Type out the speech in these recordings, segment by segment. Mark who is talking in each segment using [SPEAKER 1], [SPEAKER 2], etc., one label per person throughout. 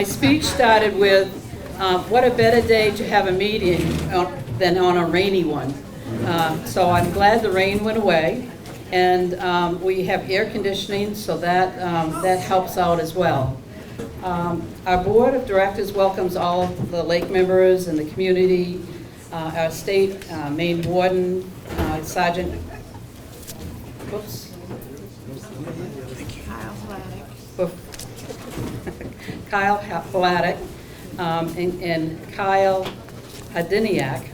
[SPEAKER 1] my speech started with, what a better day to have a meeting than on a rainy one. So I'm glad the rain went away, and we have air conditioning, so that helps out as well. Our board of directors welcomes all of the lake members and the community, our state Maine warden, Sergeant, whoops. Kyle Vladik, and Kyle Hadiniak,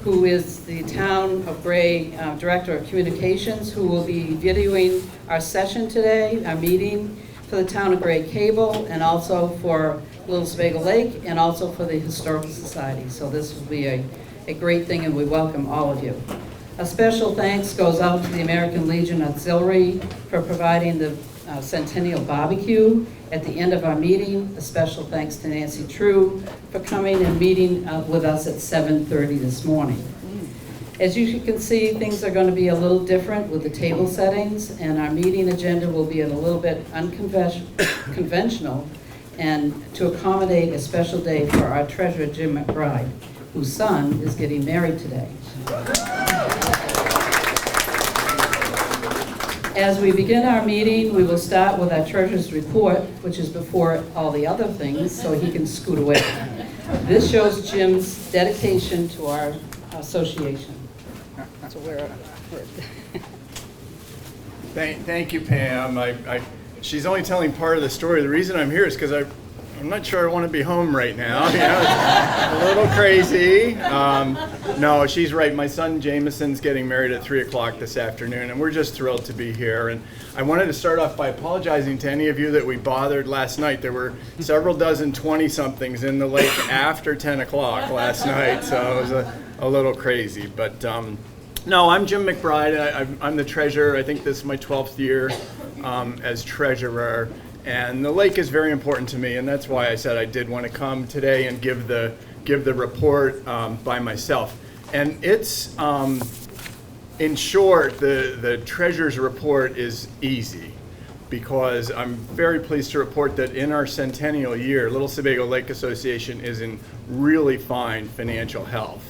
[SPEAKER 1] who is the Town of Gray Director of Communications, who will be videoing our session today, our meeting for the Town of Gray Cable, and also for Little Sebago Lake, and also for the Historical Society. So this will be a great thing, and we welcome all of you. A special thanks goes out to the American Legion Auxiliary for providing the Centennial Barbecue at the end of our meeting. A special thanks to Nancy True for coming and meeting with us at 7:30 this morning. As you can see, things are going to be a little different with the table settings, and our meeting agenda will be a little bit unconventional, and to accommodate a special day for our treasurer, Jim McBride, whose son is getting married today. As we begin our meeting, we will start with our treasurer's report, which is before all the other things, so he can scoot away. This shows Jim's dedication to our association. So
[SPEAKER 2] Thank you, Pam. She's only telling part of the story. The reason I'm here is because I'm not sure I want to be home right now. You know, it's a little crazy. No, she's right. My son Jameson's getting married at 3 o'clock this afternoon, and we're just thrilled to be here. And I wanted to start off by apologizing to any of you that we bothered last night. There were several dozen 20-somethings in the lake after 10 o'clock last night, so it was a little crazy. But no, I'm Jim McBride. I'm the treasurer. I think this is my 12th year as treasurer. And the lake is very important to me, and that's why I said I did want to come today and give the report by myself. And it's, in short, the treasurer's report is easy, because I'm very pleased to report that in our centennial year, Little Sebago Lake Association is in really fine financial health.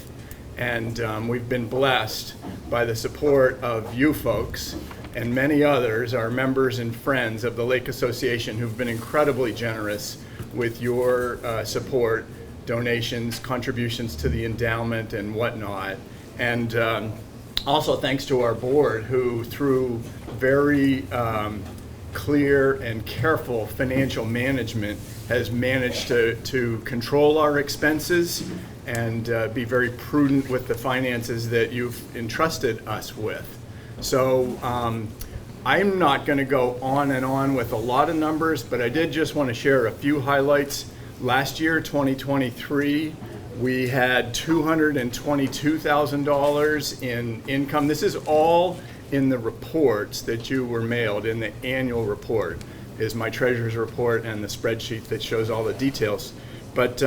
[SPEAKER 2] And we've been blessed by the support of you folks and many others, our members and friends of the Lake Association, who've been incredibly generous with your support, donations, contributions to the endowment and whatnot. And also thanks to our board, who through very clear and careful financial management has managed to control our expenses and be very prudent with the finances that you've entrusted us with. So I'm not going to go on and on with a lot of numbers, but I did just want to share a few highlights. Last year, 2023, we had $222,000 in income. This is all in the reports that you were mailed. In the annual report is my treasurer's report and the spreadsheet that shows all the details. But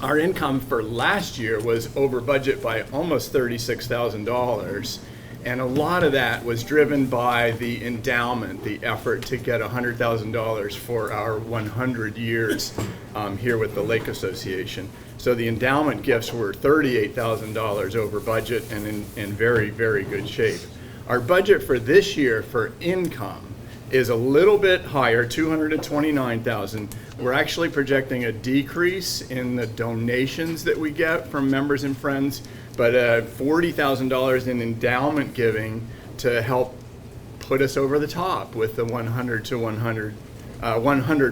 [SPEAKER 2] our income for last year was over budget by almost $36,000. And a lot of that was driven by the endowment, the effort to get $100,000 for our 100 years here with the Lake Association. So the endowment gifts were $38,000 over budget and in very, very good shape. Our budget for this year for income is a little bit higher, $229,000. We're actually projecting a decrease in the donations that we get from members and friends, but $40,000 in endowment giving to help put us over the top with the 100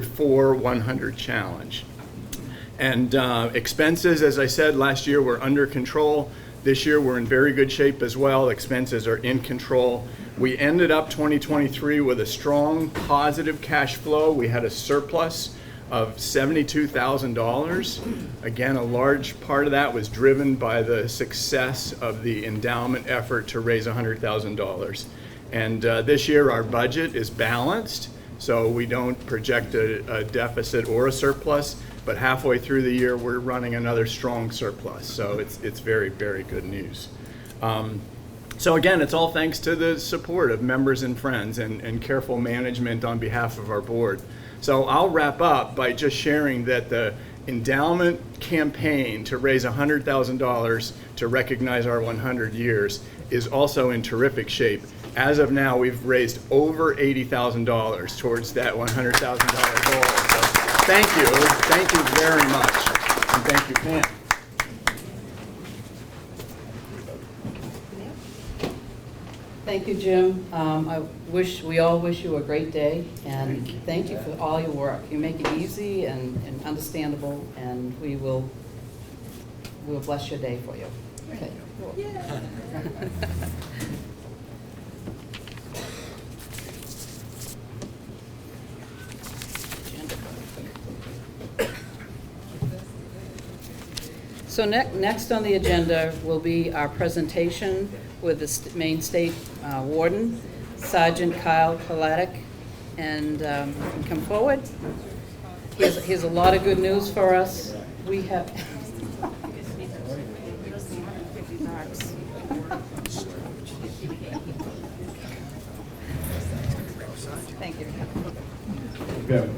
[SPEAKER 2] for 100 challenge. And expenses, as I said, last year were under control. This year we're in very good shape as well. Expenses are in control. We ended up 2023 with a strong positive cash flow. We had a surplus of $72,000. Again, a large part of that was driven by the success of the endowment effort to raise $100,000. And this year our budget is balanced, so we don't project a deficit or a surplus, but halfway through the year we're running another strong surplus. So it's very, very good news. So again, it's all thanks to the support of members and friends and careful management on behalf of our board. So I'll wrap up by just sharing that the endowment campaign to raise $100,000 to recognize our 100 years is also in terrific shape. As of now, we've raised over $80,000 towards that $100,000 goal. So thank you very much, and thank you, Pam.
[SPEAKER 1] Thank you, Jim. We all wish you a great day, and thank you for all your work. You make it easy and understandable, and we will bless your day for you. Okay. Yeah. So next on the agenda will be our presentation with the Maine State Warden, Sergeant Kyle Palatic, and come forward. He has a lot of good news for us. We have. Thank you.
[SPEAKER 3] Okay.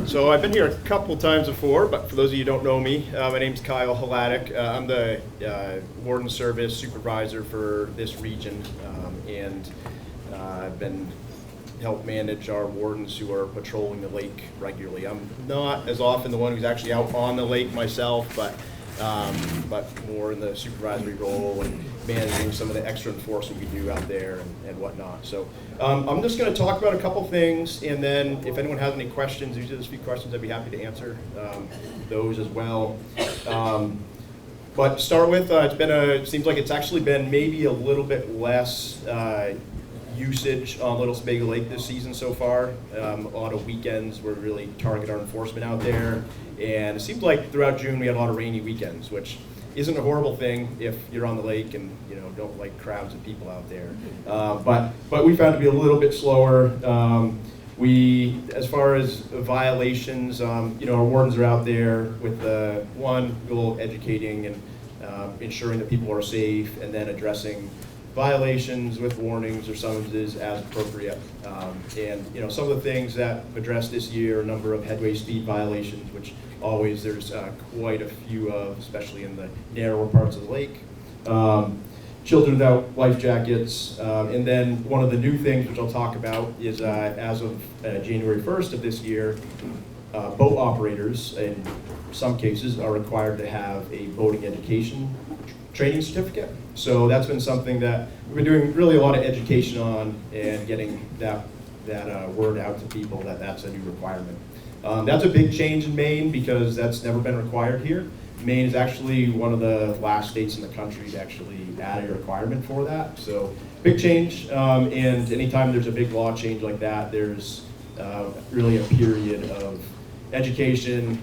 [SPEAKER 3] So I've been here a couple times before, but for those of you who don't know me, my name's Kyle Halatic. I'm the Warden Service Supervisor for this region, and I've been help manage our wardens who are patrolling the lake regularly. I'm not as often the one who's actually out on the lake myself, but more in the supervisory role and managing some of the extra enforcement we do out there and whatnot. So I'm just going to talk about a couple things, and then if anyone has any questions, usually there's a few questions I'd be happy to answer those as well. But to start with, it seems like it's actually been maybe a little bit less usage on Little Sebago Lake this season so far. A lot of weekends where we really target our enforcement out there. And it seems like throughout June we had a lot of rainy weekends, which isn't a horrible thing if you're on the lake and don't like crowds of people out there. But we found to be a little bit slower. As far as violations, our wardens are out there with goal educating and ensuring that people are safe, and then addressing violations with warnings or summonses as appropriate. And some of the things that I've addressed this year, a number of headway speed violations, which always there's quite a few of, especially in the narrower parts of the lake. Children without life jackets. And then one of the new things, which I'll talk about, is as of January 1st of this year, boat operators, in some cases, are required to have a boating education training certificate. So that's been something that we've been doing really a lot of education on and getting that word out to people that that's a new requirement. That's a big change in Maine because that's never been required here. Maine is actually one of the last states in the country to actually add a requirement for that. So big change, and anytime there's a big law change like that, there's really a period of education,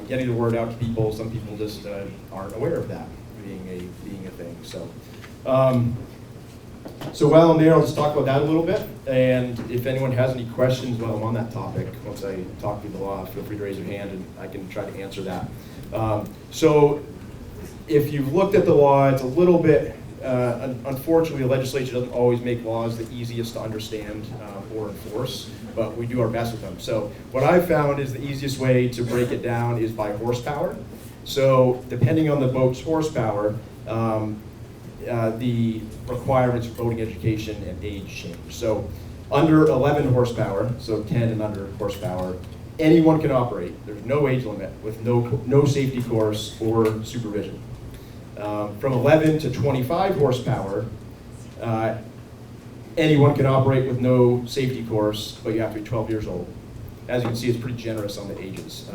[SPEAKER 3] getting the word out to people. Some people just aren't aware of that being a thing. So while I'm there, I'll just talk about that a little bit. And if anyone has any questions while I'm on that topic, once I talk through the law, feel free to raise your hand and I can try to answer that. So if you've looked at the law, it's a little bit, unfortunately, the legislature doesn't always make laws the easiest to understand or enforce, but we do our best with them. So what I've found is the easiest way to break it down is by horsepower. So depending on the boat's horsepower, the requirements for boating education and age change. So under 11 horsepower, so 10 and under horsepower, anyone can operate. There's no age limit with no safety course or supervision. From 11 to 25 horsepower, anyone can operate with no safety course, but you have to be 12 years old. As you can see, it's pretty generous on the ages.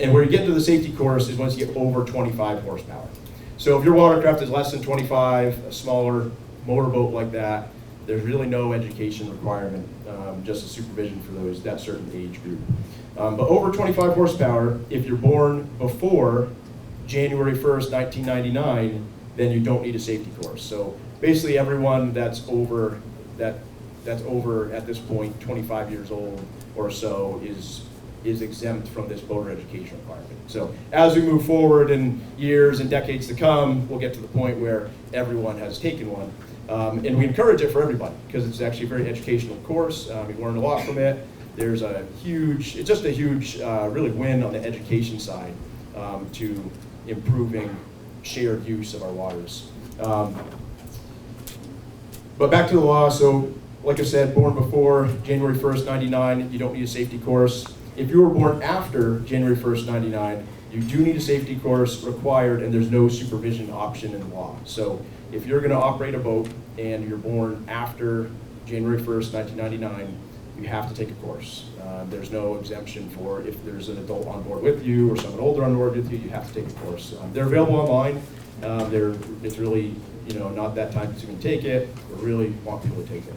[SPEAKER 3] And where you get to the safety course is once you get over 25 horsepower. So if your watercraft is less than 25, a smaller motorboat like that, there's really no education requirement, just a supervision for that certain age group. But over 25 horsepower, if you're born before January 1st, 1999, then you don't need a safety course. So basically everyone that's over at this point, 25 years old or so, is is exempt from this boater education requirement. So as we move forward in years and decades to come, we'll get to the point where everyone has taken one. And we encourage it for everybody because it's actually a very educational course. We learn a lot from it. There's it's just a huge really win on the education side to improving shared use of our waters. But back to the law, so like I said, born before January 1st, 99, you don't need a safety course. If you were born after January 1st, 99, you do need a safety course required, and there's no supervision option in law. So if you're gonna operate a boat and you're born after January 1st, 1999, you have to take a course. There's no exemption for if there's an adult on board with you or someone older on board with you, you have to take a course. They're available online. It's really, not that time consuming to take it. We really want people to take it.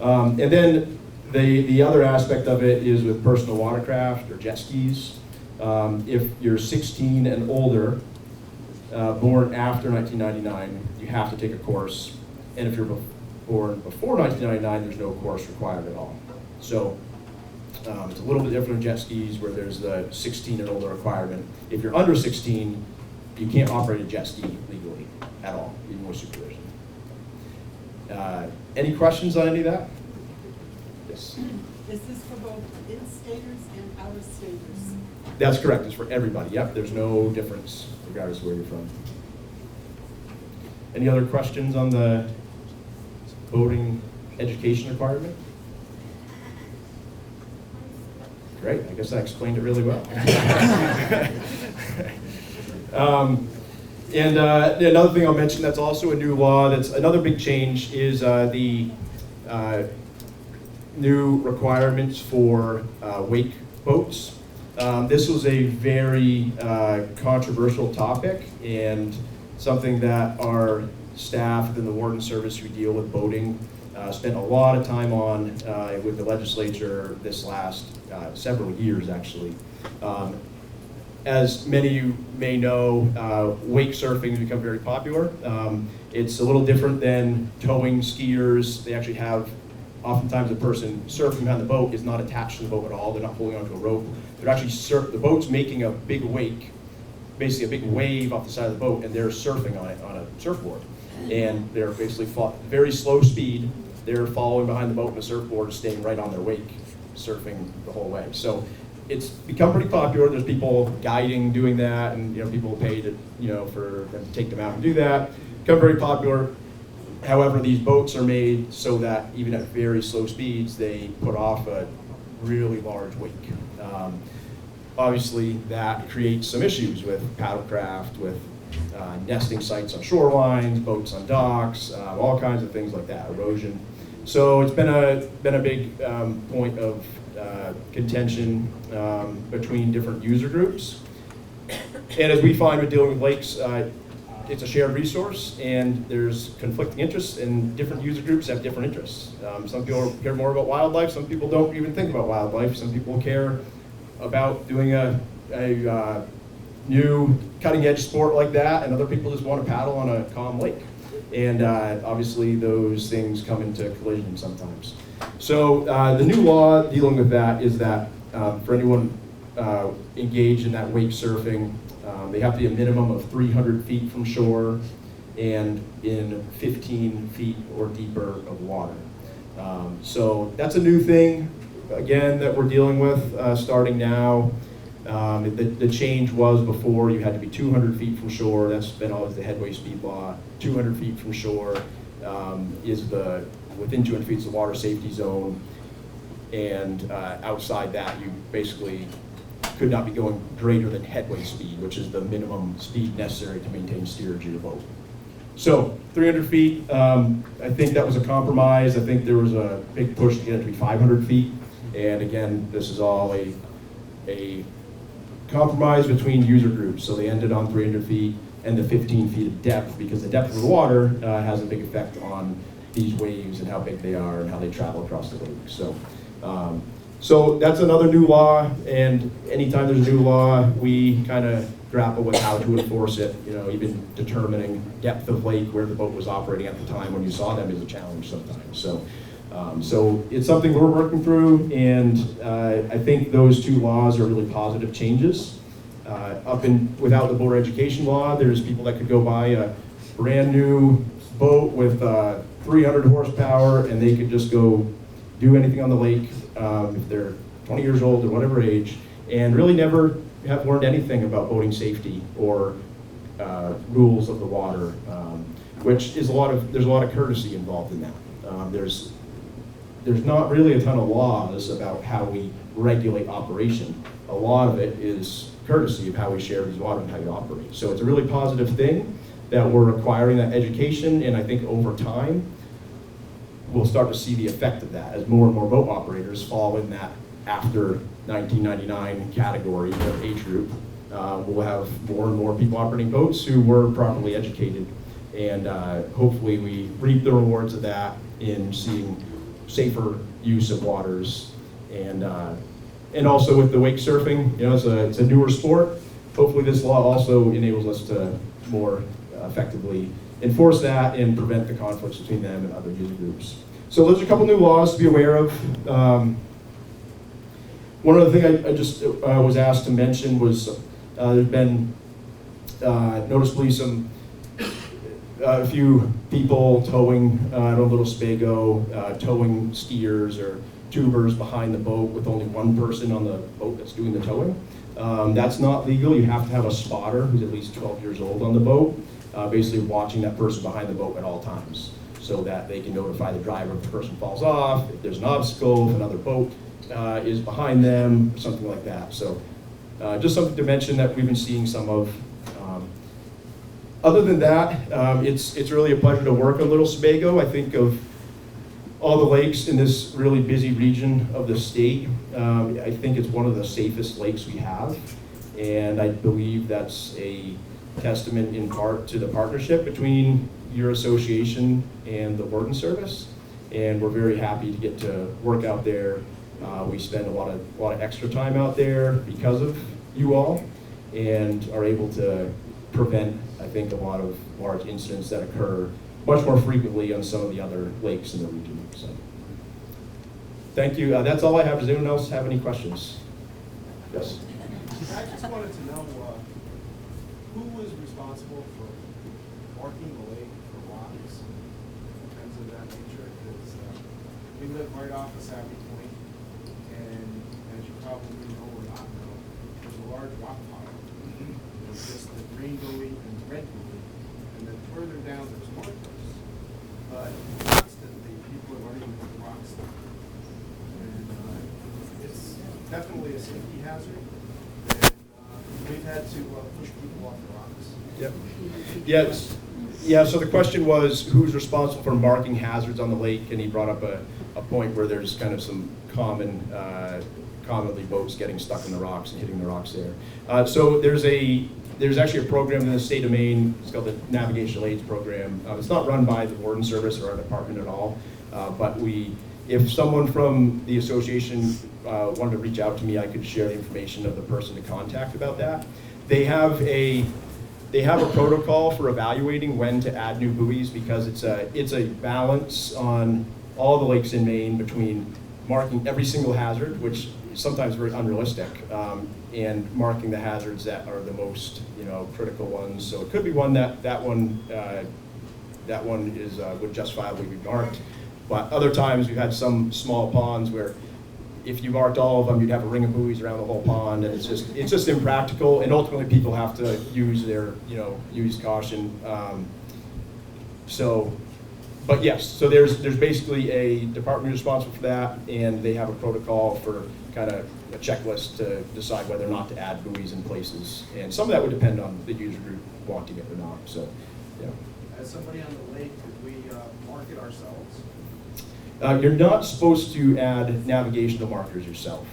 [SPEAKER 3] And then the other aspect of it is with personal watercraft or jet skis. If you're 16 and older, born after 1999, you have to take a course. And if you're born before 1999, there's no course required at all. So it's a little bit different in jet skis where there's the 16 and older requirement. If you're under 16, you can't operate a jet ski legally at all, even with supervision. Any questions on any of that? Yes.
[SPEAKER 4] Is this for both in-staters and out-of-staters?
[SPEAKER 3] That's correct. It's for everybody. Yep. There's no difference regardless of where you're from. Any other questions on the boating education requirement? Great. I guess I explained it really well. And another thing I'll mention that's also a new law, that's another big change, is the new requirements for wake boats. This was a very controversial topic and something that our staff within the Warden Service who deal with boating spent a lot of time on with the legislature this last several years, actually. As many of you may know, wake surfing has become very popular. It's a little different than towing skiers. They actually have, oftentimes the person surfing behind the boat is not attached to the boat at all. They're not holding onto a rope. They're actually the boat's making a big wake, basically a big wave off the side of the boat, and they're surfing on it on a surfboard. And they're basically very slow speed. They're following behind the boat and the surfboard, staying right on their wake, surfing the whole way. So it's become pretty popular. There's people guiding, doing that, and people pay to for them to take them out and do that. Become very popular. However, these boats are made so that even at very slow speeds, they put off a really large wake. Obviously, that creates some issues with paddlecraft, with nesting sites on shorelines, boats on docks, all kinds of things like that, erosion. So it's been a big point of contention between different user groups. And as we find with dealing with lakes, it's a shared resource, and there's conflicting interests, and different user groups have different interests. Some people care more about wildlife, some people don't even think about wildlife, some people care about doing a new cutting-edge sport like that, and other people just want to paddle on a calm lake. And obviously those things come into collision sometimes. So the new law dealing with that is that for anyone engaged in that wake surfing, they have to be a minimum of 300 feet from shore and in 15 feet or deeper of water. So that's a new thing, again, that we're dealing with starting now. The change was before you had to be 200 feet from shore. That's been always the headway speed law. 200 feet from shore is within 200 feet is the water safety zone. And outside that, you basically could not be going greater than headway speed, which is the minimum speed necessary to maintain steerage of your boat. So 300 feet, I think that was a compromise. I think there was a big push to get it to be 500 feet. And again, this is all a compromise between user groups. So they ended on 300 feet and the 15 feet of depth, because the depth of the water has a big effect on these waves and how big they are and how they travel across the lake. So that's another new law, and anytime there's a new law, we kind of grapple with how to enforce it. Even determining depth of lake where the boat was operating at the time when you saw them is a challenge sometimes. So So it's something we're working through, and I think those two laws are really positive changes. Without the boater education law, there's people that could go buy a brand new boat with 300 horsepower, and they could just go do anything on the lake if they're 20 years old or whatever age, and really never have learned anything about boating safety or rules of the water, which is there's a lot of courtesy involved in that. There's not really a ton of laws about how we regulate operation. A lot of it is courtesy of how we share these water and how you operate. So it's a really positive thing that we're acquiring that education, and I think over time, we'll start to see the effect of that as more and more boat operators fall in that after 1999 category or age group. We'll have more and more people operating boats who were properly educated, and hopefully we reap the rewards of that in seeing safer use of waters, and also with the wake surfing, it's a newer sport. Hopefully this law also enables us to more effectively enforce that and prevent the conflicts between them and other user groups. So those are a couple new laws to be aware of. One other thing I just was asked to mention was there's been noticeably a few people towing on a little Sebago, towing skiers or tubers behind the boat with only one person on the boat that's doing the towing. That's not legal. You have to have a spotter who's at least 12 years old on the boat, basically watching that person behind the boat at all times, so that they can notify the driver if the person falls off, if there's an obstacle, if another boat is behind them, or something like that. So just something to mention that we've been seeing some of. Other than that, it's really a pleasure to work on Little Sebago. I think of all the lakes in this really busy region of the state, I think it's one of the safest lakes we have, and I believe that's a testament in part to the partnership between your association and the Warden Service, and we're very happy to get to work out there. We spend a lot of extra time out there because of you all, and are able to prevent, I think, a lot of large incidents that occur much more frequently on some of the other lakes in the region. So, thank you. That's all I have. Does anyone else have any questions? Yes.
[SPEAKER 5] I just wanted to know who was responsible for marking the lake for rocks and things of that nature. Because we live right off of Savvy Point, and as you probably know or not know, there's a large rock pile. There's just the green buoy and the red buoy, and then further down there's markers. But constantly people are running into the rocks, and it's definitely a safety hazard. We've had to push people off the rocks.
[SPEAKER 3] Yep. Yes. Yeah, so the question was who's responsible for marking hazards on the lake, and he brought up a point where there's kind of some commonly boats getting stuck in the rocks and hitting the rocks there. So there's actually a program in the state of Maine. It's called the Navigational Aids Program. It's not run by the Warden Service or our department at all, but if someone from the association wanted to reach out to me, I could share the information of the person to contact about that. They have a protocol for evaluating when to add new buoys, because it's a balance on all the lakes in Maine between marking every single hazard, which is sometimes very unrealistic, and marking the hazards that are the most critical ones. So it could be one that one is would justifiably be marked. But other times we've had some small ponds where if you marked all of them, you'd have a ring of buoys around the whole pond, and it's just impractical. And ultimately, people have to use caution. But yes, so there's basically a department responsible for that, and they have a protocol for kind of a checklist to decide whether or not to add buoys in places. And some of that would depend on the user group wanting it or not. So, yeah.
[SPEAKER 5] As somebody on the lake, could we mark it ourselves?
[SPEAKER 3] You're not supposed to add navigational markers yourself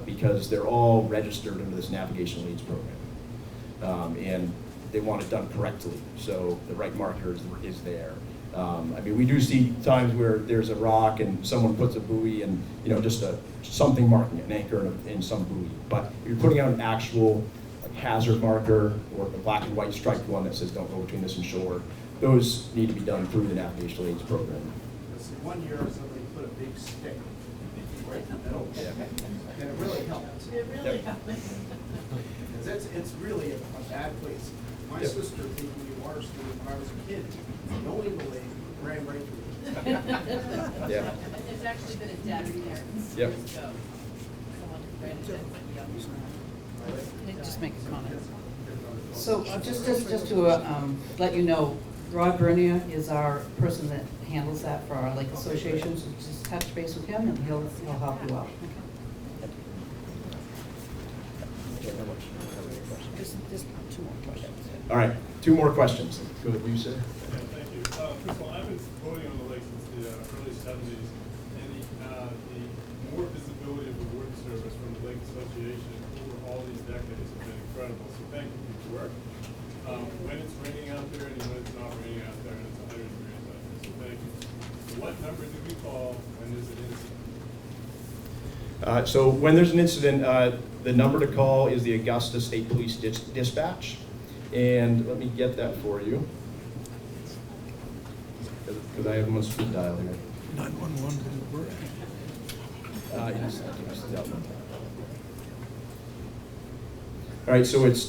[SPEAKER 3] because they're all registered under this Navigational Aids Program. And they want it done correctly, so the right marker is there. We do see times where there's a rock and someone puts a buoy and just something marking it, an anchor in some buoy. But if you're putting out an actual hazard marker or the black and white striped one that says don't go between this and shore, those need to be done through the Navigational Aids Program.
[SPEAKER 5] One year somebody put a big stick right in the middle. And it really helps.
[SPEAKER 4] It really happened.
[SPEAKER 5] Because it's really a bad place. My
[SPEAKER 3] Yep.
[SPEAKER 5] sister taking me to water skiing when I was a kid, knowing the lake, ran right through it.
[SPEAKER 3] Yeah.
[SPEAKER 6] There's actually been a death there
[SPEAKER 3] Yep.
[SPEAKER 6] years ago. Someone ran into it.
[SPEAKER 1] Just make a comment. So just to let you know, Rod Bernier is our person that handles that for our lake associations. So just touch base with him and he'll help you out. Just two more questions.
[SPEAKER 3] All right, 2 more questions. Go ahead, you, sir.
[SPEAKER 7] Thank you. First of all, I've been voting on the lake since the early 70s, and the more visibility of the Warden Service from the Lake Association over all these decades has been incredible. So thank you for your work. When it's raining out there and when it's not raining out there and it's 100 degrees out there, so thank you. So what number do we call when there's an incident?
[SPEAKER 3] So when there's an incident, the number to call is the Augusta State Police Dispatch. And let me get that for you, because I have them on speed dial here.
[SPEAKER 8] 911 didn't work.
[SPEAKER 3] Yes, that one. All right, so it's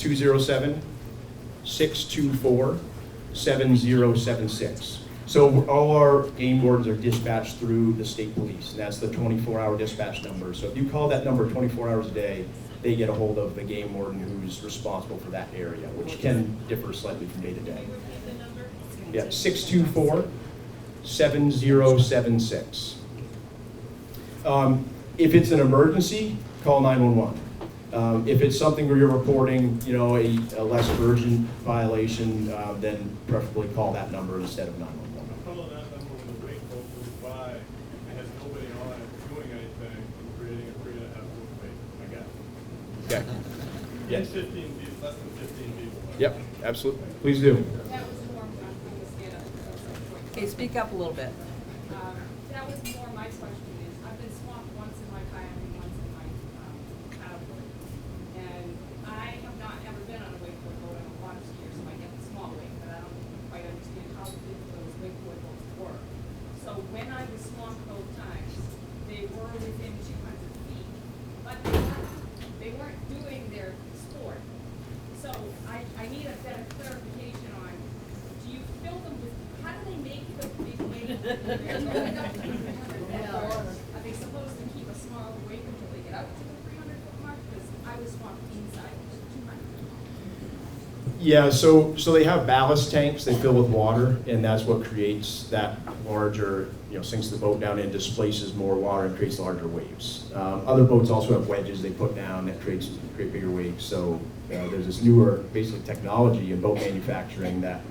[SPEAKER 3] 207-624-7076. So all our game wardens are dispatched through the state police, and that's the 24-hour dispatch number. So if you call that number 24 hours a day, they get a hold of the game warden who's responsible for that area, which can differ slightly from day to day. Yeah, 624-7076. If it's an emergency, call 911. If it's something where you're reporting, a less urgent violation, then preferably call that number instead of 911.
[SPEAKER 7] Calling that number when the wake boat goes by and has nobody on it doing anything and creating a 3.5-foot wake. I got it.
[SPEAKER 3] Okay. Yes.
[SPEAKER 7] 15 people, less than 15 people.
[SPEAKER 3] Yep, absolutely. Please do.
[SPEAKER 9] That was more, I'm going to stand up.
[SPEAKER 1] Okay, speak up a little bit.
[SPEAKER 9] That was more my question is, I've been swamped once in my kayak and once in my paddleboard. And I have not ever been on a wakeboard boat. I'm a water skier, so I get the small wake, but I don't quite understand how big those wakeboard boats were. So when I was swamped both times, they were within 200 feet, but they weren't doing their sport. So I need a better clarification on, do you fill them with, how do they make the big wake? They're going up to 300 feet, or are they supposed to keep a small wake until they get out to the 300-foot mark? Because I was swamped inside, which is 200.
[SPEAKER 3] Yeah, so they have ballast tanks they fill with water, and that's what creates that larger, sinks the boat down and displaces more water and creates larger waves. Other boats also have wedges they put down that create bigger waves. So there's this newer, basically, technology in boat manufacturing that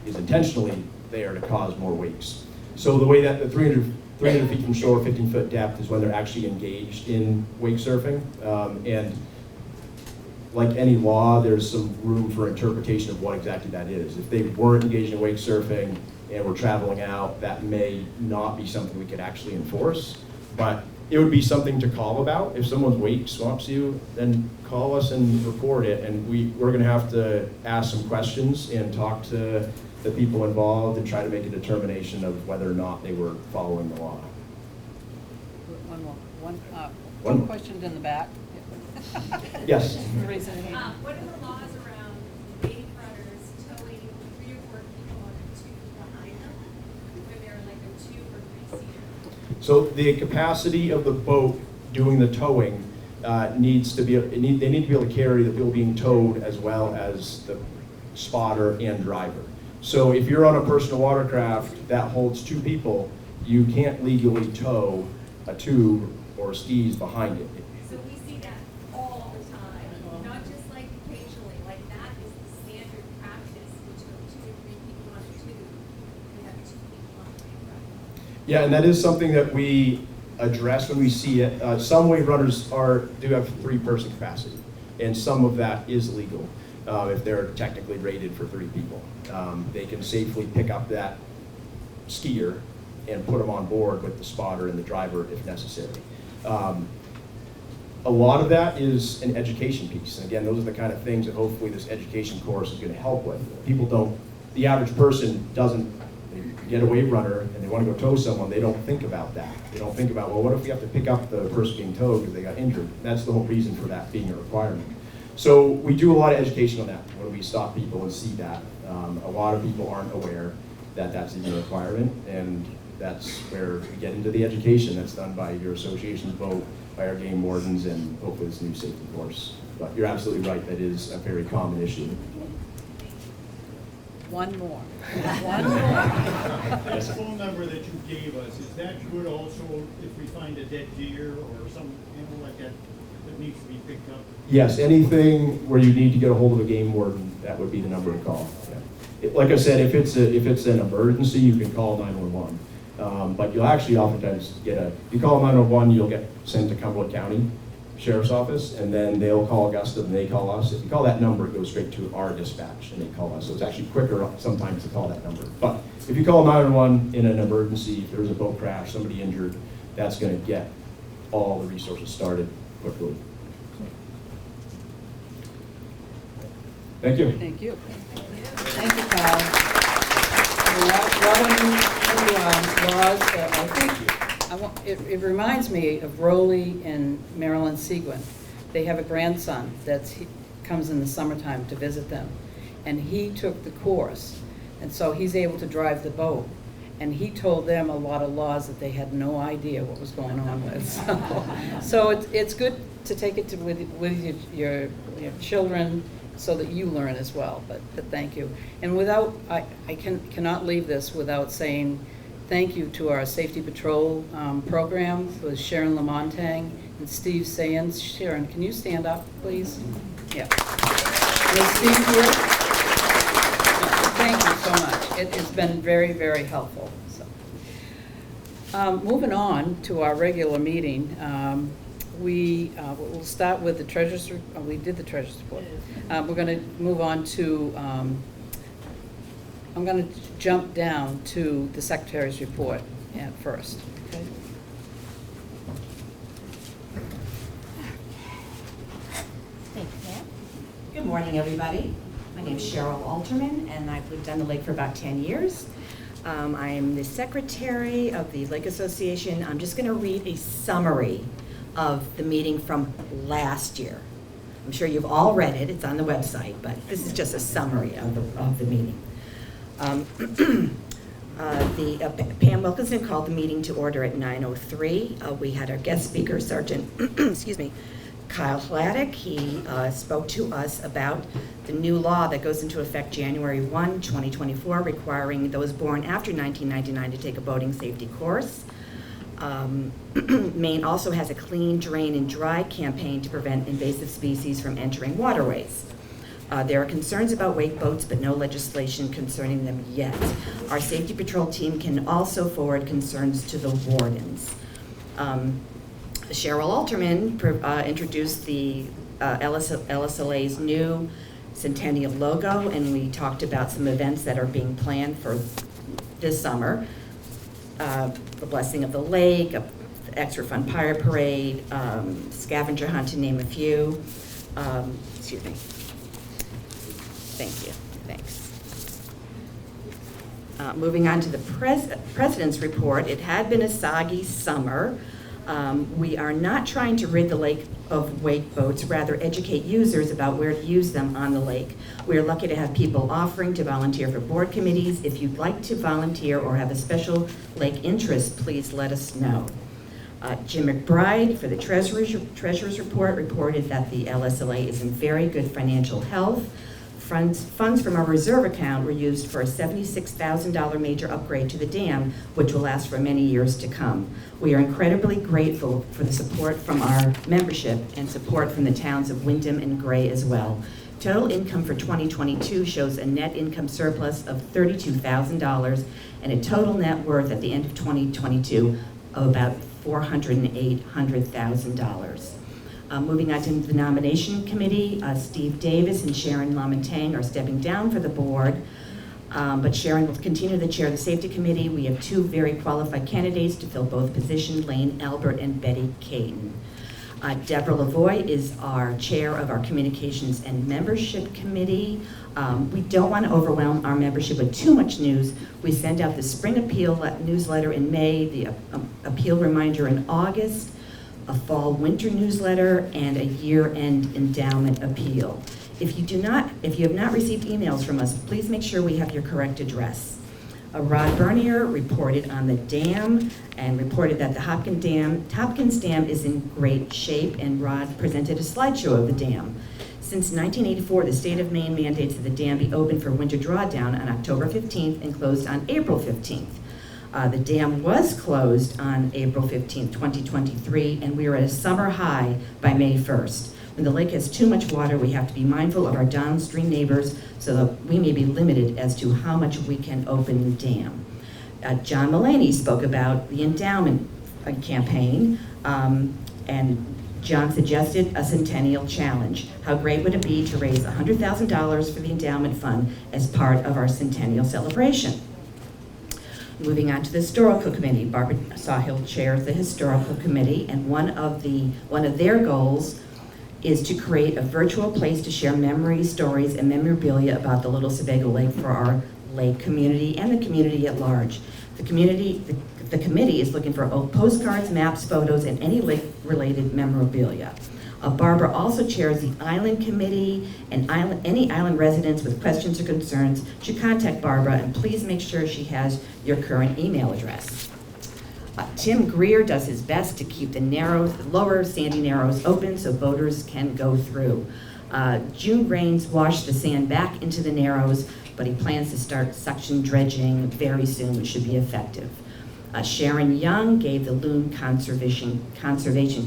[SPEAKER 3] is intentionally there to cause more wakes. So the way that the 300 feet from shore, 15-foot depth is when they're actually engaged in wake surfing. And like any law, there's some room for interpretation of what exactly that is. If they weren't engaged in wake surfing and were traveling out, that may not be something we could actually enforce. But it would be something to call about. If someone's wake swamps you, then call us and report it. And we're going to have to ask some questions and talk to the people involved and try to make a determination of whether or not they were following the law.
[SPEAKER 1] One more.
[SPEAKER 3] One
[SPEAKER 1] One
[SPEAKER 3] more.
[SPEAKER 1] question in the back.
[SPEAKER 3] Yes.
[SPEAKER 1] Raise your hand.
[SPEAKER 9] What are the laws around wake runners towing 3 or 4 people on a tube behind them when they're like a 2 or 3-seater?
[SPEAKER 3] So the capacity of the boat doing the towing needs to be, they need to be able to carry the people being towed as well as the spotter and driver. So if you're on a personal watercraft that holds 2 people, you can't legally tow a tube or skis behind it.
[SPEAKER 9] So we see that all the time, not just like occasionally, like that is the standard practice, which are 2 or 3 people on a tube, we have 2 people on a wake run.
[SPEAKER 3] Yeah, and that is something that we address when we see it. Some wave runners do have 3-person capacity, and some of that is legal if they're technically rated for 3 people. They can safely pick up that skier and put them on board with the spotter and the driver if necessary. A lot of that is an education piece. And again, those are the kind of things that hopefully this education course is going to help with. The average person doesn't, getaway runner and they want to go tow someone, they don't think about that. They don't think about, well, what if we have to pick up the person being towed because they got injured? That's the whole reason for that being a requirement. So we do a lot of education on that when we stop people and see that. A lot of people aren't aware that that's even a requirement, and that's where we get into the education that's done by your association's vote, by our game wardens, and hopefully this new safety course. But you're absolutely right, that is a very common issue.
[SPEAKER 1] One more.
[SPEAKER 10] That phone number that you gave us, is that good also if we find a dead deer or some animal like that that needs to be picked up?
[SPEAKER 3] Yes, anything where you need to get a hold of a game warden, that would be the number to call. Yeah. Like I said, if it's an emergency, you can call 911. But you'll actually oftentimes you call 911, you'll get sent to Cumberland County Sheriff's Office, and then they'll call Augusta and they call us. If you call that number, it goes straight to our dispatch and they call us. So it's actually quicker sometimes to call that number. But if you call 911 in an emergency, if there's a boat crash, somebody injured, that's going to get all the resources started quickly. Thank you.
[SPEAKER 1] Thank you. Thank you, Kyle. Roz, I think it reminds me of Rowley and Marilyn Seguin. They have a grandson that comes in the summertime to visit them, and he took the course, and so he's able to drive the boat. And he told them a lot of laws that they had no idea what was going on with. So it's good to take it with your children, so that you learn as well, but thank you. And I cannot leave this without saying thank you to our Safety Patrol program with Sharon Lamontang and Steve Sands. Sharon, can you stand up, please? Yeah. Is Steve here? Thank you so much. It has been very, very helpful. So, moving on to our regular meeting, we'll start with the treasurer's. We did the treasurer's report. We're going to move on to. I'm going to jump down to the secretary's report at first. Okay.
[SPEAKER 11] Thank you, Pam. Good morning, everybody. My name is Cheryl Alterman, and I've lived on the lake for about 10 years. I am the secretary of the Lake Association. I'm just going to read a summary of the meeting from last year. I'm sure you've all read it. It's on the website, but this is just a summary of the meeting. Pam Wilkinson called the meeting to order at 9:03. We had our guest speaker, Sergeant, excuse me, Kyle Hladek. He spoke to us about the new law that goes into effect January 1, 2024, requiring those born after 1999 to take a boating safety course. Maine also has a clean, drain, and dry campaign to prevent invasive species from entering waterways. There are concerns about wake boats, but no legislation concerning them yet. Our safety patrol team can also forward concerns to the wardens. Cheryl Alterman introduced the LSLA's new centennial logo, and we talked about some events that are being planned for this summer. The Blessing of the Lake, the Extra Fun Pirate Parade, scavenger hunt, to name a few. Excuse me. Thank you. Thanks. Moving on to the President's report, it had been a soggy summer. We are not trying to rid the lake of wake boats, rather educate users about where to use them on the lake. We are lucky to have people offering to volunteer for board committees. If you'd like to volunteer or have a special lake interest, please let us know. Jim McBride for the Treasurer's report reported that the LSLA is in very good financial health. Funds from our reserve account were used for a $76,000 major upgrade to the dam, which will last for many years to come. We are incredibly grateful for the support from our membership and support from the towns of Wyndham and Gray as well. Total income for 2022 shows a net income surplus of $32,000 and a total net worth at the end of 2022 of about $408,000. Moving on to the nomination committee, Steve Davis and Sharon Lamontang are stepping down for the board, but Sharon will continue to chair the safety committee. We have two very qualified candidates to fill both positions, Lane Albert and Betty Caton. Deborah Lavoie is our chair of our Communications and Membership Committee. We don't want to overwhelm our membership with too much news. We send out the Spring Appeal newsletter in May, the Appeal Reminder in August, a Fall-Winter newsletter, and a year-end endowment appeal. If you have not received emails from us, please make sure we have your correct address. Rod Bernier reported on the dam and reported that the Hopkins Dam is in great shape, and Rod presented a slideshow of the dam. Since 1984, the state of Maine mandates that the dam be open for winter drawdown on October 15th and closed on April 15th. The dam was closed on April 15th, 2023, and we are at a summer high by May 1st. When the lake has too much water, we have to be mindful of our downstream neighbors so that we may be limited as to how much we can open the dam. John Mulaney spoke about the endowment campaign, and John suggested a centennial challenge. How great would it be to raise $100,000 for the endowment fund as part of our centennial celebration? Moving on to the Historical Committee, Barbara Sawhill chairs the Historical Committee, and one of their goals is to create a virtual place to share memories, stories, and memorabilia about the Little Sebago Lake for our lake community and the community at large. The committee is looking for old postcards, maps, photos, and any lake-related memorabilia. Barbara also chairs the Island Committee, and any island residents with questions or concerns should contact Barbara, and please make sure she has your current email address. Tim Greer does his best to keep the lower Sandy Narrows open so boaters can go through. June rains washed the sand back into the Narrows, but he plans to start suction dredging very soon, which should be effective. Sharon Young gave the Loon Conservation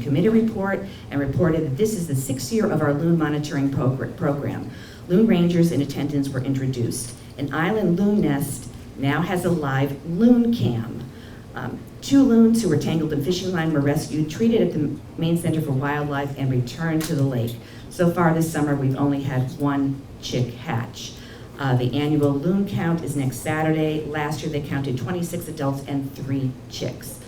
[SPEAKER 11] Committee report and reported that this is the 6th year of our loon monitoring program. Loon rangers in attendance were introduced. An island loon nest now has a live loon cam. 2 loons who were tangled in fishing line were rescued, treated at the Maine Center for Wildlife, and returned to the lake. So far this summer, we've only had 1 chick hatch. The annual loon count is next Saturday. Last year, they counted 26 adults and 3 chicks.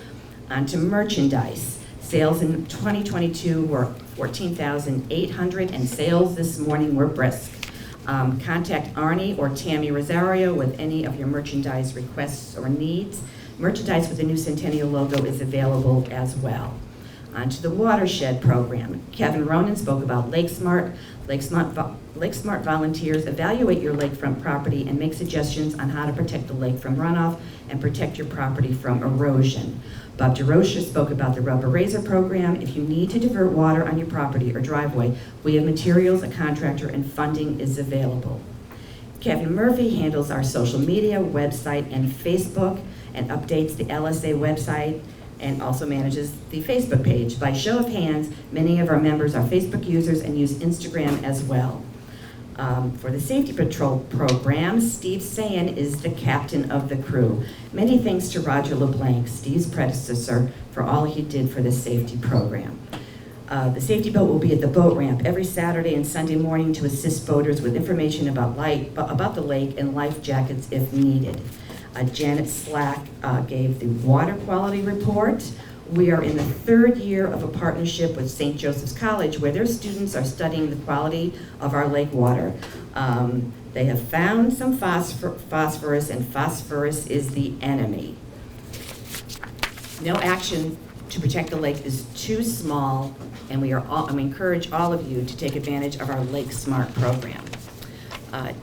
[SPEAKER 11] On to merchandise. Sales in 2022 were $14,800, and sales this morning were brisk. Contact Arnie or Tammy Rosario with any of your merchandise requests or needs. Merchandise with the new Centennial logo is available as well. On to the watershed program. Kevin Ronan spoke about Lake Smart. Lake Smart volunteers evaluate your lakefront property and make suggestions on how to protect the lake from runoff and protect your property from erosion. Bob DeRocha spoke about the Rubber Razor program. If you need to divert water on your property or driveway, we have materials, a contractor, and funding is available. Kevin Murphy handles our social media, website, and Facebook, and updates the LSA website, and also manages the Facebook page. By show of hands, many of our members are Facebook users and use Instagram as well. For the Safety Patrol program, Steve Sayan is the captain of the crew. Many thanks to Roger LeBlanc, Steve's predecessor, for all he did for the safety program. The safety boat will be at the boat ramp every Saturday and Sunday morning to assist boaters with information about the lake and life jackets if needed. Janet Slack gave the water quality report. We are in the 3rd year of a partnership with St. Joseph's College where their students are studying the quality of our lake water. They have found some phosphorus, and phosphorus is the enemy. No action to protect the lake is too small, and we encourage all of you to take advantage of our Lake Smart program.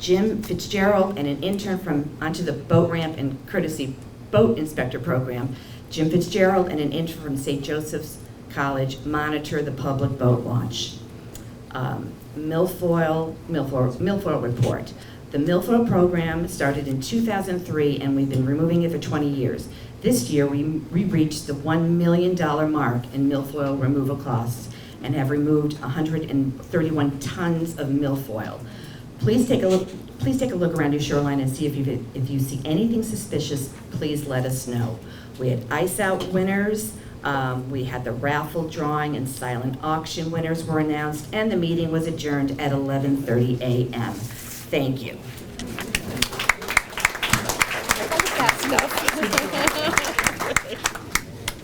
[SPEAKER 11] Jim Fitzgerald and an intern from onto the boat ramp and courtesy boat inspector program. Jim Fitzgerald and an intern from St. Joseph's College monitor the public boat launch. Milfoil report. The milfoil program started in 2003 and we've been removing it for 20 years. This year we reached the $1 million mark in milfoil removal costs and have removed 131 tons of milfoil. Please take a look around your shoreline and see if you see anything suspicious, please let us know. We had ice out winners, we had the raffle drawing and silent auction winners were announced, and the meeting was adjourned at 11:30 a.m. Thank you.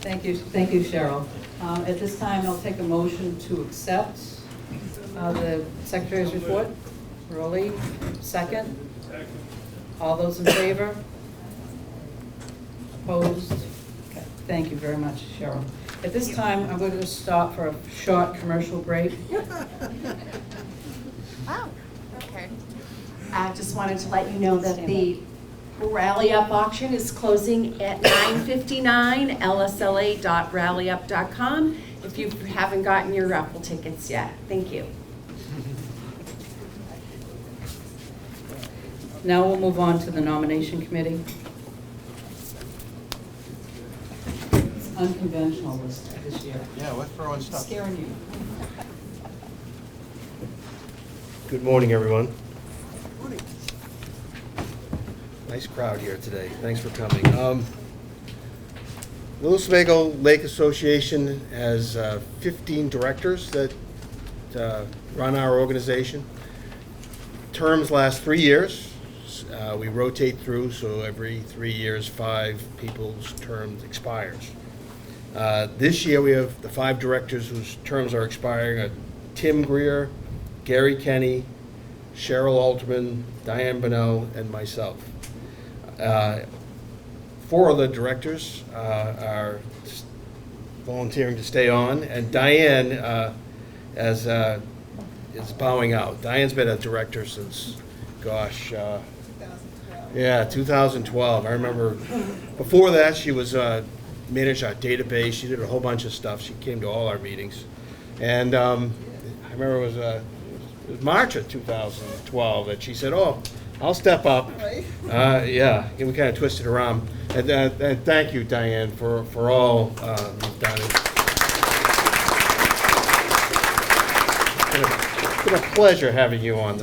[SPEAKER 1] Thank you, Cheryl. At this time, I'll take a motion to accept the Secretary's report. Rolly, second. All those in favor? Opposed? Okay, thank you very much, Cheryl. At this time, I'm going to stop for a short commercial break.
[SPEAKER 6] Wow, okay.
[SPEAKER 11] I just wanted to let you know that the Rally Up auction is closing at 9:59, lsla.rallyup.com, if you haven't gotten your raffle tickets yet. Thank you.
[SPEAKER 1] Now we'll move on to the nomination committee. It's unconventional this year.
[SPEAKER 8] Yeah, we're throwing stuff.
[SPEAKER 1] Scaring you.
[SPEAKER 12] Good morning, everyone. Nice crowd here today. Thanks for coming. Little Sebago Lake Association has 15 directors that run our organization. Terms last 3 years. We rotate through, so every 3 years, 5 people's terms expires. This year, we have the 5 directors whose terms are expiring: Tim Greer, Gary Kenny, Cheryl Alterman, Diane Bonnell, and myself. 4 of the directors are volunteering to stay on, and Diane is bowing out. Diane's been a director since, gosh, 2012. I remember before that she was managed our database. She did a whole bunch of stuff. She came to all our meetings, and I remember it was March of 2012 that she said, "Oh, I'll step up." Yeah, we kind of twisted around. And thank you, Diane, for all you've done. It's been a pleasure having you on.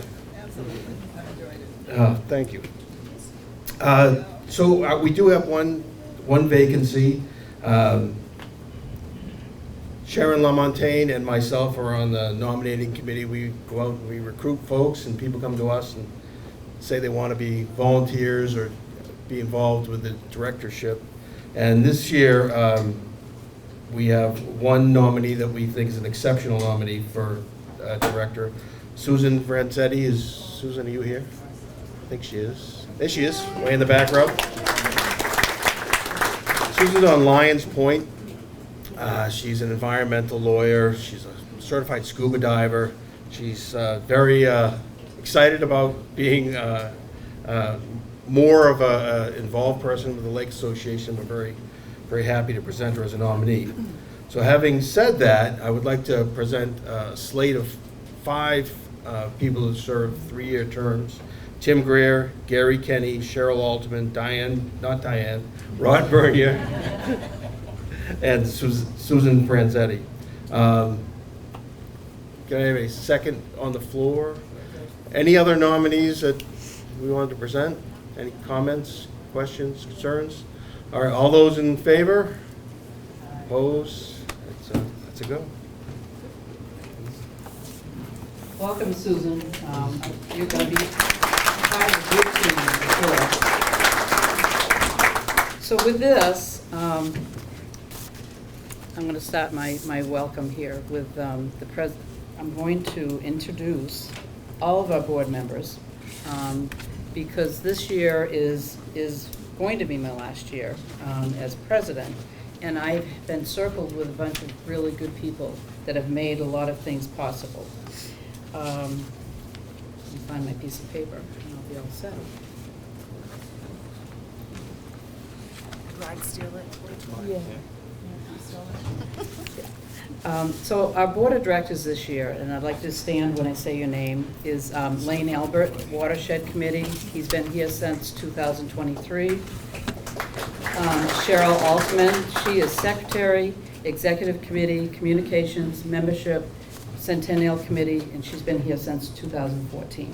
[SPEAKER 12] Thank you. So we do have one vacancy. Sharon LaMontagne and myself are on the nominating committee. We go out and we recruit folks, and people come to us and say they want to be volunteers or be involved with the directorship. And this year, we have one nominee that we think is an exceptional nominee for director. Susan Franzetti. Susan, are you here? I think she is. There she is, way in the back row. Susan's on Lions Point. She's an environmental lawyer. She's a certified scuba diver. She's very excited about being more of an involved person with the Lake Association. We're very, very happy to present her as a nominee. So having said that, I would like to present a slate of 5 people who serve 3-year terms: Tim Greer, Gary Kenny, Cheryl Alterman, Rod Bernier, and Susan Franzetti. Can I have a second on the floor? Any other nominees that we wanted to present? Any comments, questions, concerns? All right, all those in favor? Opposed? That's a go.
[SPEAKER 1] Welcome, Susan. You're going to be part of the group team for sure. So with this, I'm going to start my welcome here with the president. I'm going to introduce all of our board members because this year is going to be my last year as president, and I've been circled with a bunch of really good people that have made a lot of things possible. Let me find my piece of paper and I'll be all set.
[SPEAKER 6] Greg steal it?
[SPEAKER 1] Yeah. So our board of directors this year, and I'd like to stand when I say your name, is Lane Albert, Watershed Committee. He's been here since 2023. Cheryl Altman, she is Secretary, Executive Committee, Communications, Membership, Centennial Committee, and she's been here since 2014.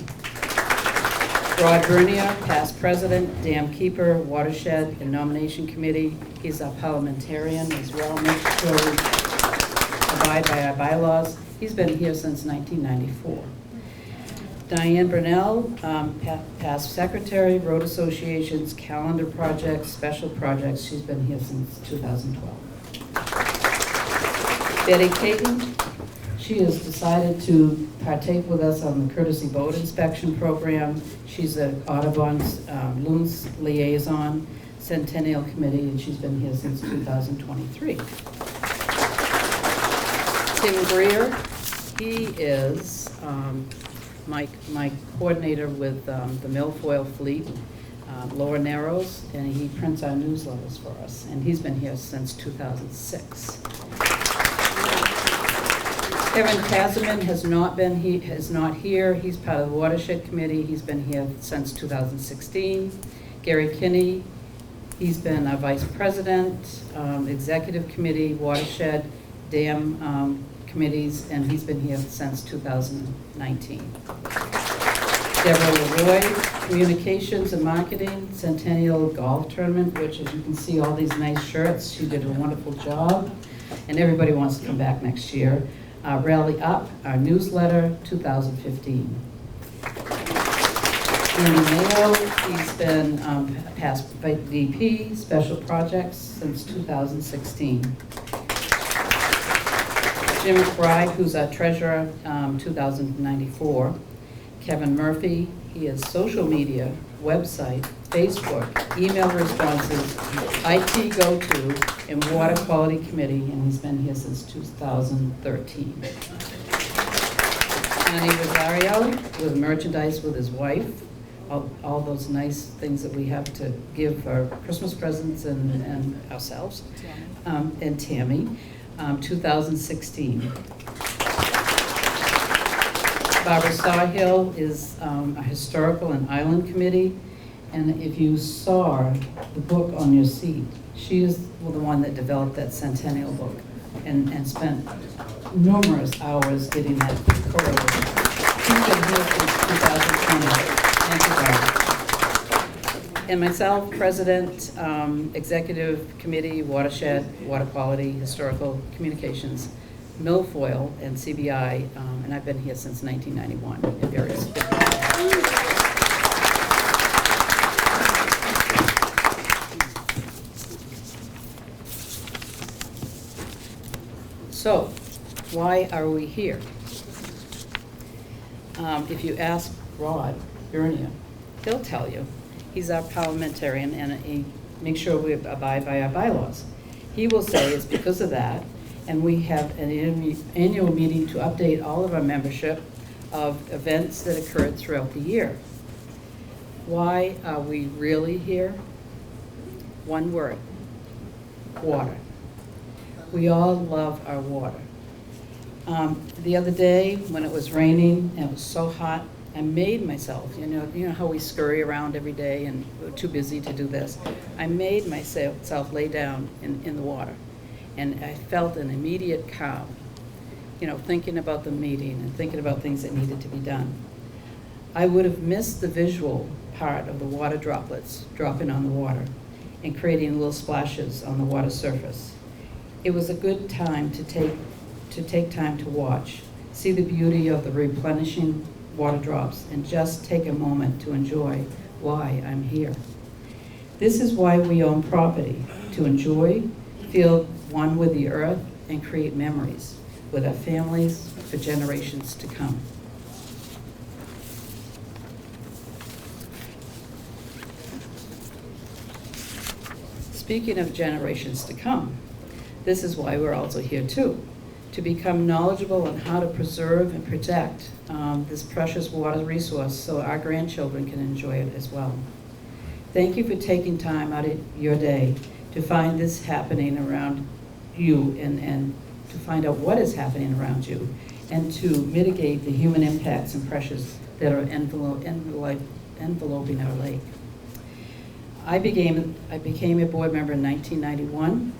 [SPEAKER 1] Rod Bernier, past President, Dam Keeper, Watershed, and Nomination Committee. He's a parliamentarian as well, makes sure we abide by our bylaws. He's been here since 1994. Diane Burnell, past Secretary, Road Associations, Calendar Projects, Special Projects. She's been here since 2012. Betty Caton, she has decided to partake with us on the courtesy boat inspection program. She's an Audubon's Loons Liaison Centennial Committee, and she's been here since 2023. Tim Greer, he is my coordinator with the Milfoil Fleet, Lower Narrows, and he prints our newsletters for us, and he's been here since 2006. Kevin Tasman has not here. He's part of the Watershed Committee. He's been here since 2016. Gary Kinney, he's been our Vice President, Executive Committee, Watershed, Dam Committees, and he's been here since 2019. Deborah Leroy, Communications and Marketing, Centennial Golf Tournament, which, as you can see, all these nice shirts. She did a wonderful job, and everybody wants to come back next year. Rally Up, our newsletter, 2015. Ernie Mayo, he's been past VP, Special Projects, since 2016. Jim McBride, who's our treasurer, 2094. Kevin Murphy, he is social media, website, Facebook, email responses, IT go-to, and water quality committee, and he's been here since 2013. Annie Rosario with merchandise with his wife, all those nice things that we have to give for Christmas presents and ourselves, and Tammy, 2016. Barbara Sawhill is a historical and island committee, and if you saw the book on your seat, she is the one that developed that centennial book and spent numerous hours getting that correlated. She's been here since 2020. Thank you, Barbara. And myself, President, Executive Committee, Watershed, Water Quality, Historical Communications, Milfoil, and CBI, and I've been here since 1991 in various So, why are we here? If you ask Rod Bernier, he'll tell you. He's our parliamentarian, and he makes sure we abide by our bylaws. He will say it's because of that, and we have an annual meeting to update all of our membership of events that occurred throughout the year. Why are we really here? One word: water. We all love our water. The other day, when it was raining and it was so hot, I made myself, you know how we scurry around every day and we're too busy to do this. I made myself lay down in the water, and I felt an immediate calm, thinking about the meeting and thinking about things that needed to be done. I would have missed the visual part of the water droplets dropping on the water and creating little splashes on the water surface. It was a good time to take time to watch, see the beauty of the replenishing water drops, and just take a moment to enjoy why I'm here. This is why we own property: to enjoy, feel one with the earth, and create memories with our families for generations to come. Speaking of generations to come, this is why we're also here too: to become knowledgeable on how to preserve and protect this precious water resource so our grandchildren can enjoy it as well. Thank you for taking time out of your day to find this happening around you and to find out what is happening around you and to mitigate the human impacts and pressures that are enveloping our lake. I became a board member in 1991.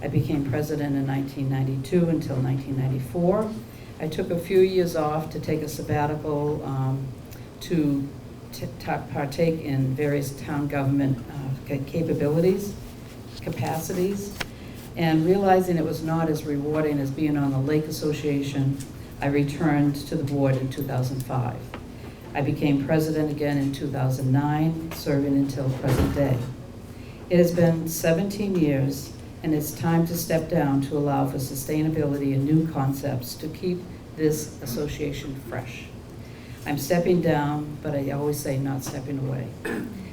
[SPEAKER 1] I became president in 1992 until 1994. I took a few years off to take a sabbatical to partake in various town government capacities, and realizing it was not as rewarding as being on the Lake Association, I returned to the board in 2005. I became president again in 2009, serving until present day. It has been 17 years and it's time to step down to allow for sustainability and new concepts to keep this association fresh. I'm stepping down, but I always say not stepping away.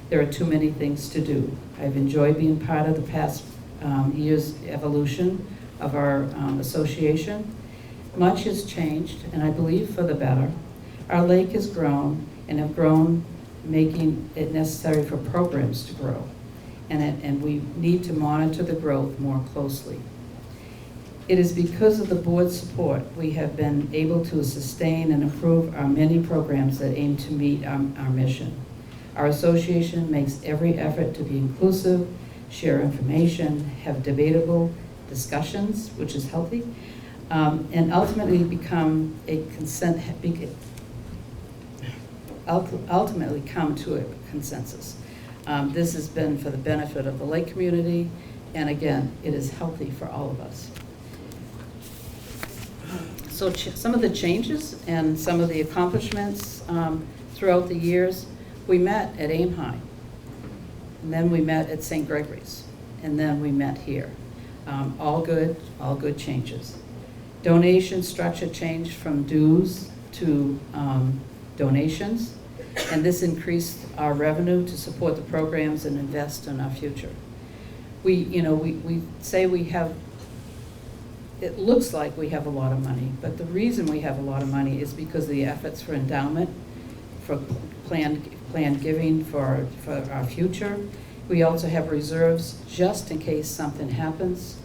[SPEAKER 1] There are too many things to do. I've enjoyed being part of the past year's evolution of our association. Much has changed, and I believe for the better. Our lake has grown and have grown, making it necessary for programs to grow. And we need to monitor the growth more closely. It is because of the board's support we have been able to sustain and improve our many programs that aim to meet our mission. Our association makes every effort to be inclusive, share information, have debatable discussions, which is healthy, and ultimately become a ultimately come to a consensus. This has been for the benefit of the lake community, and again, it is healthy for all of us. So some of the changes and some of the accomplishments throughout the years, we met at Aim High, and then we met at St. Gregory's, and then we met here. All good changes. Donation structure changed from dues to donations, and this increased our revenue to support the programs and invest in our future. We say we have, it looks like we have a lot of money, but the reason we have a lot of money is because of the efforts for endowment, for planned giving for our future. We also have reserves just in case something happens.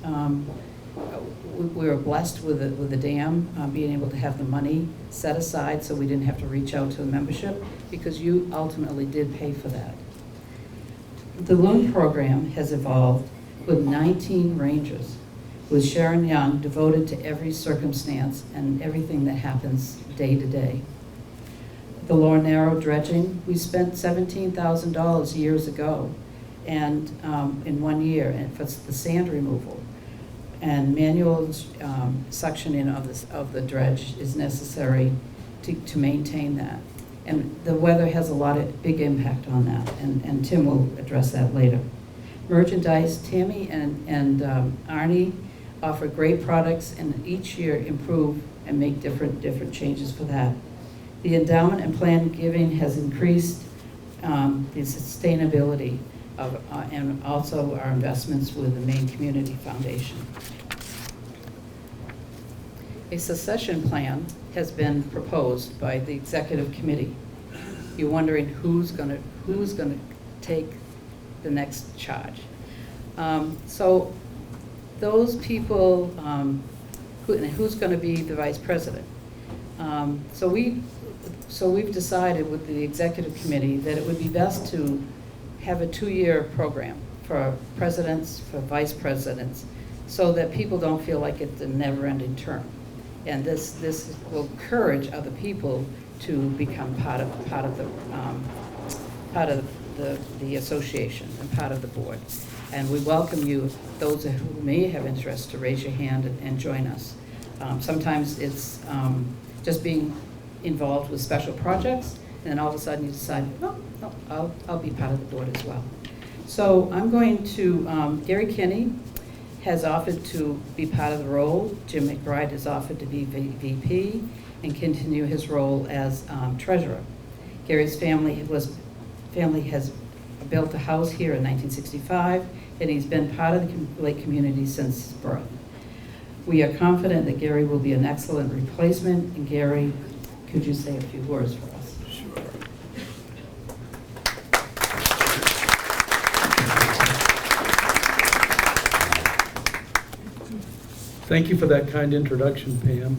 [SPEAKER 1] We were blessed with the dam, being able to have the money set aside so we didn't have to reach out to the membership, because you ultimately did pay for that. The loan program has evolved with 19 rangers, with Sharon Young devoted to every circumstance and everything that happens day to day. The Lower Narrow dredging, we spent $17,000 years ago, and in 1 year, and for the sand removal. And manual suctioning of the dredge is necessary to maintain that. And the weather has a big impact on that, and Tim will address that later. Merchandise, Tammy and Arnie offer great products, and each year improve and make different changes for that. The endowment and planned giving has increased the sustainability of, and also our investments with the Maine Community Foundation. A succession plan has been proposed by the executive committee. You're wondering who's going to take the next charge. So those people, who's going to be the vice president? So we've decided with the executive committee that it would be best to have a 2-year program for presidents, for vice presidents, so that people don't feel like it's a never-ending term. And this will encourage other people to become part of the association and part of the board. And we welcome you, those who may have interest, to raise your hand and join us. Sometimes it's just being involved with special projects, and then all of a sudden you decide, no, I'll be part of the board as well. So I'm going to, Gary Kinney has offered to be part of the role. Jim McBride has offered to be VP and continue his role as treasurer. Gary's family has built a house here in 1965, and he's been part of the lake community since his birth. We are confident that Gary will be an excellent replacement. And Gary, could you say a few words for us?
[SPEAKER 12] Sure. Thank you for that kind introduction, Pam.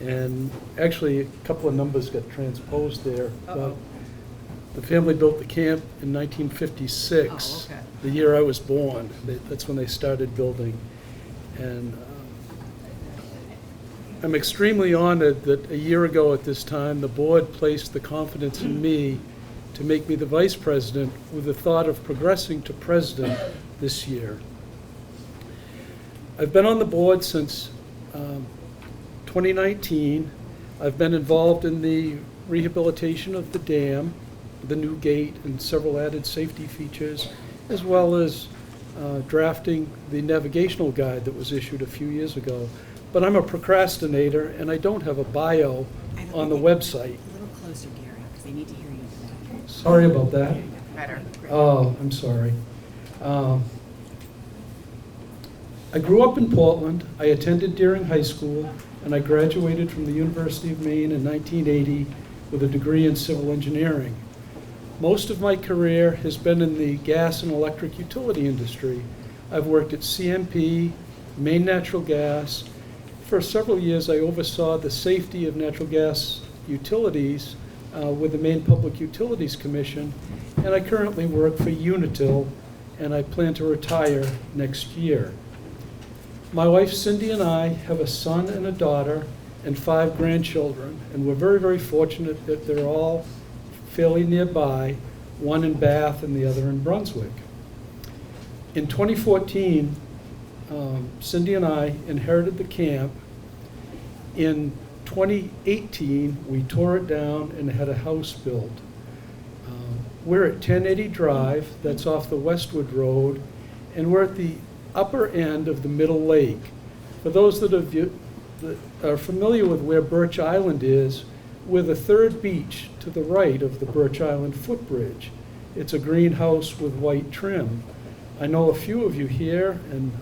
[SPEAKER 12] And actually, a couple of numbers got transposed there. The family built the camp in 1956,
[SPEAKER 1] Oh, okay.
[SPEAKER 12] the year I was born. That's when they started building. And I'm extremely honored that a year ago at this time, the board placed the confidence in me to make me the vice president with the thought of progressing to president this year. I've been on the board since 2019. I've been involved in the rehabilitation of the dam, the new gate, and several added safety features, as well as
[SPEAKER 8] drafting the navigational guide that was issued a few years ago. But I'm a procrastinator, and I don't have a bio on the website.
[SPEAKER 6] A little closer, Gary, because they need to hear you.
[SPEAKER 8] Sorry about that.
[SPEAKER 6] Better.
[SPEAKER 8] Oh, I'm sorry. I grew up in Portland. I attended Deering High School, and I graduated from the University of Maine in 1980 with a degree in civil engineering. Most of my career has been in the gas and electric utility industry. I've worked at CMP, Maine Natural Gas. For several years, I oversaw the safety of natural gas utilities with the Maine Public Utilities Commission, and I currently work for Unitil, and I plan to retire next year. My wife Cindy and I have a son and a daughter and 5 grandchildren, and we're very, very fortunate that they're all fairly nearby, one in Bath and the other in Brunswick. In 2014, Cindy and I inherited the camp. In 2018, we tore it down and had a house built. We're at 1080 Drive, that's off the Westwood Road, and we're at the upper end of the Middle Lake. For those that are familiar with where Birch Island is, we're the 3rd beach to the right of the Birch Island footbridge. It's a greenhouse with white trim. I know a few of you here, and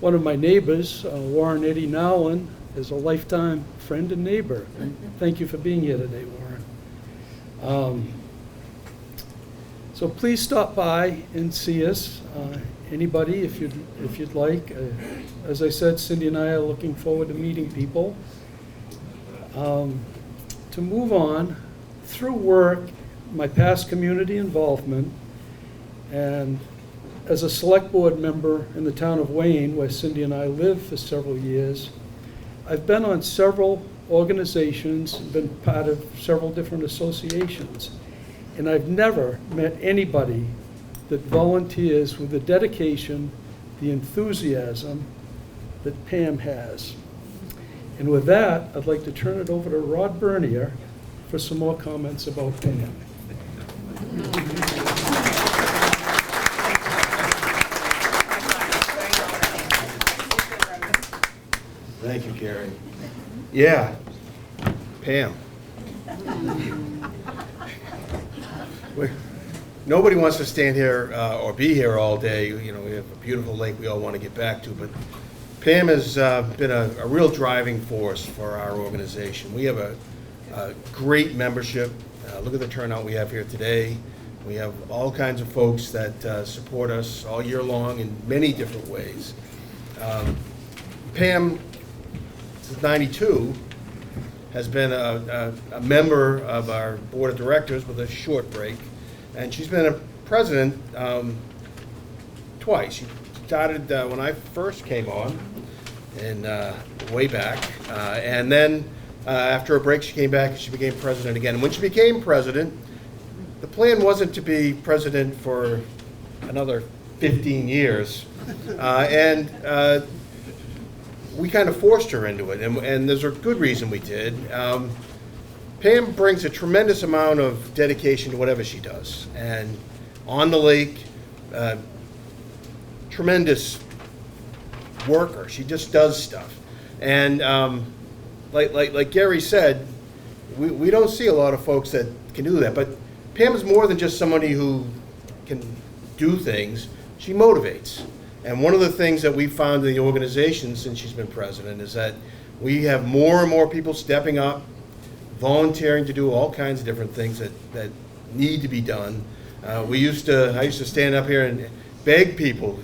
[SPEAKER 8] one of my neighbors, Warren Eddie Nowlin, is a lifetime friend and neighbor. And thank you for being here today, Warren. So please stop by and see us. Anybody, if you'd like. As I said, Cindy and I are looking forward to meeting people. To move on, through work, my past community involvement, and as a select board member in the town of Wayne, where Cindy and I lived for several years, I've been on several organizations, been part of several different associations, and I've never met anybody that volunteers with the dedication, the enthusiasm that Pam has. And with that, I'd like to turn it over to Rod Bernier for some more comments about Pam.
[SPEAKER 12] Thank you, Gary. Yeah, Pam. Nobody wants to stand here or be here all day. You know, we have a beautiful lake we all want to get back to, but Pam has been a real driving force for our organization. We have a great membership. Look at the turnout we have here today. We have all kinds of folks that support us all year long in many different ways. Pam, since '92, has been a member of our board of directors with a short break, and she's been a president twice. She started when I first came on, and way back, and then after a break she came back and she became president again. And when she became president, the plan wasn't to be president for another 15 years, and we kind of forced her into it, and there's a good reason we did. Pam brings a tremendous amount of dedication to whatever she does, and on the lake, tremendous worker. She just does stuff, and like Gary said, we don't see a lot of folks that can do that. But Pam is more than just somebody who can do things. She motivates. And one of the things that we've found in the organization since she's been president is that we have more and more people stepping up, volunteering to do all kinds of different things that need to be done. I used to stand up here and beg people,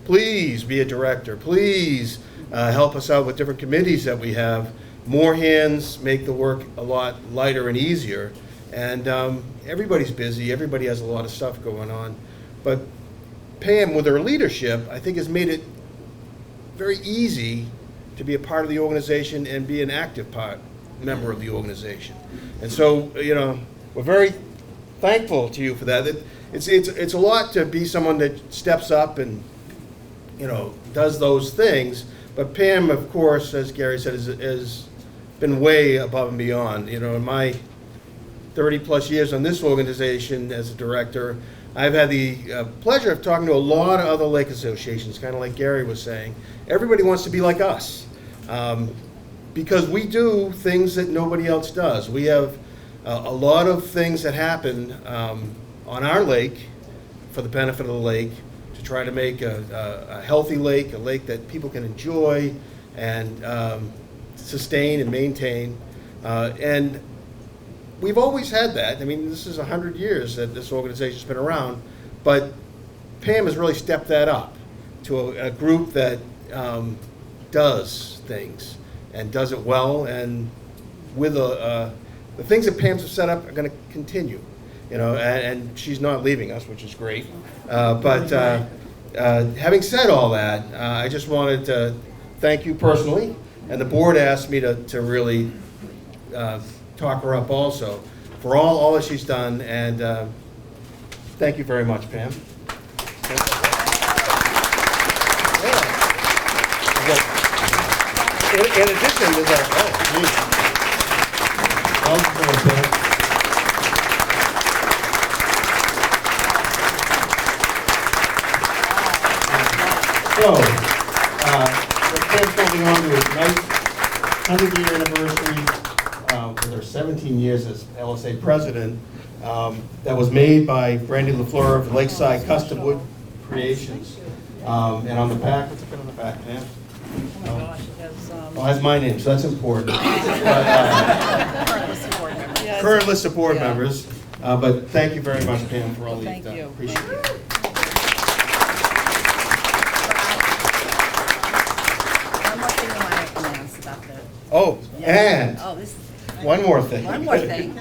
[SPEAKER 12] please be a director, please help us out with different committees that we have. More hands make the work a lot lighter and easier. And everybody's busy, everybody has a lot of stuff going on. But Pam, with her leadership, I think has made it very easy to be a part of the organization and be an active member of the organization. And so, you know, we're very thankful to you for that. It's a lot to be someone that steps up and, you know, does those things. But Pam, of course, as Gary said, has been way above and beyond. You know, in my 30 plus years on this organization as a director, I've had the pleasure of talking to a lot of other lake associations, kind of like Gary was saying. Everybody wants to be like us because we do things that nobody else does. We have a lot of things that happen on our lake for the benefit of the lake to try to make a healthy lake, a lake that people can enjoy and sustain and maintain. And we've always had that. I mean, this is 100 years that this organization's been around, but Pam has really stepped that up to a group that does things and does it well, and with the things that Pam's set up are going to continue, and she's not leaving us, which is great. But having said all that, I just wanted to thank you personally, and the board asked me to really talk her up also for all that she's done, and thank you very much, Pam. In addition, there's what Pam's holding on to is a nice 100-year anniversary for their 17 years as LSA president that was made by Brandy LaFleur of Lakeside Custom Wood Creations. And on the back, what's it got on the back, Pam?
[SPEAKER 1] Oh my gosh, it has,
[SPEAKER 12] Well, it has my name, so that's important.
[SPEAKER 6] Current list of board members.
[SPEAKER 1] yeah,
[SPEAKER 12] Current list of board
[SPEAKER 1] Yeah.
[SPEAKER 12] members, but thank you very much, Pam, for all that you've
[SPEAKER 1] Thank
[SPEAKER 12] done.
[SPEAKER 1] you.
[SPEAKER 12] Appreciate
[SPEAKER 1] Thank
[SPEAKER 12] it.
[SPEAKER 6] One more thing I want to announce about the.
[SPEAKER 12] Oh, and
[SPEAKER 6] Oh, this is,
[SPEAKER 12] one more thing.
[SPEAKER 6] one more thing.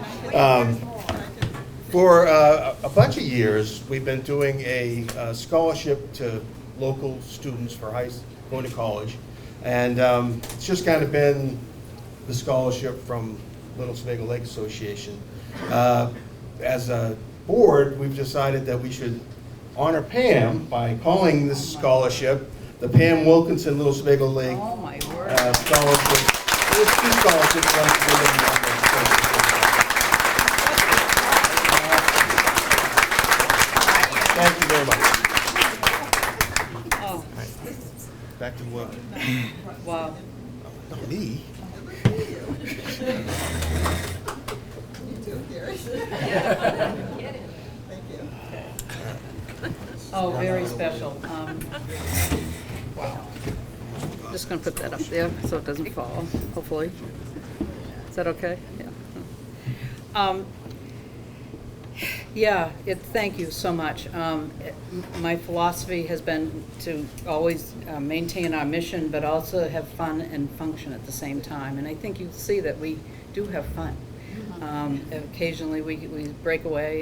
[SPEAKER 12] For a bunch of years, we've been doing a scholarship to local students for going to college. And it's just kind of been the scholarship from Little Sebago Lake Association. As a board, we've decided that we should honor Pam by calling this scholarship the Pam Wilkinson Little Sebago Lake
[SPEAKER 1] Oh, my word.
[SPEAKER 12] Scholarship. There's two scholarships, one for women and one for Thank you very much.
[SPEAKER 1] Oh,
[SPEAKER 12] Back to work.
[SPEAKER 1] wow.
[SPEAKER 12] Not me.
[SPEAKER 1] Oh, very special. Wow. Just gonna put that up there so it doesn't fall, hopefully. Is that okay? Yeah. Yeah, thank you so much. My philosophy has been to always maintain our mission, but also have fun and function at the same time. And I think you see that we do have fun. Occasionally we break away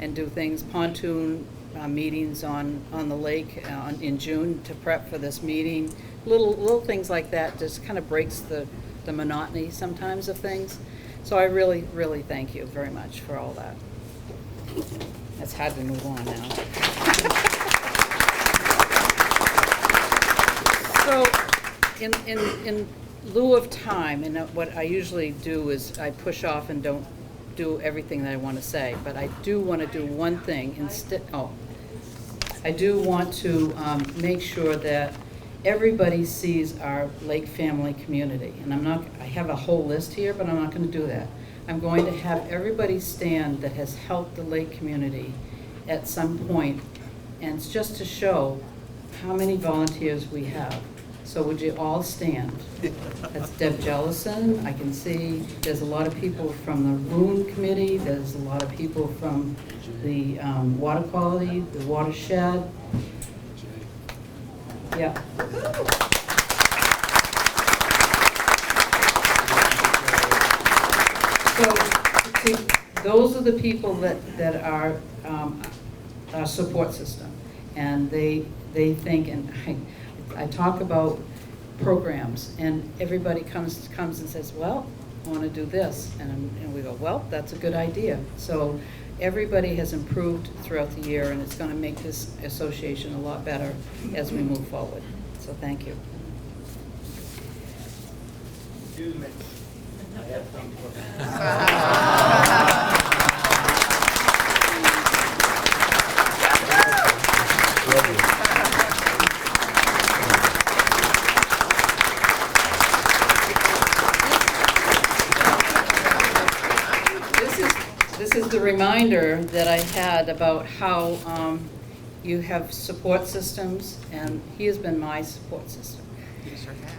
[SPEAKER 1] and do things, pontoon meetings on the lake in June to prep for this meeting. Little things like that just kind of breaks the monotony sometimes of things. So I really, really thank you very much for all that. It's hard to move on now. So, in lieu of time, and what I usually do is I push off and don't do everything that I want to say, but I do want to do one thing instead. Oh, I do want to make sure that everybody sees our Lake family community, and I have a whole list here, but I'm not going to do that. I'm going to have everybody stand that has helped the lake community at some point, and it's just to show how many volunteers we have. So would you all stand? That's Deb Jellison. I can see there's a lot of people from the Loon Committee. There's a lot of people from the water quality, the watershed. Yeah. So, see, those are the people that are our support system, and they think, and I talk about programs, and everybody comes and says, well, I want to do this, and we go, well, that's a good idea. So everybody has improved throughout the year, and it's going to make this association a lot better as we move forward. So thank you.
[SPEAKER 10] Excuse me. I have something for
[SPEAKER 1] this is the reminder that I had about how you have support systems, and he has been my support system.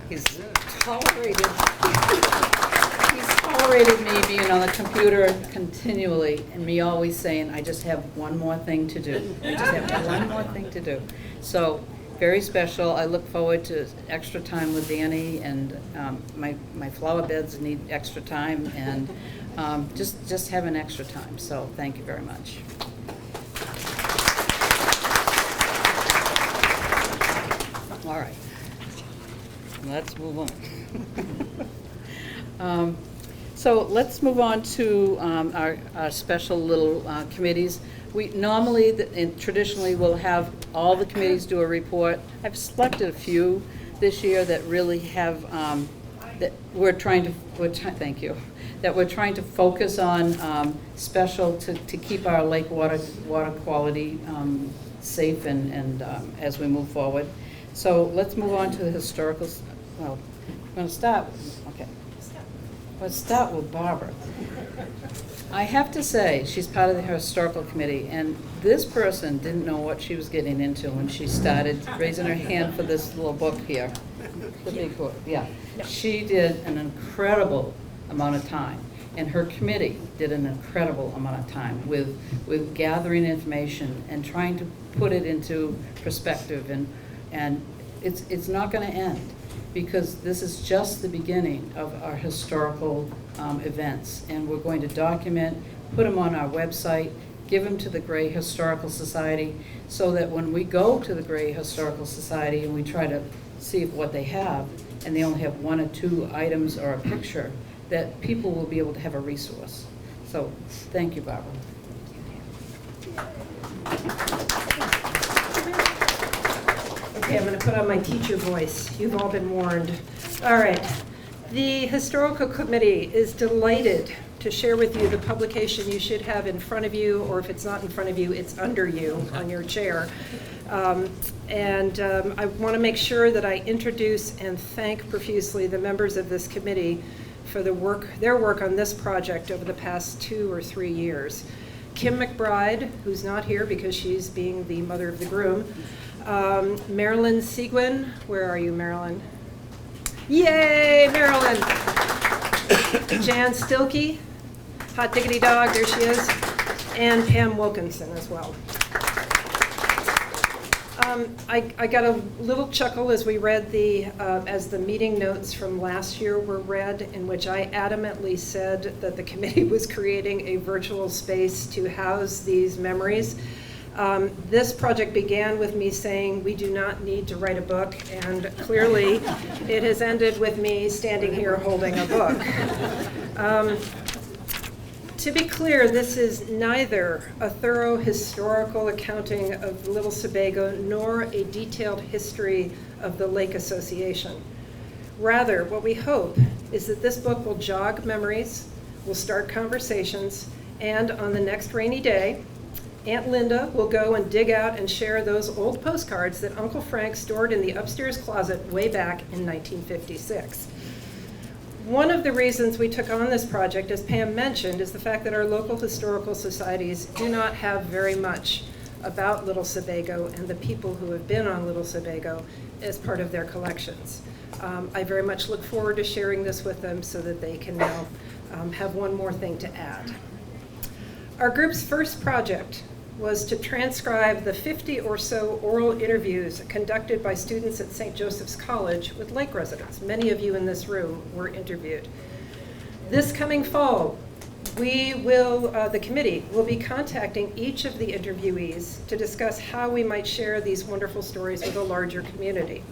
[SPEAKER 1] He's tolerated, he's tolerated me being on the computer continually, and me always saying, I just have one more thing to do. I just have one more thing to do. So, very special. I look forward to extra time with Danny, and my flower beds need extra time, and just having extra time. So thank you very much. All right, let's move on. So let's move on to our special little committees. We normally and traditionally will have all the committees do a report. I've selected a few this year that really have that we're trying to. Thank you. That we're trying to focus on special to keep our lake water quality safe and as we move forward. So let's move on to the historical. Well, I'm going to start. Okay. Let's start with Barbara. I have to say, she's part of the historical committee, and this person didn't know what she was getting into when she started raising her hand for this little book here. The big book, yeah. She did an incredible amount of time, and her committee did an incredible amount of time with gathering information and trying to put it into perspective, and it's not going to end, because this is just the beginning of our historical events, and we're going to document, put them on our website, give them to the Gray Historical Society, so that when we go to the Gray Historical Society and we try to see what they have, and they only have 1 or 2 items or a picture, that people will be able to have a resource. So, thank you, Barbara.
[SPEAKER 13] Okay, I'm going to put on my teacher voice. You've all been warned. All right. The Historical Committee is delighted to share with you the publication you should have in front of you, or if it's not in front of you, it's under you on your chair. I want to make sure that I introduce and thank profusely the members of this committee for their work on this project over the past 2 or 3 years. Kim McBride, who's not here because she's being the mother of the groom. Marilyn Seguin, where are you, Marilyn? Yay, Marilyn! Jan Stilkey, hot diggity dog, there she is, and Pam Wilkinson as well. I got a little chuckle as we read as the meeting notes from last year were read, in which I adamantly said that the committee was creating a virtual space to house these memories. This project began with me saying we do not need to write a book, and clearly it has ended with me standing here holding a book. To be clear, this is neither a thorough historical accounting of Little Sebago nor a detailed history of the Lake Association. Rather, what we hope is that this book will jog memories, will start conversations, and on the next rainy day, Aunt Linda will go and dig out and share those old postcards that Uncle Frank stored in the upstairs closet way back in 1956. One of the reasons we took on this project, as Pam mentioned, is the fact that our local historical societies do not have very much about Little Sebago and the people who have been on Little Sebago as part of their collections. I very much look forward to sharing this with them so that they can now have one more thing to add. Our group's first project was to transcribe the 50 or so oral interviews conducted by students at St. Joseph's College with lake residents. Many of you in this room were interviewed. This coming fall, the committee will be contacting each of the interviewees to discuss how we might share these wonderful stories with a larger community.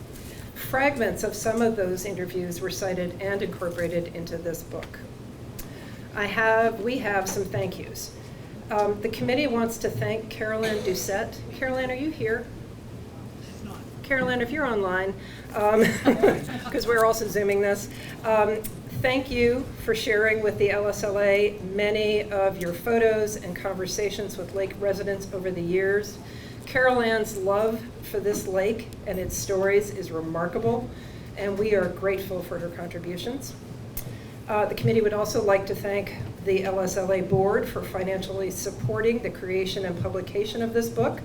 [SPEAKER 13] Fragments of some of those interviews were cited and incorporated into this book. We have some thank yous. The committee wants to thank Carolyn Doucette. Carolyn, are you here? Carolyn, if you're online, because we're also Zooming this, thank you for sharing with the LSLA many of your photos and conversations with lake residents over the years. Carol Ann's love for this lake and its stories is remarkable, and we are grateful for her contributions. The committee would also like to thank the LSLA board for financially supporting the creation and publication of this book.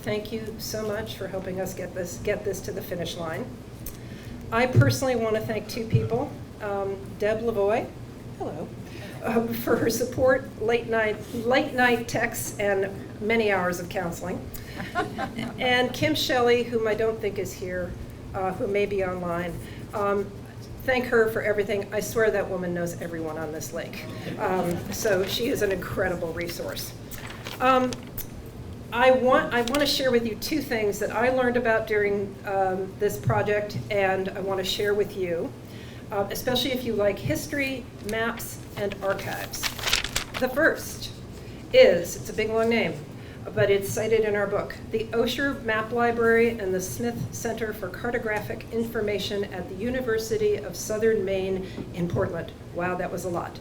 [SPEAKER 13] Thank you so much for helping us get this to the finish line. I personally want to thank two people, Deb Lavoie, hello, for her support, late night texts, and many hours of counseling, and Kim Shelley, whom I don't think is here, who may be online. Thank her for everything. I swear that woman knows everyone on this lake. So she is an incredible resource. I want to share with you two things that I learned about during this project, and I want to share with you, especially if you like history, maps, and archives. The first is, it's a big long name, but it's cited in our book, the Osher Map Library and the Smith Center for Cartographic Information at the University of Southern Maine in Portland. Wow, that was a lot.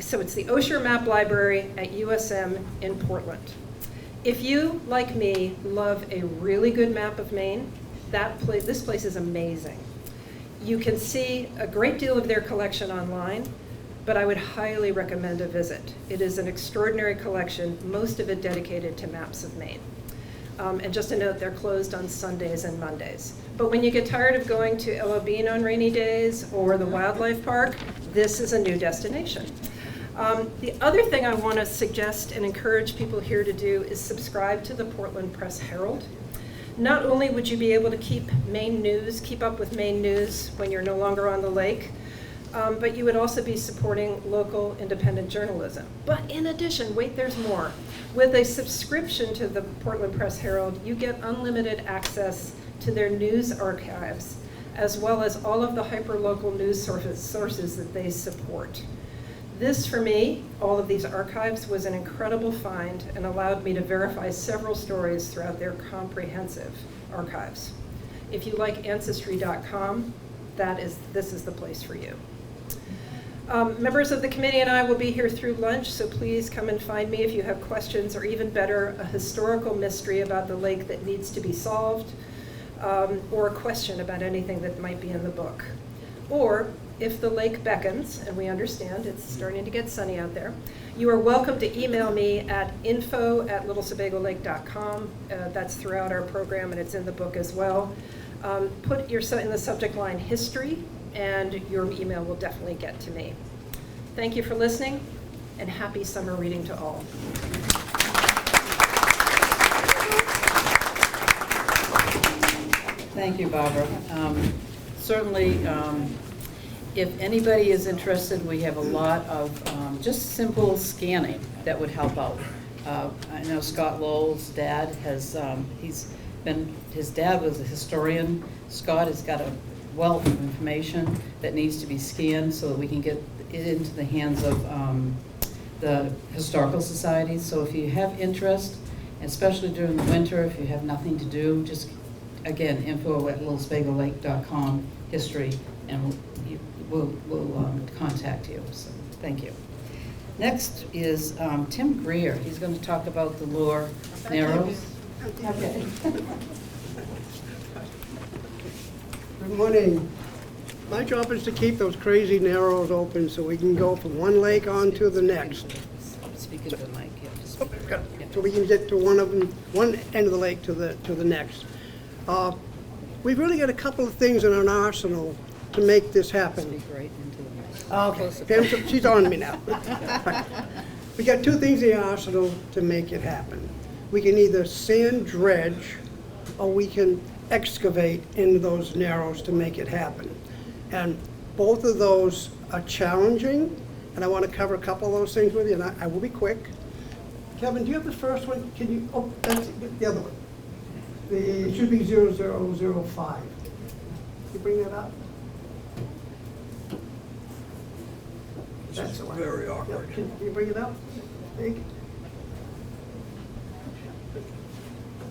[SPEAKER 13] So it's the Osher Map Library at USM in Portland. If you, like me, love a really good map of Maine, this place is amazing. You can see a great deal of their collection online, but I would highly recommend a visit. It is an extraordinary collection, most of it dedicated to maps of Maine. And just a note, they're closed on Sundays and Mondays. But when you get tired of going to El Obin on rainy days or the wildlife park, this is a new destination. The other thing I want to suggest and encourage people here to do is subscribe to the Portland Press Herald. Not only would you be able to keep up with Maine news when you're no longer on the lake, but you would also be supporting local independent journalism. But in addition, wait, there's more. With a subscription to the Portland Press Herald, you get unlimited access to their news archives, as well as all of the hyperlocal news sources that they support. This, for me, all of these archives, was an incredible find and allowed me to verify several stories throughout their comprehensive archives. If you like Ancestry.com, this is the place for you. Members of the committee and I will be here through lunch, so please come and find me if you have questions, or even better, a historical mystery about the lake that needs to be solved, or a question about anything that might be in the book. Or, if the lake beckons, and we understand it's starting to get sunny out there, you are welcome to email me at info@littlesebagolake.com. That's throughout our program, and it's in the book as well. Put in the subject line history, and your email will definitely get to me. Thank you for listening, and happy summer reading to all.
[SPEAKER 1] Thank you, Barbara. Certainly, if anybody is interested, we have a lot of just simple scanning that would help out. I know Scott Lowell's dad has, his dad was a historian. Scott has got a wealth of information that needs to be scanned so that we can get it into the hands of the historical societies. So if you have interest, especially during the winter, if you have nothing to do, just, again, info@littlesebagolake.com, history, and we'll contact you. So thank you. Next is Tim Greer. He's going to talk about the Lower Narrows. Okay.
[SPEAKER 14] Good morning. My job is to keep those crazy narrows open so we can go from one lake on to the next.
[SPEAKER 1] Speak into the mic. Yeah, just
[SPEAKER 14] So we can get to one end of the lake to the next. We've really got a couple of things in our arsenal to make this happen.
[SPEAKER 1] Speak right into the mic.
[SPEAKER 14] Okay, Pam, she's on me now. We got two things in the arsenal to make it happen. We can either sand dredge, or we can excavate into those narrows to make it happen. And both of those are challenging, and I want to cover a couple of those things with you, and I will be quick. Kevin, do you have the first one? Can you, oh, that's the other one. It should be 0005. Can you bring that up? That's the one. Very awkward. Yeah, can you bring it up? Big.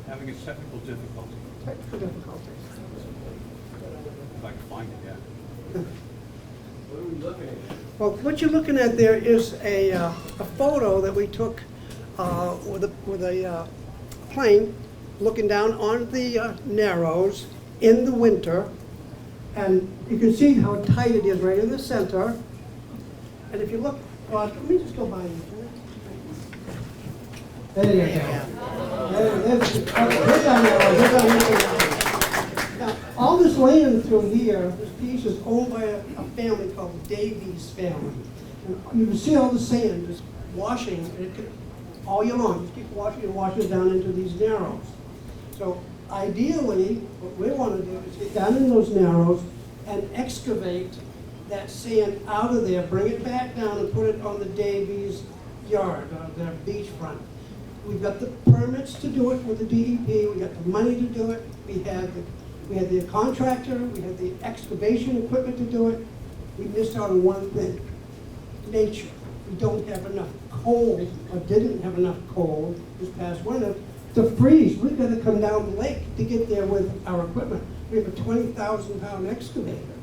[SPEAKER 15] Having a technical difficulty.
[SPEAKER 14] Technical difficulties.
[SPEAKER 15] If I can find it, yeah.
[SPEAKER 5] What are we looking at?
[SPEAKER 14] Well, what you're looking at there is a photo that we took with a plane looking down on the Narrows in the winter. And you can see how tight it is right in the center. And if you look Let me just go by you. There you go. Here's our narrows. Now, all this land through here, this piece is owned by a family called the Davies family. And you can see all the sand just washing all year long. Just keep washing and washing down into these narrows. So ideally, what we want to do is get down in those narrows and excavate that sand out of there, bring it back down and put it on the Davies yard, their beachfront. We've got the permits to do it with the DEP, we got the money to do it, we had the contractor, we had the excavation equipment to do it. We missed out on one thing, nature. We don't have enough coal, or didn't have enough coal this past winter to freeze. We've got to come down the lake to get there with our equipment. We have a 20,000-pound excavator.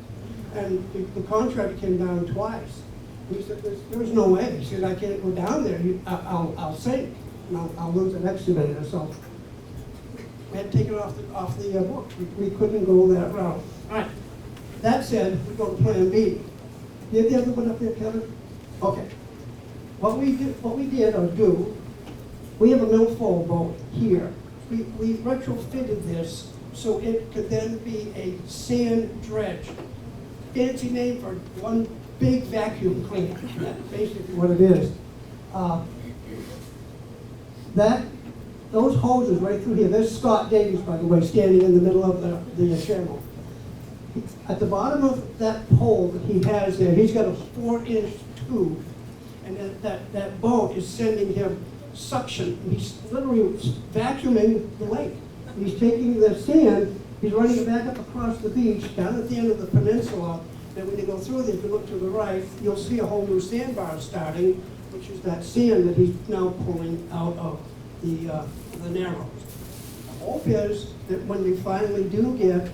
[SPEAKER 14] And the contractor came down twice. He said, there was no way. He said, I can't go down there. I'll sink, and I'll lose an excavator. So we had to take it off the books. We couldn't go that route. All right. That said, we go to Plan B. You have the other one up there, Kevin? Okay. What we did or do, we have a milfoil boat here. We retrofitted this so it could then be a sand dredge. Fancy name for one big vacuum cleaner. That's basically what it is. Those hoses right through here, there's Scott Davies, by the way, standing in the middle of the channel. At the bottom of that pole that he has there, he's got a 4-inch tube, and that boat is sending him suction. He's literally vacuuming the lake. He's taking the sand, he's running it back up across the beach, down at the end of the peninsula. Then when you go through there, if you look to the right, you'll see a whole new sandbar starting, which is that sand that he's now pulling out of the narrows. The hope is that when we finally do get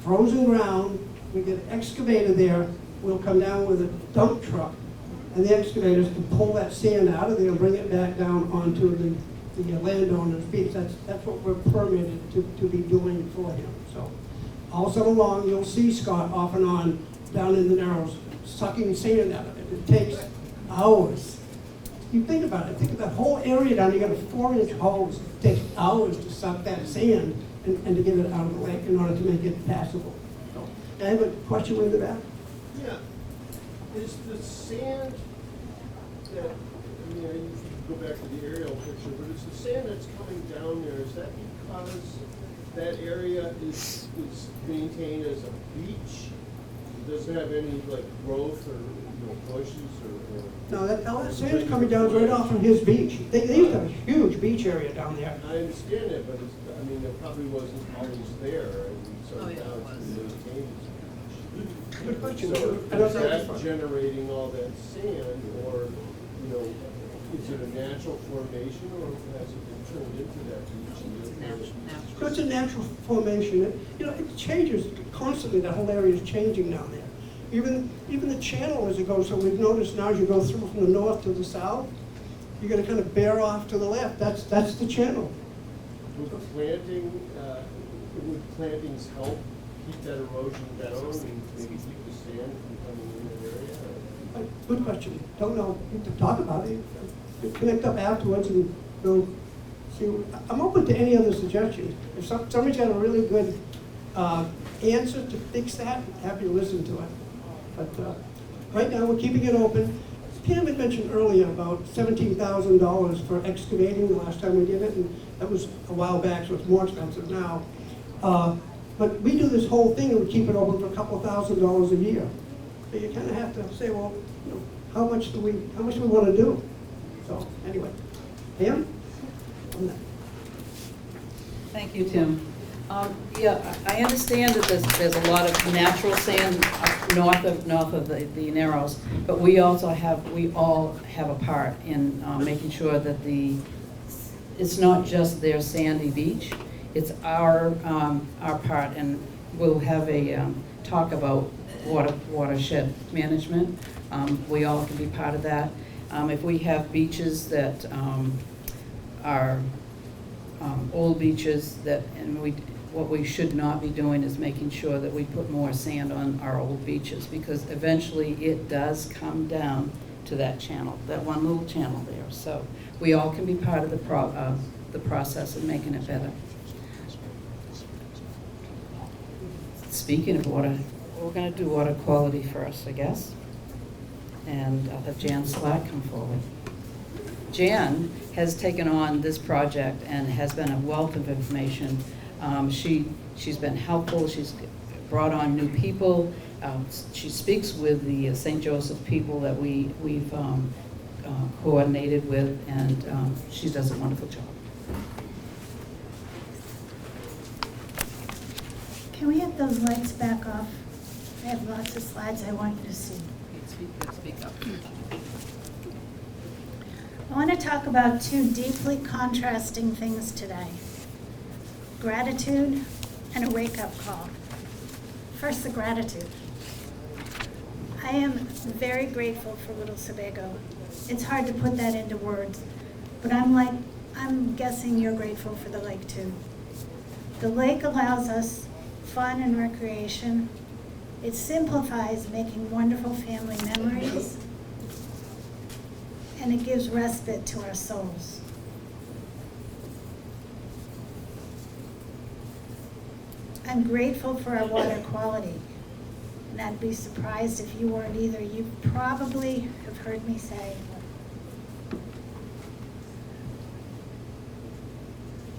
[SPEAKER 14] frozen ground, we get an excavator there, we'll come down with a dump truck, and the excavators can pull that sand out of there and bring it back down onto the landowner's beach. That's what we're permitted to be doing for him. So all summer long, you'll see Scott off and on down in the narrows, sucking sand out of it. It takes hours. You think about it, think of that whole area down, you got a 4-inch hose. It takes hours to suck that sand and to get it out of the lake in order to make it passable. So, I have a question in the back.
[SPEAKER 3] Yeah. Is the sand that, I mean, I usually go back to the aerial picture, but is the sand that's coming down there, is that because that area is maintained as a beach? Does it have any like growth or bushes or?
[SPEAKER 14] No, all that sand's coming down right off from his beach. They used to have a huge beach area down there.
[SPEAKER 3] I understand that, but I mean, it probably wasn't always there, and so now it's maintained.
[SPEAKER 14] Good question.
[SPEAKER 3] So is that generating all that sand, or, is it a natural formation, or has it been turned into that beach?
[SPEAKER 14] So it's a natural formation. It changes constantly. The whole area is changing down there. Even the channel as it goes. So we've noticed now as you go through from the north to the south, you're going to kind of bear off to the left. That's the channel.
[SPEAKER 3] Would plantings help keep that erosion down and maybe keep the sand from coming in that area?
[SPEAKER 14] Good question. Don't know. We have to talk about it. Connect up afterwards and see. I'm open to any other suggestions. If somebody's got a really good answer to fix that, I'm happy to listen to it. But right now, we're keeping it open. Pam had mentioned earlier about $17,000 for excavating the last time we did it, and that was a while back, so it's more expensive now. But we do this whole thing and we keep it open for a couple of $1,000s a year. So you kind of have to say, well, how much do we want to do? So anyway, Pam?
[SPEAKER 1] Thank you, Tim. Yeah, I understand that there's a lot of natural sand north of the Narrows, but we all have a part in making sure that it's not just their sandy beach, it's our part, and we'll have a talk about watershed management. We all can be part of that. If we have beaches that are old beaches what we should not be doing is making sure that we put more sand on our old beaches, because eventually it does come down to that channel, that one little channel there. So we all can be part of the process of making it better. Speaking of water, we're going to do water quality first, I guess. And I'll have Jan Slack come forward. Jan has taken on this project and has been a wealth of information. She's been helpful. She's brought on new people. She speaks with the St. Joseph people that we've coordinated with, and she does a wonderful job.
[SPEAKER 16] Can we have those lights back off? I have lots of slides I want you to see.
[SPEAKER 1] Speak up.
[SPEAKER 16] I want to talk about two deeply contrasting things today: gratitude and a wake-up call. First, the gratitude. I am very grateful for little Sebago. It's hard to put that into words, but I'm guessing you're grateful for the lake too. The lake allows us fun and recreation. It simplifies making wonderful family memories, and it gives respite to our souls. I'm grateful for our water quality, and I'd be surprised if you weren't either. You probably have heard me say,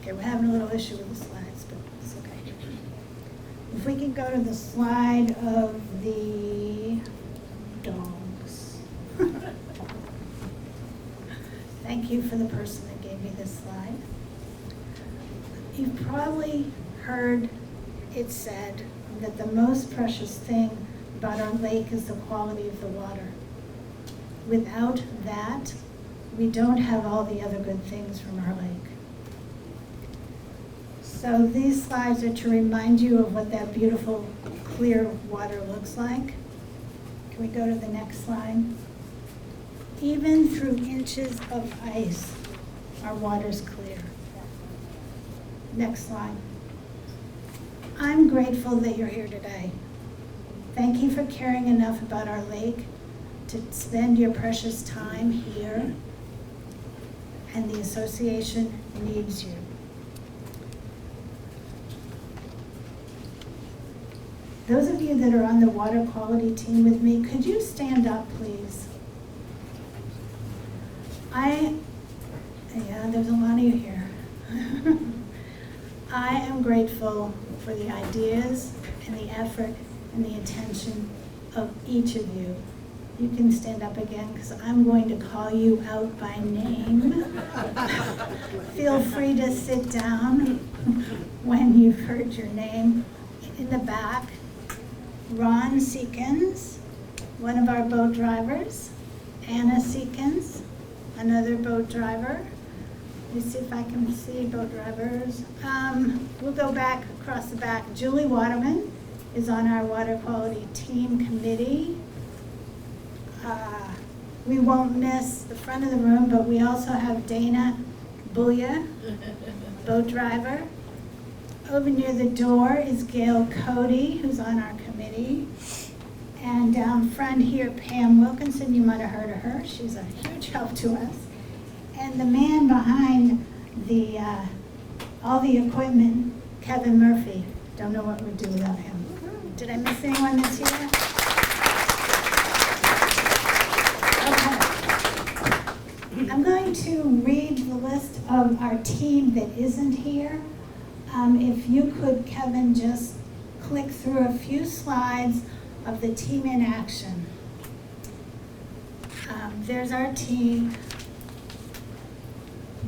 [SPEAKER 16] okay, we're having a little issue with the slides, but it's okay. If we can go to the slide of the dogs. Thank you for the person that gave me this slide. You've probably heard it said that the most precious thing about our lake is the quality of the water. Without that, we don't have all the other good things from our lake. So these slides are to remind you of what that beautiful, clear water looks like. Can we go to the next slide? Even through inches of ice, our water's clear. Next slide. I'm grateful that you're here today. Thank you for caring enough about our lake to spend your precious time here, and the association needs you. Those of you that are on the water quality team with me, could you stand up, please? Yeah, there's a lot of you here. I am grateful for the ideas and the effort and the attention of each of you. You can stand up again because I'm going to call you out by name. Feel free to sit down when you've heard your name. In the back, Ron Seekins, one of our boat drivers. Anna Seekins, another boat driver. Let me see if I can see boat drivers. We'll go back across the back. Julie Waterman is on our water quality team committee. We won't miss the front of the room, but we also have Dana Booya, boat driver. Over near the door is Gail Cody, who's on our committee. And down front here, Pam Wilkinson, you might have heard of her. She's a huge help to us. And the man behind the all the equipment, Kevin Murphy. Don't know what we'd do without him. Did I miss anyone that's here? Okay. I'm going to read the list of our team that isn't here. If you could, Kevin, just click through a few slides of the team in action. There's our team.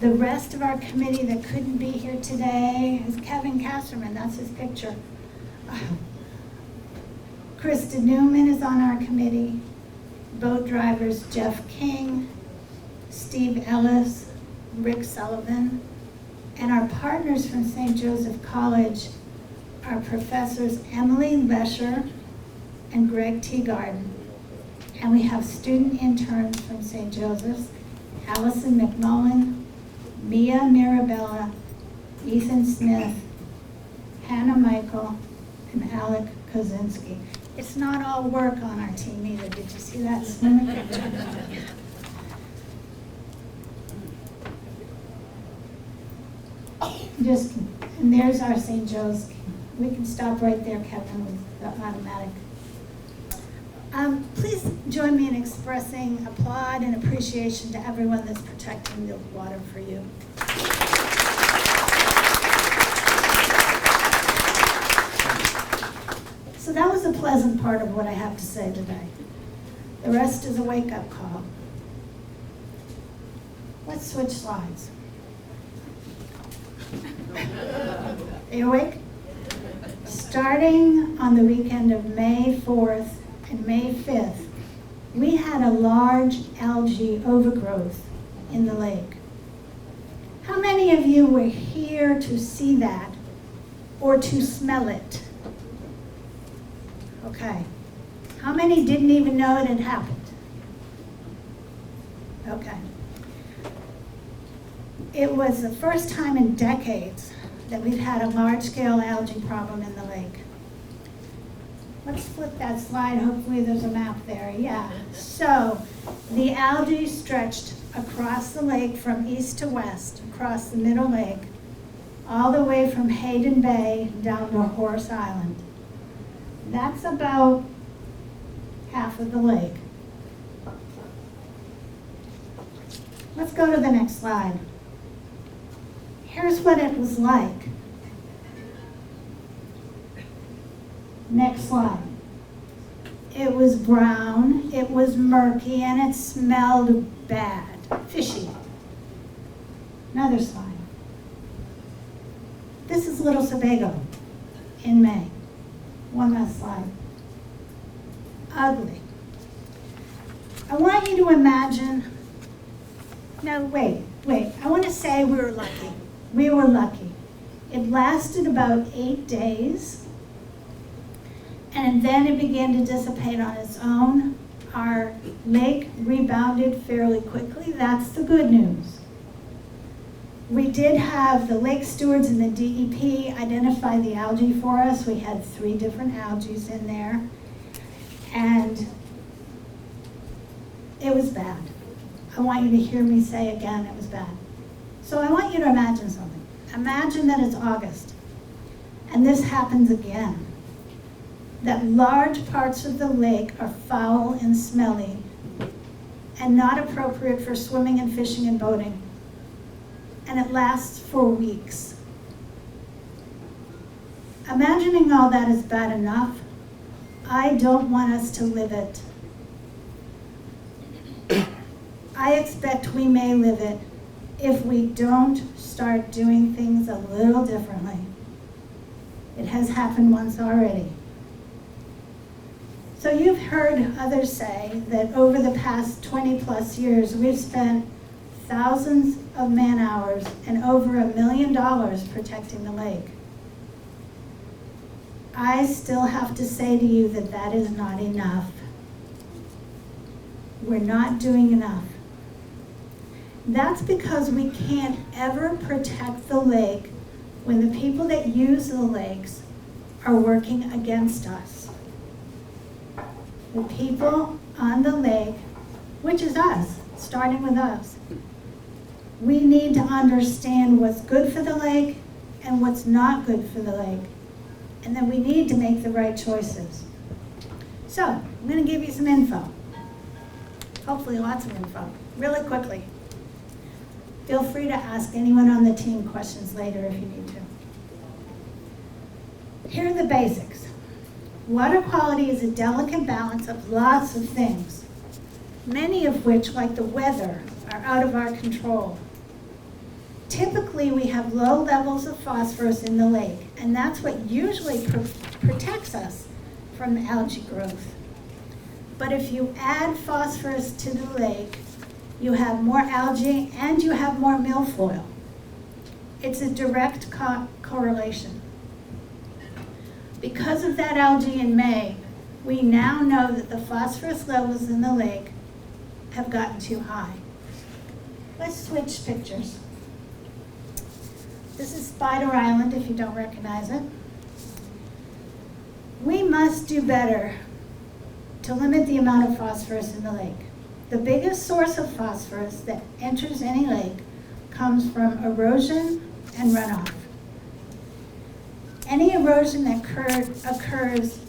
[SPEAKER 16] The rest of our committee that couldn't be here today is Kevin Casterman, that's his picture. Krista Newman is on our committee. Boat drivers Jeff King, Steve Ellis, Rick Sullivan, and our partners from St. Joseph College are professors Emily Lesher and Greg Teagarden. And we have student interns from St. Joseph's, Allison McMullen, Mia Mirabella, Ethan Smith, Hannah Michael, and Alec Kozinski. It's not all work on our team either. Did you see that swimming picture? Just, and there's our St. Joe's. We can stop right there, Kevin, with the automatic. Please join me in expressing applaud and appreciation to everyone that's protecting the water for you. So that was the pleasant part of what I have to say today. The rest is a wake-up call. Let's switch slides. Are you awake? Starting on the weekend of May 4th and May 5th, we had a large algae overgrowth in the lake. How many of you were here to see that or to smell it? Okay. How many didn't even know it had happened? Okay. It was the first time in decades that we've had a large-scale algae problem in the lake. Let's flip that slide. Hopefully there's a map there. Yeah. So the algae stretched across the lake from east to west, across the middle lake, all the way from Hayden Bay down to Horse Island. That's about half of the lake. Let's go to the next slide. Here's what it was like. Next slide. It was brown, it was murky, and it smelled bad, fishy. Another slide. This is Little Sebago in May. One last slide. Ugly. I want you to imagine, no, wait. I want to say we were lucky. We were lucky. It lasted about 8 days, and then it began to dissipate on its own. Our lake rebounded fairly quickly. That's the good news. We did have the lake stewards and the DEP identify the algae for us. We had 3 different algae in there, and it was bad. I want you to hear me say again, it was bad. So I want you to imagine something. Imagine that it's August, and this happens again. That large parts of the lake are foul and smelly and not appropriate for swimming and fishing and boating. And it lasts for weeks. Imagining all that is bad enough, I don't want us to live it. I expect we may live it if we don't start doing things a little differently. It has happened once already. So you've heard others say that over the past 20 plus years, we've spent thousands of man hours and over $1 million protecting the lake. I still have to say to you that that is not enough. We're not doing enough. That's because we can't ever protect the lake when the people that use the lakes are working against us. The people on the lake, which is us, starting with us, we need to understand what's good for the lake and what's not good for the lake. And then we need to make the right choices. So, I'm going to give you some info. Hopefully lots of info, really quickly. Feel free to ask anyone on the team questions later if you need to. Here are the basics. Water quality is a delicate balance of lots of things, many of which, like the weather, are out of our control. Typically, we have low levels of phosphorus in the lake, and that's what usually protects us from algae growth. But if you add phosphorus to the lake, you have more algae and you have more milfoil. It's a direct correlation. Because of that algae in May, we now know that the phosphorus levels in the lake have gotten too high. Let's switch pictures. This is Spider Island, if you don't recognize it. We must do better to limit the amount of phosphorus in the lake. The biggest source of phosphorus that enters any lake comes from erosion and runoff. Any erosion that occurs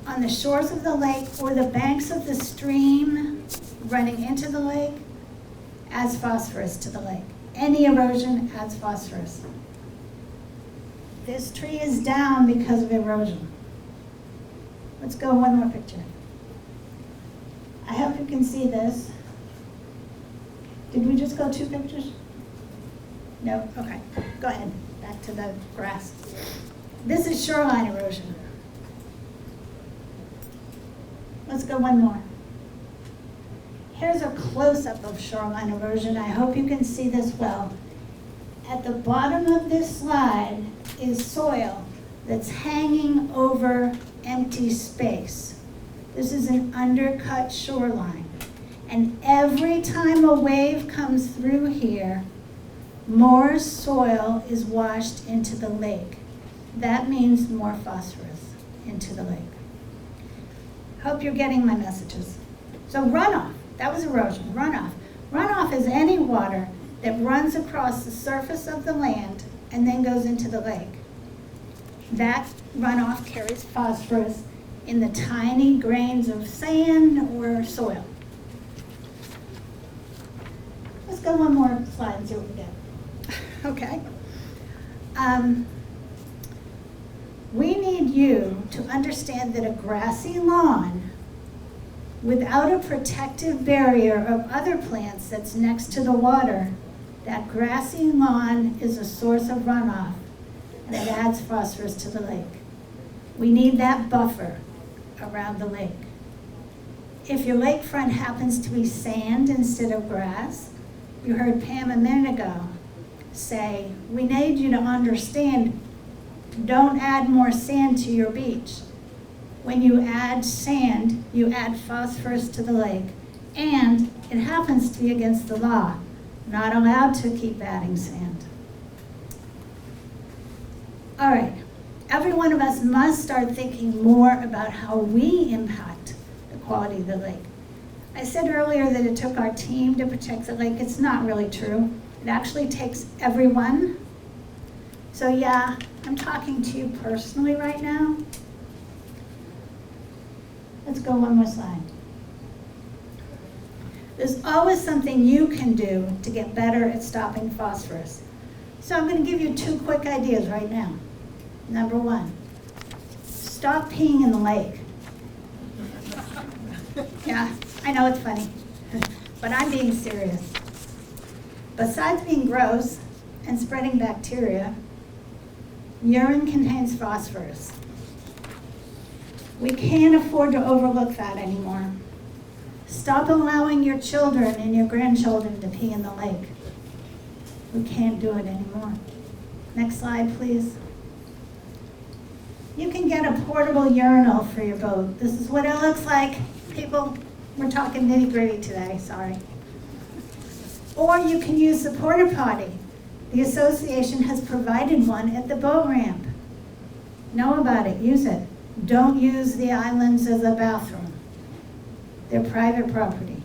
[SPEAKER 16] on the shores of the lake or the banks of the stream running into the lake adds phosphorus to the lake. Any erosion adds phosphorus. This tree is down because of erosion. Let's go one more picture. I hope you can see this. Did we just go 2 pictures? No? Okay. Go ahead. Back to the grass. This is shoreline erosion. Let's go one more. Here's a close-up of shoreline erosion. I hope you can see this well. At the bottom of this slide is soil that's hanging over empty space. This is an undercut shoreline. And every time a wave comes through here, more soil is washed into the lake. That means more phosphorus into the lake. Hope you're getting my messages. So runoff, that was erosion, runoff. Runoff is any water that runs across the surface of the land and then goes into the lake. That runoff carries phosphorus in the tiny grains of sand or soil. Let's go one more slide and see what we get. Okay. We need you to understand that a grassy lawn without a protective barrier of other plants that's next to the water, that grassy lawn is a source of runoff and it adds phosphorus to the lake. We need that buffer around the lake. If your lakefront happens to be sand instead of grass, you heard Pam a minute ago say, we need you to understand, don't add more sand to your beach. When you add sand, you add phosphorus to the lake, and it happens to be against the law. Not allowed to keep adding sand. All right, every one of us must start thinking more about how we impact the quality of the lake. I said earlier that it took our team to protect the lake. It's not really true. It actually takes everyone. So yeah, I'm talking to you personally right now. Let's go one more slide. There's always something you can do to get better at stopping phosphorus. So I'm going to give you 2 quick ideas right now. Number 1, stop peeing in the lake. Yeah, I know it's funny, but I'm being serious. Besides being gross and spreading bacteria, urine contains phosphorus. We can't afford to overlook that anymore. Stop allowing your children and your grandchildren to pee in the lake. We can't do it anymore. Next slide, please. You can get a portable urinal for your boat. This is what it looks like. People, we're talking nitty-gritty today, sorry. Or you can use the porta potty. The association has provided one at the boat ramp. Know about it, use it. Don't use the islands as a bathroom. They're private property.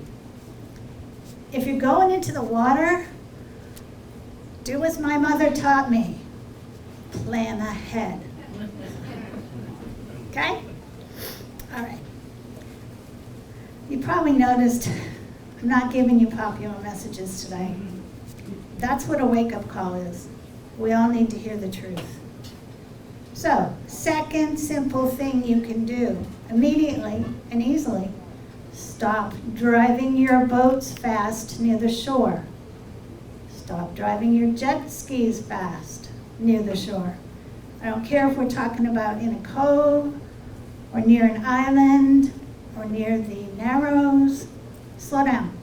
[SPEAKER 16] If you're going into the water, do as my mother taught me. Plan ahead. Okay? All right. You probably noticed I'm not giving you popular messages today. That's what a wake-up call is. We all need to hear the truth. So, second simple thing you can do immediately and easily, stop driving your boats fast near the shore. Stop driving your jet skis fast near the shore. I don't care if we're talking about in a cove or near an island or near the Narrows. Slow down.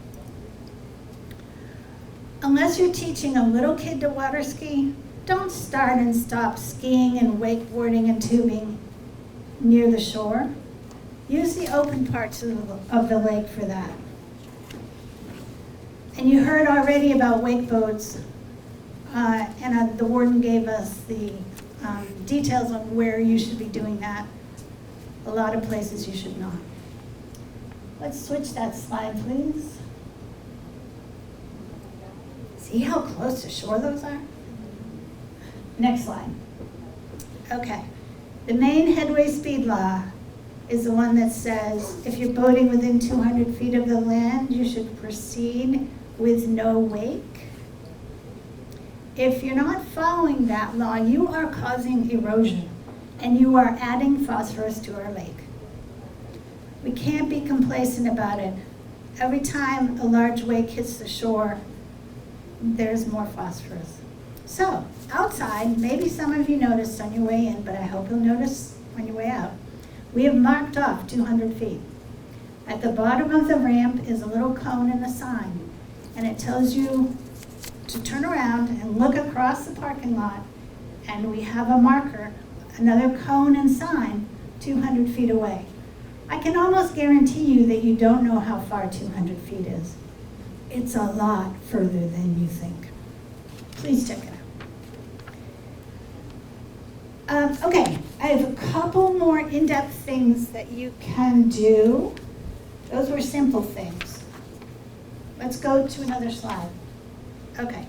[SPEAKER 16] Unless you're teaching a little kid to water ski, don't start and stop skiing and wakeboarding and tubing near the shore. Use the open parts of the lake for that. And you heard already about wake boats, and the warden gave us the details on where you should be doing that. A lot of places you should not. Let's switch that slide, please. See how close to shore those are? Next slide. Okay. The main headway speed law is the one that says if you're boating within 200 feet of the land, you should proceed with no wake. If you're not following that law, you are causing erosion and you are adding phosphorus to our lake. We can't be complacent about it. Every time a large wake hits the shore, there's more phosphorus. So, outside, maybe some of you noticed on your way in, but I hope you'll notice on your way out, we have marked off 200 feet. At the bottom of the ramp is a little cone and a sign, and it tells you to turn around and look across the parking lot, and we have a marker, another cone and sign, 200 feet away. I can almost guarantee you that you don't know how far 200 feet is. It's a lot further than you think. Please check it out. Okay, I have a couple more in-depth things that you can do. Those were simple things. Let's go to another slide. Okay.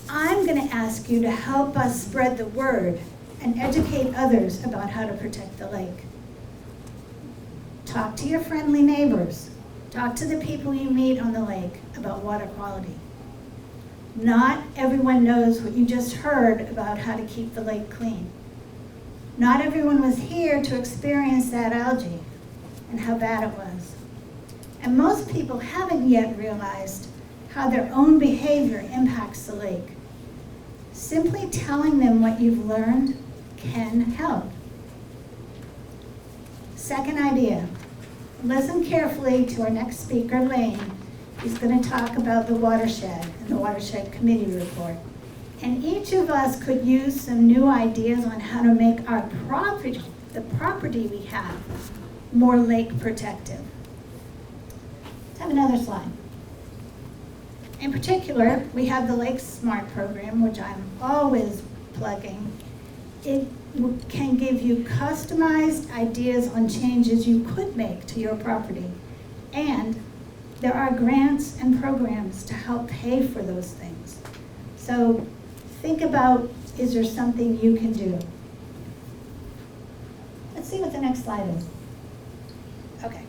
[SPEAKER 16] I'm going to ask you to help us spread the word and educate others about how to protect the lake. Talk to your friendly neighbors. Talk to the people you meet on the lake about water quality. Not everyone knows what you just heard about how to keep the lake clean. Not everyone was here to experience that algae and how bad it was. And most people haven't yet realized how their own behavior impacts the lake. Simply telling them what you've learned can help. Second idea, listen carefully to our next speaker, Lane. He's going to talk about the watershed and the watershed committee report. And each of us could use some new ideas on how to make our property, the property we have, more lake protective. Let's have another slide. In particular, we have the Lake Smart program, which I'm always plugging. It can give you customized ideas on changes you could make to your property. And there are grants and programs to help pay for those things. So think about, is there something you can do? Let's see what the next slide is. Okay.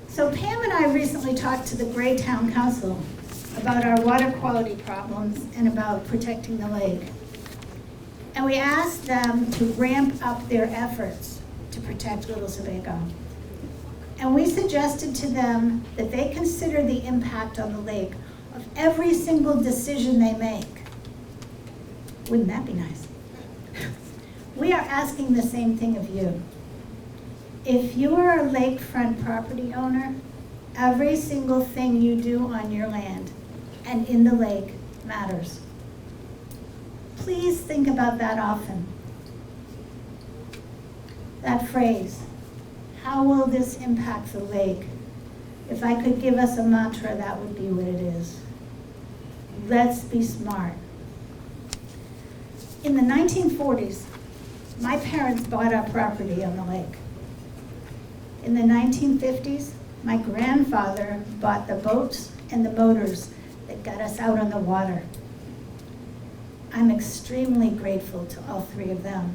[SPEAKER 16] So Pam and I recently talked to the Gray Town Council about our water quality problems and about protecting the lake. And we asked them to ramp up their efforts to protect Little Sebago. And we suggested to them that they consider the impact on the lake of every single decision they make. Wouldn't that be nice? We are asking the same thing of you. If you are a lakefront property owner, every single thing you do on your land and in the lake matters. Please think about that often. That phrase, how will this impact the lake? If I could give us a mantra, that would be what it is. Let's be smart. In the 1940s, my parents bought our property on the lake. In the 1950s, my grandfather bought the boats and the motors that got us out on the water. I'm extremely grateful to all three of them.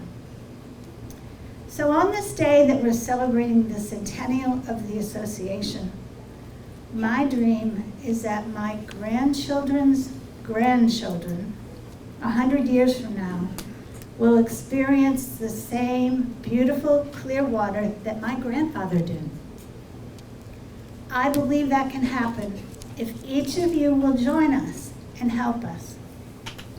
[SPEAKER 16] So on this day that we're celebrating the centennial of the association, my dream is that my grandchildren's grandchildren, 100 years from now, will experience the same beautiful, clear water that my grandfather did. I believe that can happen if each of you will join us and help us.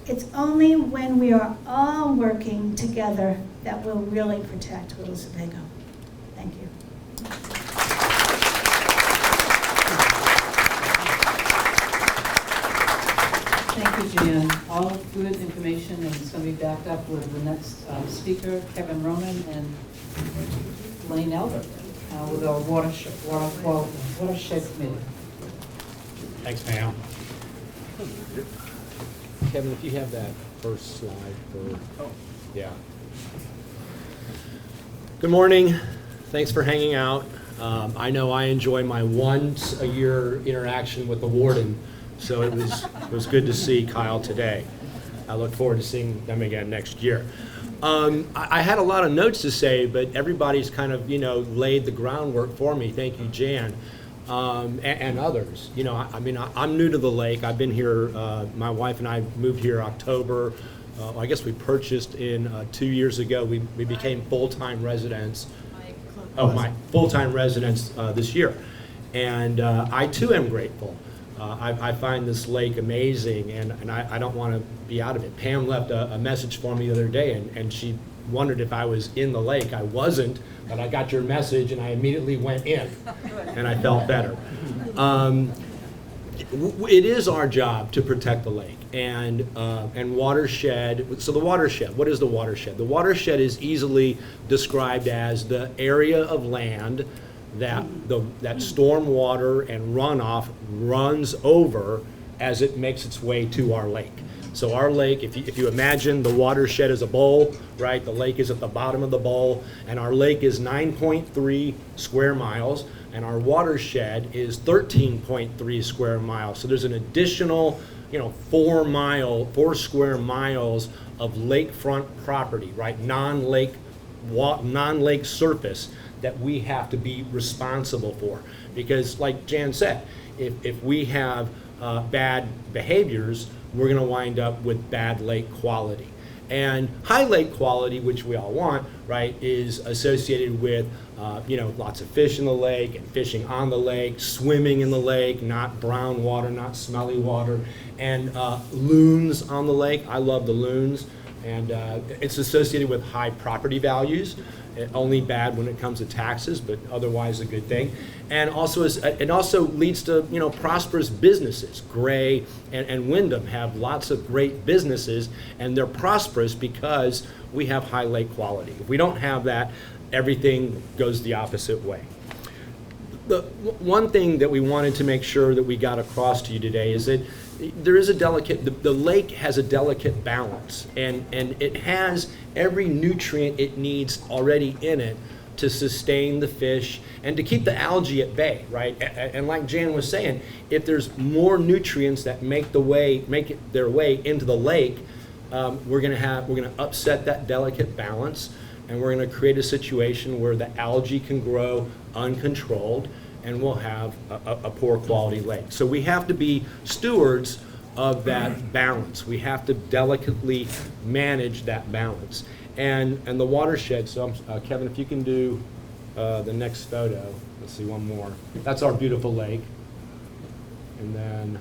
[SPEAKER 16] It's only when we are all working together that we'll really protect Little Sebago. Thank you.
[SPEAKER 1] Thank you, Jan. All good information, and it's going to be backed up with the next speaker, Kevin Roman, and Lane Albert, with our watershed committee.
[SPEAKER 17] Thanks, Pam. Kevin, if you have that first slide for, yeah.
[SPEAKER 12] Good morning.
[SPEAKER 17] Thanks for hanging out. I know I enjoy my once-a-year interaction with the warden, so it was good to see Kyle today. I look forward to seeing them again next year. I had a lot of notes to say, but everybody's kind of, laid the groundwork for me. Thank you, Jan, and others. I'm new to the lake. I've been here, my wife and I moved here October. I guess we purchased in 2 years ago. We became full-time residents. My full-time residents this year. And I too am grateful. I find this lake amazing, and I don't want to be out of it. Pam left a message for me the other day, and she wondered if I was in the lake. I wasn't, but I got your message, and I immediately went in, and I felt better. It is our job to protect the lake and watershed. So the watershed, what is the watershed? The watershed is easily described as the area of land that storm water and runoff runs over as it makes its way to our lake. So our lake, if you imagine the watershed as a bowl, right? The lake is at the bottom of the bowl, and our lake is 9.3 square miles, and our watershed is 13.3 square miles. So there's an additional, 4 square miles of lakefront property, right? Non-lake surface that we have to be responsible for. Because like Jan said, if we have bad behaviors, we're gonna wind up with bad lake quality. And high lake quality, which we all want, right, is associated with lots of fish in the lake and fishing on the lake, swimming in the lake, not brown water, not smelly water, and loons on the lake. I love the loons. And it's associated with high property values. Only bad when it comes to taxes, but otherwise a good thing. And also it also leads to prosperous businesses. Gray and Wyndham have lots of great businesses, and they're prosperous because we have high lake quality. If we don't have that, everything goes the opposite way. The one thing that we wanted to make sure that we got across to you today is that there is the lake has a delicate balance, and it has every nutrient it needs already in it to sustain the fish and to keep the algae at bay, right? And like Jan was saying, if there's more nutrients that make their way into the lake, we're gonna upset that delicate balance, and we're gonna create a situation where the algae can grow uncontrolled, and we'll have a poor quality lake. So we have to be stewards of that balance. We have to delicately manage that balance. And the watershed, so Kevin, if you can do the next photo. Let's see, one more. That's our beautiful lake. And then,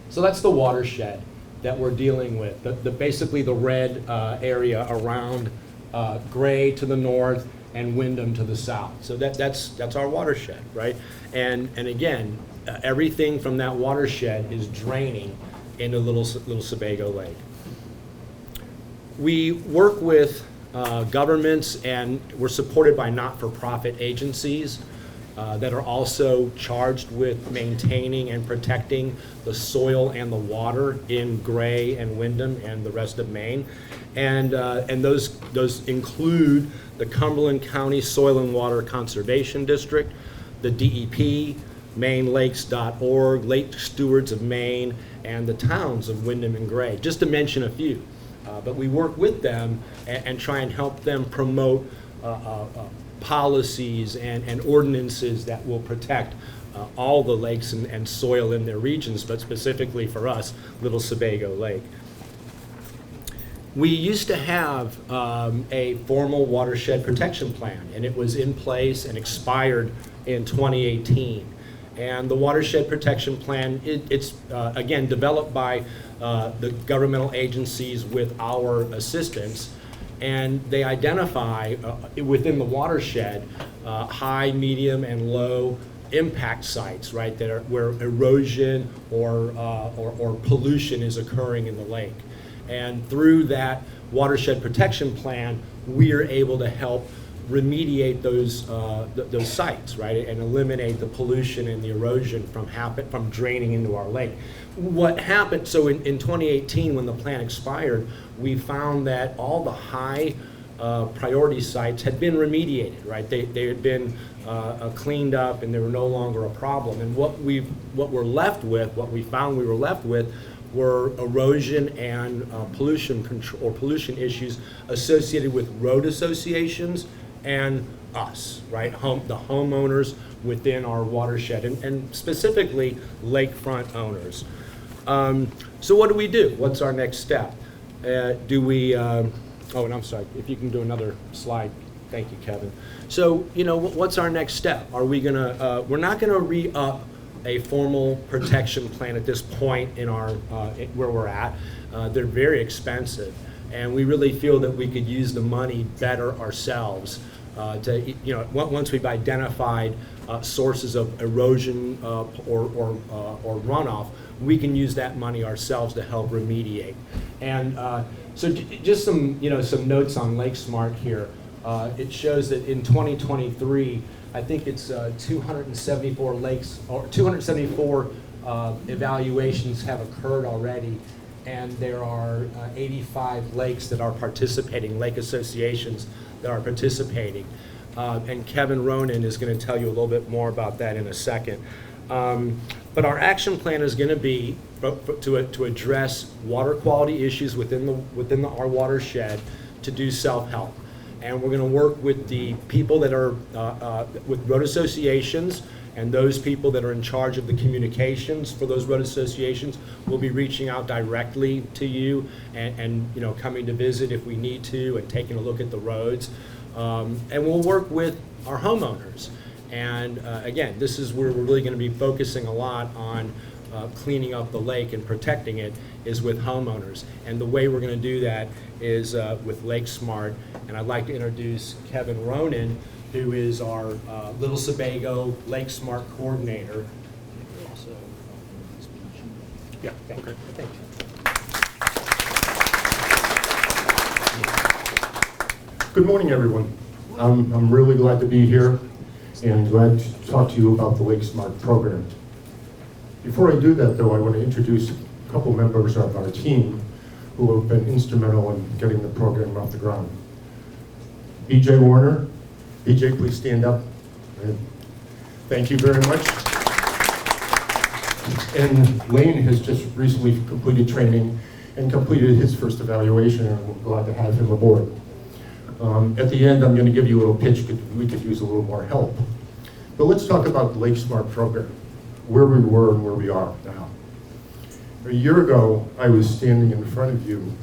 [SPEAKER 17] so that's the watershed that we're dealing with. Basically the red area around Gray to the north and Wyndham to the south. So that's our watershed, right? And again, everything from that watershed is draining into little Sebago Lake. We work with governments, and we're supported by not-for-profit agencies that are also charged with maintaining and protecting the soil and the water in Gray and Wyndham and the rest of Maine. And those include the Cumberland County Soil and Water Conservation District, the DEP, MaineLakes.org, Lake Stewards of Maine, and the towns of Wyndham and Gray, just to mention a few. But we work with them and try and help them promote policies and ordinances that will protect all the lakes and soil in their regions, but specifically for us, Little Sebago Lake. We used to have a formal watershed protection plan, and it was in place and expired in 2018. And the watershed protection plan, it's again developed by the governmental agencies with our assistance, and they identify within the watershed high, medium, and low impact sites, right, that are where erosion or pollution is occurring in the lake. And through that watershed protection plan, we are able to help remediate those sites, right, and eliminate the pollution and the erosion from draining into our lake. What happened, so in 2018, when the plan expired, we found that all the high priority sites had been remediated, right? They had been cleaned up and they were no longer a problem. And what we found we were left with were erosion and pollution control or pollution issues associated with road associations and us, right? The homeowners within our watershed, and specifically lakefront owners. So what do? What's our next step? Oh, and I'm sorry, if you can do another slide. Thank you, Kevin. So, what's our next step? Are we gonna, we're not gonna re-up a formal protection plan at this point in our, where we're at. They're very expensive, and we really feel that we could use the money better ourselves once we've identified sources of erosion or runoff, we can use that money ourselves to help remediate. And so just some notes on Lake Smart here. It shows that in 2023, I think it's 274 lakes, or 274 evaluations have occurred already, and there are 85 lakes that are participating, lake associations that are participating. And Kevin Ronan is going to tell you a little bit more about that in a second. But our action plan is going to be to address water quality issues within our watershed, to do self-help. And we're going to work with the people that are with road associations, and those people that are in charge of the communications for those road associations will be reaching out directly to you and coming to visit if we need to, and taking a look at the roads. And we'll work with our homeowners. And again, this is where we're really going to be focusing a lot on cleaning up the lake and protecting it, is with homeowners. And the way we're going to do that is with Lake Smart. And I'd like to introduce Kevin Ronan, who is our Little Sebago Lake Smart coordinator. Yeah, thank you. Thank you.
[SPEAKER 18] Good morning, everyone. I'm really glad to be here and glad to talk to you about the Lake Smart program. Before I do that, though, I want to introduce a couple members of our team who have been instrumental in getting the program off the ground. BJ Warner. BJ, please stand up. Thank you very much. And Lane has just recently completed training and completed his first evaluation, and we're glad to have him aboard. At the end, I'm going to give you a little pitch. We could use a little more help. But let's talk about the Lake Smart program, where we were and where we are now. A year ago, I was standing in front of you.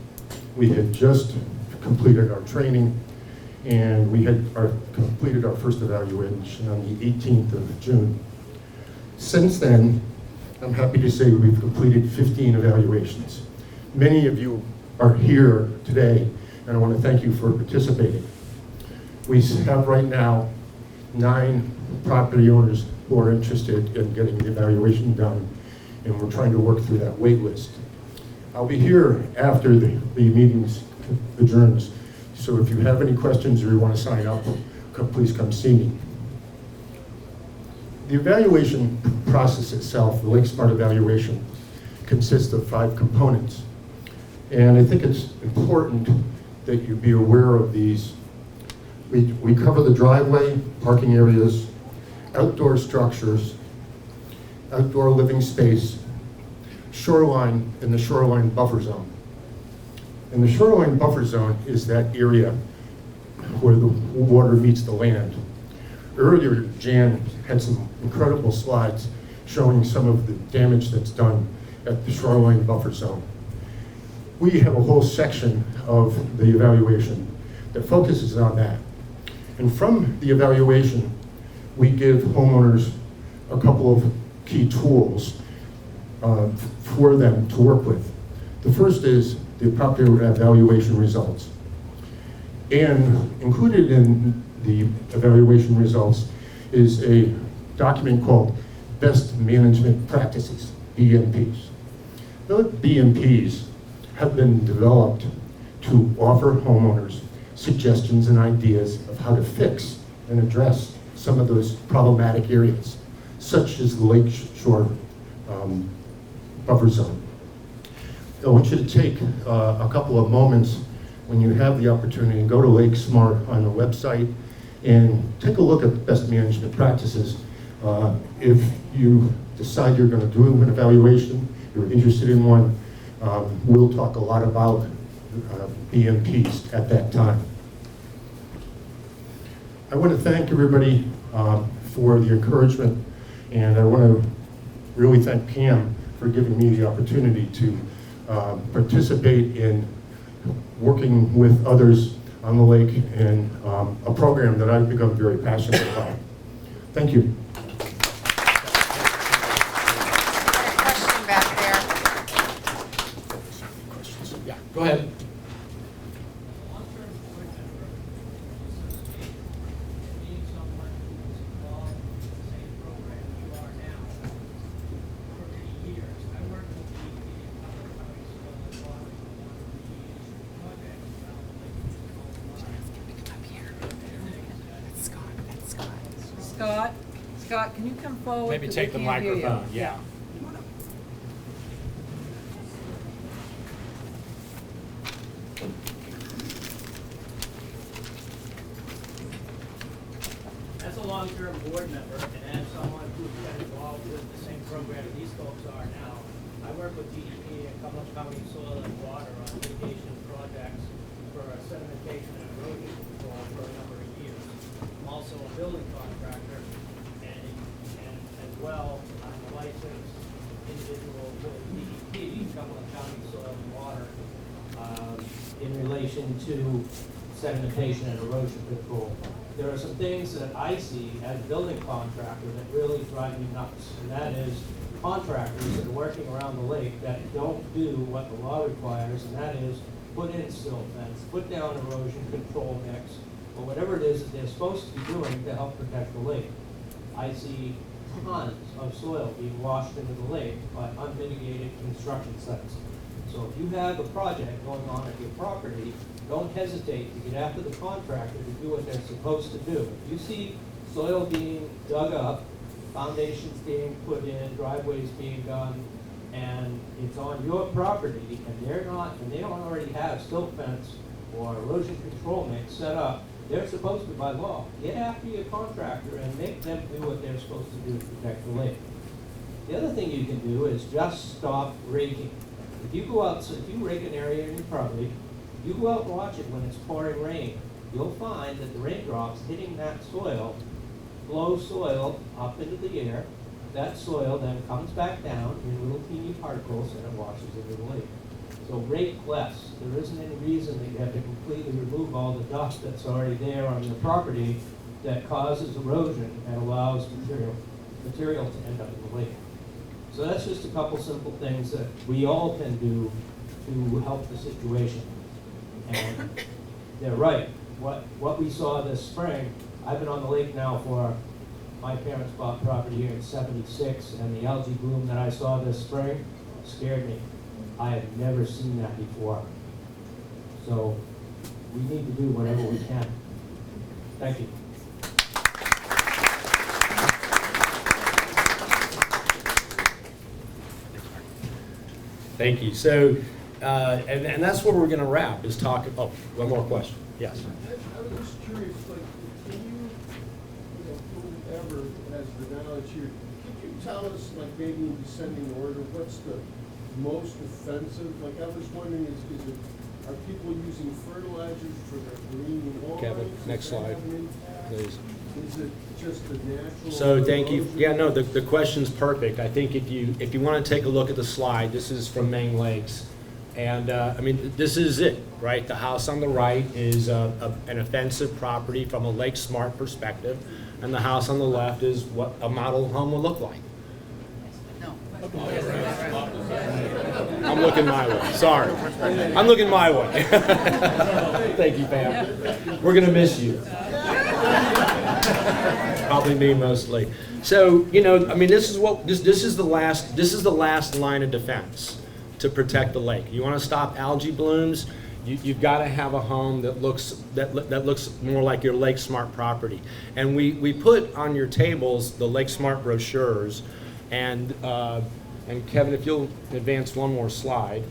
[SPEAKER 18] We had just completed our training, and we had completed our first evaluation on the 18th of June. Since then, I'm happy to say we've completed 15 evaluations. Many of you are here today, and I want to thank you for participating. We have right now 9 property owners who are interested in getting the evaluation done, and we're trying to work through that wait list. I'll be here after the meeting's adjourns, so if you have any questions or you want to sign up, please come see me. The evaluation process itself, the Lake Smart evaluation, consists of 5 components. And I think it's important that you be aware of these. We cover the driveway, parking areas, outdoor structures, outdoor living space, shoreline, and the shoreline buffer zone. And the shoreline buffer zone is that area where the water meets the land. Earlier, Jan had some incredible slides showing some of the damage that's done at the shoreline buffer zone. We have a whole section of the evaluation that focuses on that. And from the evaluation, we give homeowners a couple of key tools for them to work with. The first is the property evaluation results. And included in the evaluation results is a document called Best Management Practices, BMPs. Those BMPs have been developed to offer homeowners suggestions and ideas of how to fix and address some of those problematic areas, such as the Lake Shore buffer zone. I want you to take a couple of moments when you have the opportunity, and go to Lake Smart on the website and take a look at best management practices. If you decide you're going to do an evaluation, you're interested in one, we'll talk a lot about BMPs at that time. I want to thank everybody for the encouragement, and I want to really thank Pam for giving me the opportunity to participate in working with others on the lake in a program that I've become very passionate about. Thank you.
[SPEAKER 6] Question back there.
[SPEAKER 17] Yeah, go ahead.
[SPEAKER 6] Scott, can you come forward?
[SPEAKER 17] Maybe
[SPEAKER 6] 'cause
[SPEAKER 17] take
[SPEAKER 6] we
[SPEAKER 17] the
[SPEAKER 6] can't hear you.
[SPEAKER 17] microphone, yeah.
[SPEAKER 19] As a long-term board member and as someone who's been involved with the same program these folks are now, I work with DEP and Cumberland County Soil and Water on mitigation projects for sedimentation and erosion control for a number of years. I'm also a building contractor, and as well, I'm a licensed individual with DEP, Cumberland County Soil and Water, in relation to sedimentation and erosion control. There are some things that I see as a building contractor that really drive me nuts, and that is contractors that are working around the lake that don't do what the law requires, and that is put in silt fence, put down erosion control mix, or whatever it is that they're supposed to be doing to help protect the lake. I see tons of soil being washed into the lake by unmitigated construction sites. So if you have a project going on at your property, don't hesitate to get after the contractor to do what they're supposed to do. If you see soil being dug up, foundations being put in, driveways being done, and it's on your property, and they don't already have silt fence or erosion control mix set up, they're supposed to, by law, get after your contractor and make them do what they're supposed to do to protect the lake. The other thing you can do is just stop raking. If you go out, so if you rake an area in your property, you go out and watch it when it's pouring rain, you'll find that the raindrops hitting that soil blow soil up into the air. That soil then comes back down in little teeny particles and it washes into the lake. So rake less. There isn't any reason that you have to completely remove all the dust that's already there on your property that causes erosion and allows material to end up in the lake. So that's just a couple simple things that we all can do to help the situation. And they're right. What we saw this spring, I've been on the lake now for, my parents bought property here in '76, and the algae bloom that I saw this spring scared me. I have never seen that before. So we need to do whatever we can. Thank you.
[SPEAKER 17] Thank you. So, and that's where we're going to wrap, is talk. Oh, one more question. Yes.
[SPEAKER 5] I was just curious, like, can you whoever has the knowledge here, could you tell us, like, maybe in descending order, what's the most offensive? Like, I was wondering, are people using fertilizers for their green lawns?
[SPEAKER 17] Kevin, next slide, please.
[SPEAKER 5] Is it just the natural?
[SPEAKER 17] So thank you.
[SPEAKER 5] erosion?
[SPEAKER 17] Yeah, no, the question's perfect. I think if you want to take a look at the slide, this is from Maine Lakes. And I mean, this is it, right? The house on the right is an offensive property from a Lake Smart perspective, and the house on the left is what a model home would look like. I'm looking my way. Sorry. I'm looking my way. Thank you, Pam. We're going to miss you. Probably me mostly. So, I mean, this is the last line of defense to protect the lake. You want to stop algae blooms, you've got to have a home that looks more like your Lake Smart property. And we put on your tables the Lake Smart brochures, and Kevin, if you'll advance one more slide.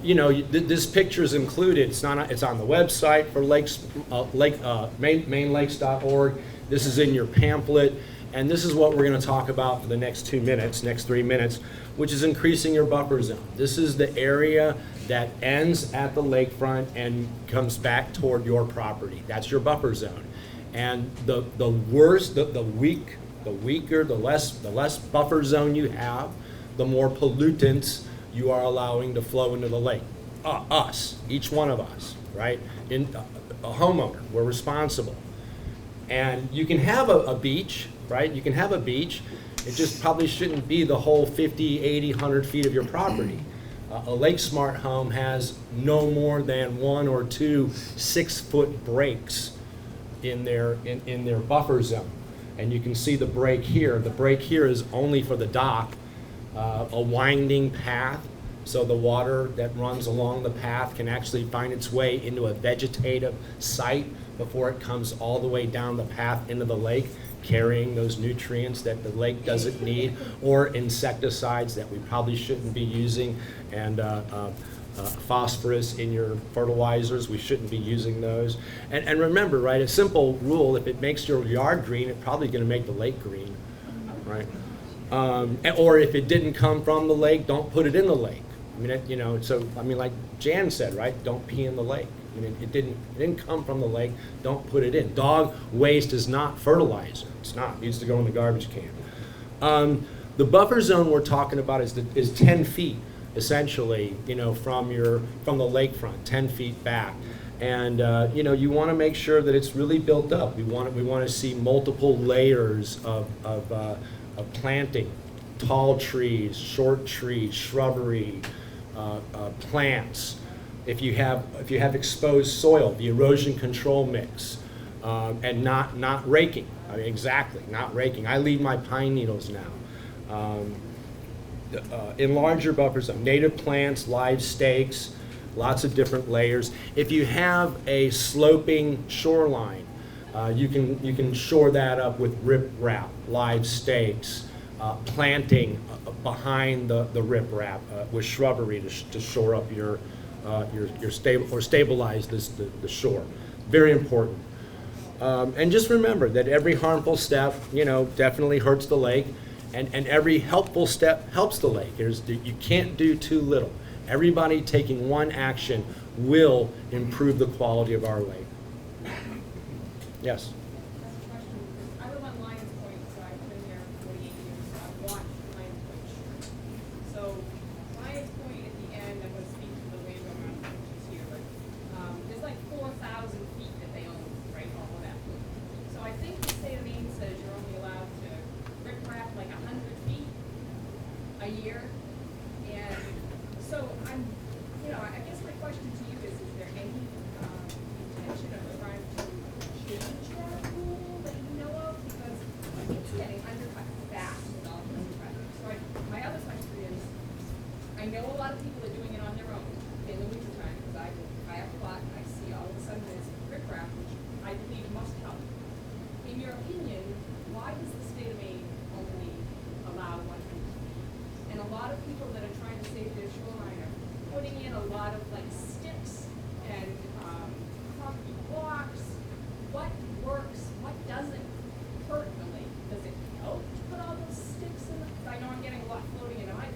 [SPEAKER 17] This picture is included. It's on the website for mainlakes.org. This is in your pamphlet, and this is what we're going to talk about for the next 3 minutes, which is increasing your buffer zone. This is the area that ends at the lakefront and comes back toward your property. That's your buffer zone. And the weaker, the less buffer zone you have, the more pollutants you are allowing to flow into the lake. Each one of us, right? A homeowner, we're responsible. And you can have a beach, right? You can have a beach. It just probably shouldn't be the whole 50, 80, 100 feet of your property. A Lake Smart home has no more than 1 or 2 6-foot breaks in their buffer zone. And you can see the break here. The break here is only for the dock, a winding path, so the water that runs along the path can actually find its way into a vegetative site before it comes all the way down the path into the lake, carrying those nutrients that the lake doesn't need, or insecticides that we probably shouldn't be using, and phosphorus in your fertilizers, we shouldn't be using those. And remember, right, a simple rule, if it makes your yard green, it's probably going to make the lake green, right? Or if it didn't come from the lake, don't put it in the lake. I mean, like Jan said, right, don't pee in the lake. I mean, it didn't come from the lake, don't put it in. Dog waste is not fertilizer. It's not. It needs to go in the garbage can. The buffer zone we're talking about is 10 feet, essentially, from the lakefront, 10 feet back. And you want to make sure that it's really built up. We want to see multiple layers of planting, tall trees, short trees, shrubbery, plants. If you have exposed soil, the erosion control mix, and not raking. I mean, exactly, not raking. I leave my pine needles now. Enlarge your buffer zone. Native plants, live stakes, lots of different layers. If you have a sloping shoreline, you can shore that up with riprap, live stakes, planting behind the riprap with shrubbery to shore up your stabilize the shore. Very important. And just remember that every harmful step, definitely hurts the lake, and every helpful step helps the lake. You can't do too little. Everybody taking one action will improve the quality of our lake. Yes?
[SPEAKER 9] I live on Lions Point, so I've been here 48 years, so I've watched Lions Point shrink. So Lions Point at the end, I'm going to speak to the landowner which is here, but there's like 4,000 feet that they own, right, all of that. So I think the state of Maine says you're only allowed to riprap like 100 feet a year. And so I guess my question to you is there any intention of trying to change that rule that you know of? Because it's getting undercut fast with all this pressure. So my other question is, I know a lot of people are doing it on their own in the wintertime, because I have a lot, and I see all of a sudden there's riprap, which I believe must help. In your opinion, why does the state of Maine only allow 100 feet? And a lot of people that are trying to save their shoreline are putting in a lot of like sticks and concrete blocks. What works? What doesn't hurt the lake? Does it help to put all those sticks in? I know I'm getting a lot floating in my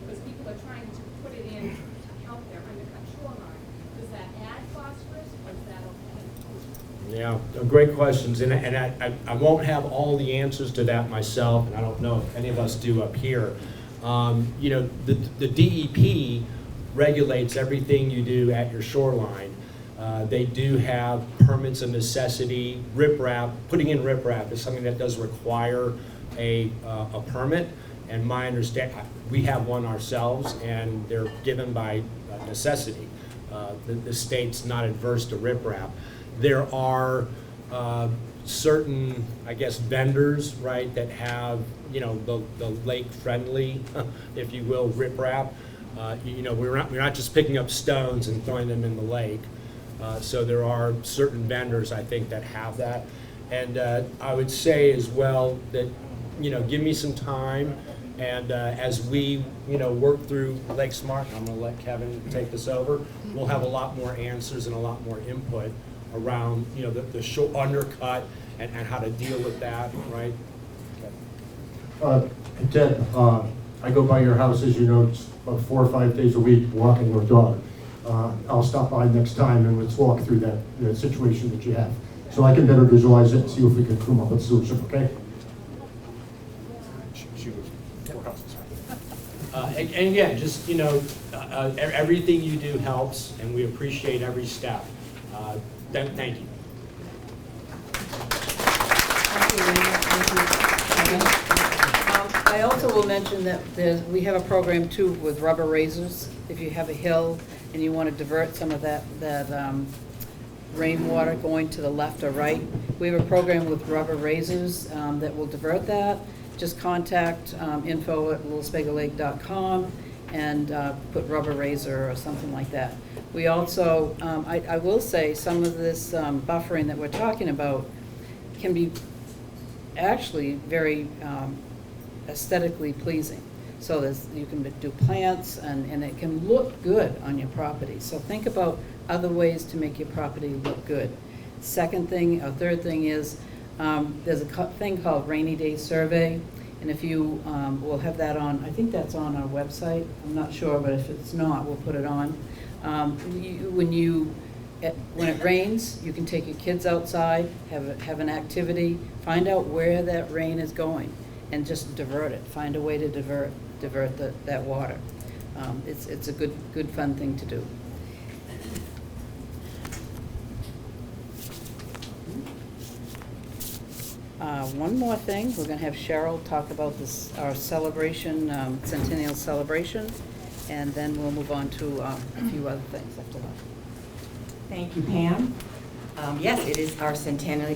[SPEAKER 9] because people are trying to put it in to help their undercut shoreline. Does that add phosphorus or is that okay?
[SPEAKER 17] Yeah, great questions, and I won't have all the answers to that myself, and I don't know if any of us do up here. The DEP regulates everything you do at your shoreline. They do have permits of necessity. Riprap, putting in riprap is something that does require a permit, and my understanding, we have one ourselves, and they're given by necessity. The state's not adverse to riprap. There are certain, I guess, vendors, right, that have, the lake-friendly, if you will, riprap. We're not just picking up stones and throwing them in the lake. So there are certain vendors, I think, that have that. And I would say as well that, give me some time And as we, work through Lake Smart, I'm going to let Kevin take this over. We'll have a lot more answers and a lot more input around, the short undercut and how to deal with that, right?
[SPEAKER 18] Ted, I go by your house, as you know, it's about 4 or 5 days a week walking my dog. I'll stop by next time and let's walk through that situation that you have, so I can better visualize it and see if we can come up with a solution, okay?
[SPEAKER 17] And again, just, everything you do helps, and we appreciate every step. Thank you.
[SPEAKER 1] I also will mention that we have a program too with rubber razors. If you have a hill and you want to divert some of that rainwater going to the left or right, we have a program with rubber razors that will divert that. Just contact info@littlespegolake.com and put rubber razor or something like that. We also, I will say, some of this buffering that we're talking about can be actually very aesthetically pleasing. So you can do plants and it can look good on your property. So think about other ways to make your property look good. Third thing is there's a thing called Rainy Day Survey, and if you, we'll have that on, I think that's on our website, I'm not sure, but if it's not, we'll put it on. When it rains, you can take your kids outside, have an activity, find out where that rain is going, and just divert it. Find a way to divert that water. It's a good fun thing to do. One more thing, we're going to have Cheryl talk about our celebration, centennial celebration, and then we'll move on to a few other things after that.
[SPEAKER 11] Thank you, Pam. Yes, it is our centennial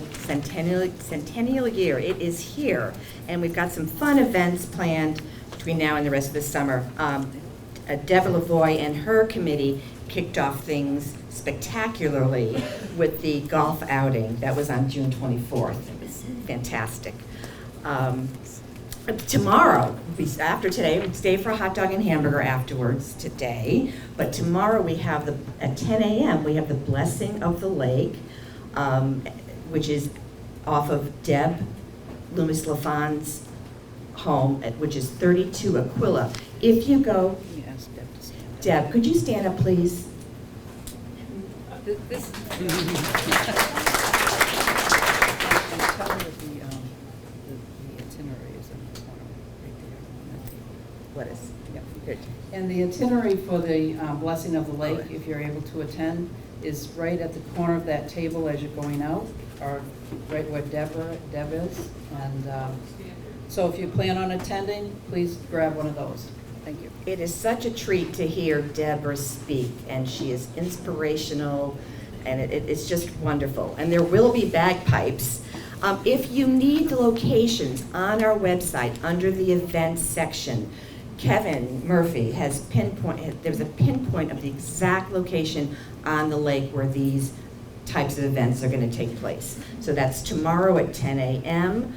[SPEAKER 11] year. It is here, and we've got some fun events planned between now and the rest of the summer. Deborah Lavoie and her committee kicked off things spectacularly with the golf outing that was on June 24th. It was fantastic. Tomorrow, after today, we stay for a hot dog and hamburger afterwards today, but tomorrow we have at 10 a.m. we have the Blessing of the Lake, which is off of Deb Loomis Lafon's home, which is 32 Aquila. If you go,
[SPEAKER 1] Yes, Deb to stand up.
[SPEAKER 11] Deb, could you stand up, please?
[SPEAKER 1] This. Tell her the itinerary is in the corner, right there.
[SPEAKER 11] What is?
[SPEAKER 1] Yeah, good. And the itinerary for the Blessing of the Lake, if you're able to attend, is right at the corner of that table as you're going out, or right where Deb is. And so if you plan on attending, please grab one of those. Thank you.
[SPEAKER 11] It is such a treat to hear Deborah speak, and she is inspirational, and it's just wonderful. And there will be bagpipes. If you need the locations on our website under the events section, Kevin Murphy has there's a pinpoint of the exact location on the lake where these types of events are going to take place. So that's tomorrow at 10 a.m.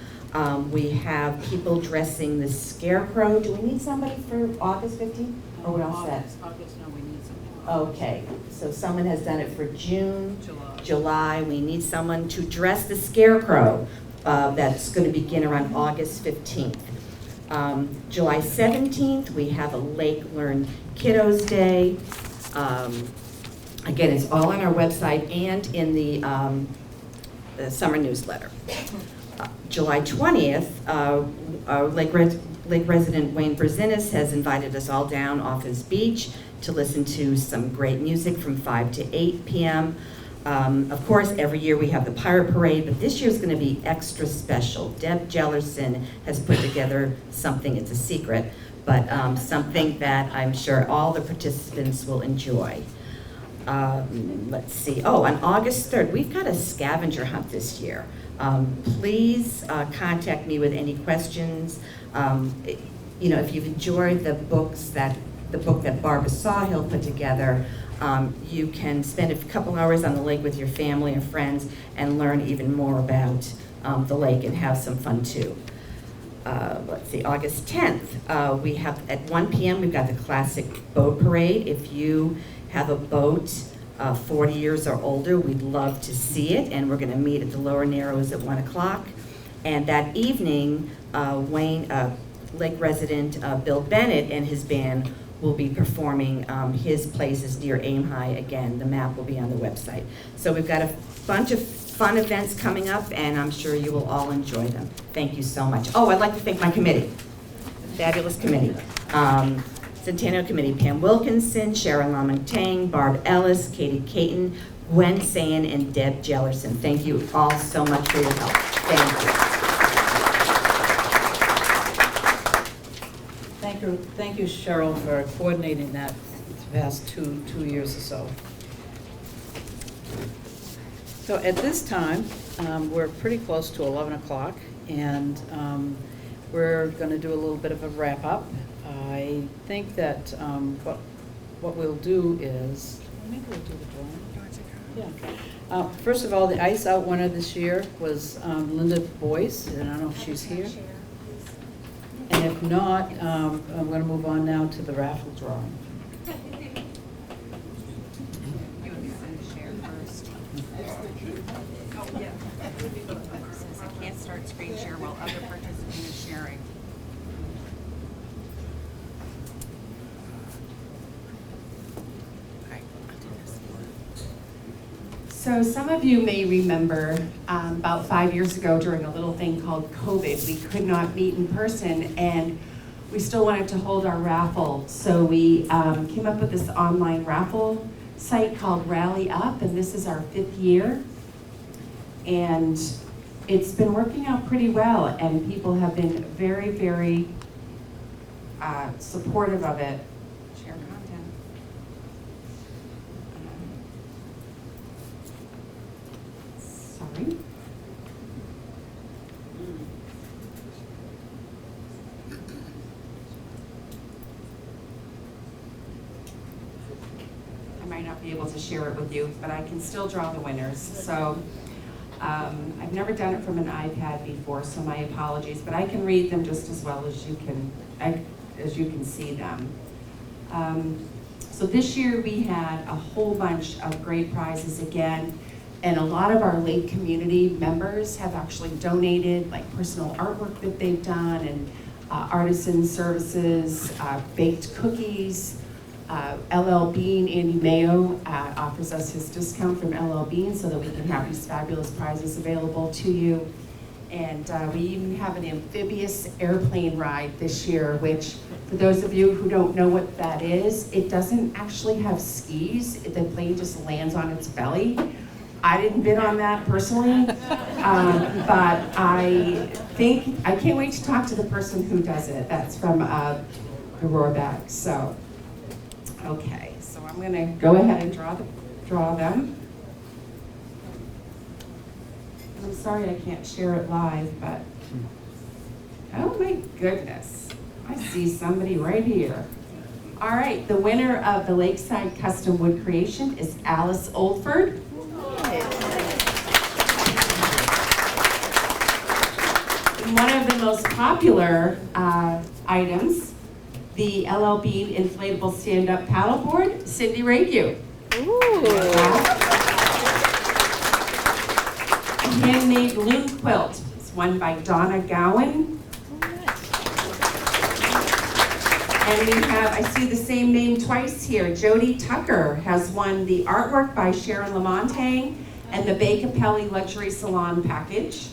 [SPEAKER 11] We have people dressing the scarecrow. Do we need somebody for August 15th? Or what else that?
[SPEAKER 1] August, no, we need something.
[SPEAKER 11] Okay, so someone has done it for June, July. We need someone to dress the scarecrow. That's going to begin around August 15th. July 17th, we have a Lake Learn Kiddos Day. Again, it's all on our website and in the summer newsletter. July 20th, our Lake resident Wayne Brzezinnis has invited us all down off his beach to listen to some great music from 5 to 8 p.m. Of course, every year we have the Pirate Parade, but this year's going to be extra special. Deb Jellerson has put together something, it's a secret, but something that I'm sure all the participants will enjoy. Let's see, on August 3rd, we've got a scavenger hunt this year. Please contact me with any questions. If you've enjoyed the book that Barbara Sawhill put together, you can spend a couple hours on the lake with your family and friends and learn even more about the lake and have some fun too. let's see, August 10th, we have at 1 p.m. we've got the classic boat parade. If you have a boat 40 years or older, we'd love to see it, and we're going to meet at the Lower Narrows at 1 o'clock. And that evening, Lake resident Bill Bennett and his band will be performing his places near Aim High again. The map will be on the website. So we've got a bunch of fun events coming up, and I'm sure you will all enjoy them. Thank you so much. Oh, I'd like to thank my committee. Fabulous committee. Centennial Committee, Pam Wilkinson, Sharon Lamont-Tang, Barb Ellis, Katie Caton, Gwen Sayin, and Deb Jellerson. Thank you all so much for your help. Thank you.
[SPEAKER 1] Thank you, Cheryl, for coordinating that the past two years or so. So at this time, we're pretty close to 11 o'clock, and we're going to do a little bit of a wrap-up. I think that what we'll do is, maybe we'll do the drawing. Yeah. First of all, the Ice Out winner this year was Linda Boyce, and I don't know if she's here. And if not, I'm going to move on now to the raffle drawing.
[SPEAKER 6] You and me are going to share first. Oh, yeah. Says I can't start screen share while other participants are sharing.
[SPEAKER 20] So some of you may remember about 5 years ago during a little thing called COVID, we could not meet in person, and we still wanted to hold our raffle. So we came up with this online raffle site called Rally Up, and this is our 5th year. And it's been working out pretty well, and people have been very, very supportive of it. Share content. Sorry. I might not be able to share it with you, but I can still draw the winners. So I've never done it from an iPad before, so my apologies, but I can read them just as well as you can see them. So this year we had a whole bunch of great prizes again, and a lot of our lake community members have actually donated like personal artwork that they've done, and artisan services, baked cookies. LL Bean, Andy Mayo offers us his discount from LL Bean so that we can have these fabulous prizes available to you. And we even have an amphibious airplane ride this year, which for those of you who don't know what that is, it doesn't actually have skis. The plane just lands on its belly. I didn't bid on that personally, but I can't wait to talk to the person who does it. That's from the Rohrback. So, okay, so I'm gonna go ahead and draw them. I'm sorry I can't share it live, but, oh my goodness, I see somebody right here. All right, the winner of the Lakeside Custom Wood Creation is Alice Oldford. And one of the most popular items, the LL Bean inflatable stand-up paddleboard, Cindy Rague. A handmade loom quilt. It's won by Donna Gowan. And we have, I see the same name twice here, Jody Tucker has won the artwork by Sharon Lamont-Tang and the Bay Capelli Luxury Salon package.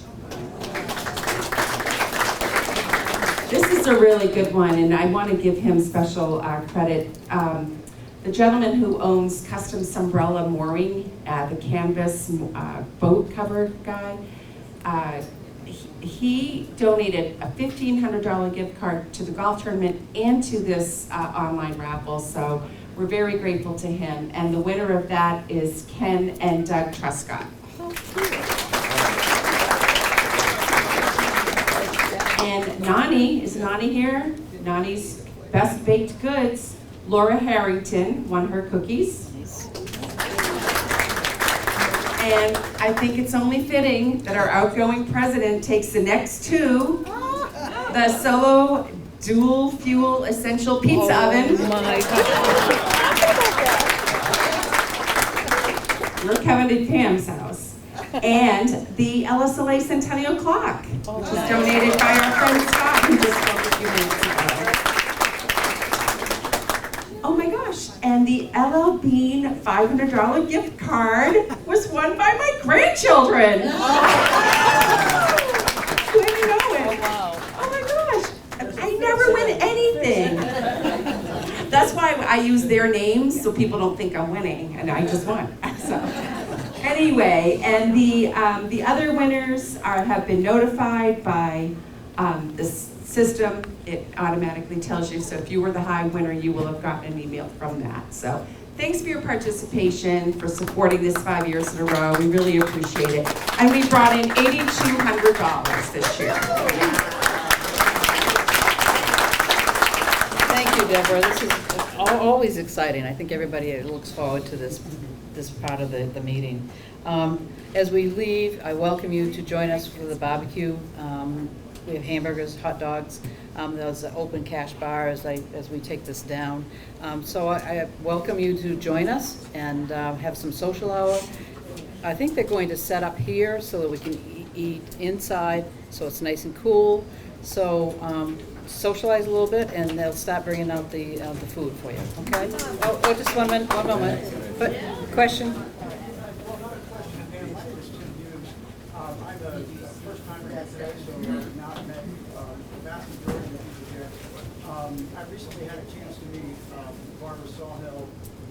[SPEAKER 20] This is a really good one, and I want to give him special credit. The gentleman who owns Custom Umbrella Mooring, the canvas boat cover guy, he donated a $1,500 gift card to the golf tournament and to this online raffle, so we're very grateful to him. And the winner of that is Ken and Doug Truscott. And Nani, is Nani here? Nani's Best Baked Goods, Laura Harrington won her cookies. And I think it's only fitting that our outgoing president takes the next two. the Solo Dual Fuel Essential Pizza Oven.
[SPEAKER 1] Oh my God.
[SPEAKER 20] We're coming to Pam's house. And the LSLA Centennial Clock, which was donated by our friend Scott, who just spoke a few minutes ago. Oh my gosh, and the LL Bean $500 gift card was won by my grandchildren. Couldn't know it. Oh my gosh, I never win anything. That's why I use their names so people don't think I'm winning, and I just won. So anyway, and the other winners have been notified by the system. It automatically tells you. So if you were the high winner, you will have gotten an email from that. So thanks for your participation, for supporting this 5 years in a row. We really appreciate it. And we brought in $8,200 this year.
[SPEAKER 1] Thank you, Deborah. This is always exciting. I think everybody looks forward to this part of the meeting. As we leave, I welcome you to join us for the barbecue. We have hamburgers, hot dogs. There's an open cash bar as we take this down. So I welcome you to join us and have some social hour. I think they're going to set up here so that we can eat inside, so it's nice and cool. So socialize a little bit, and they'll start bringing out the food for you. Okay? Oh, just one moment. But question.
[SPEAKER 5] I'm the first timer here today, so I've not met the vast majority of the people here. I recently had a chance to meet Barbara Sawhill,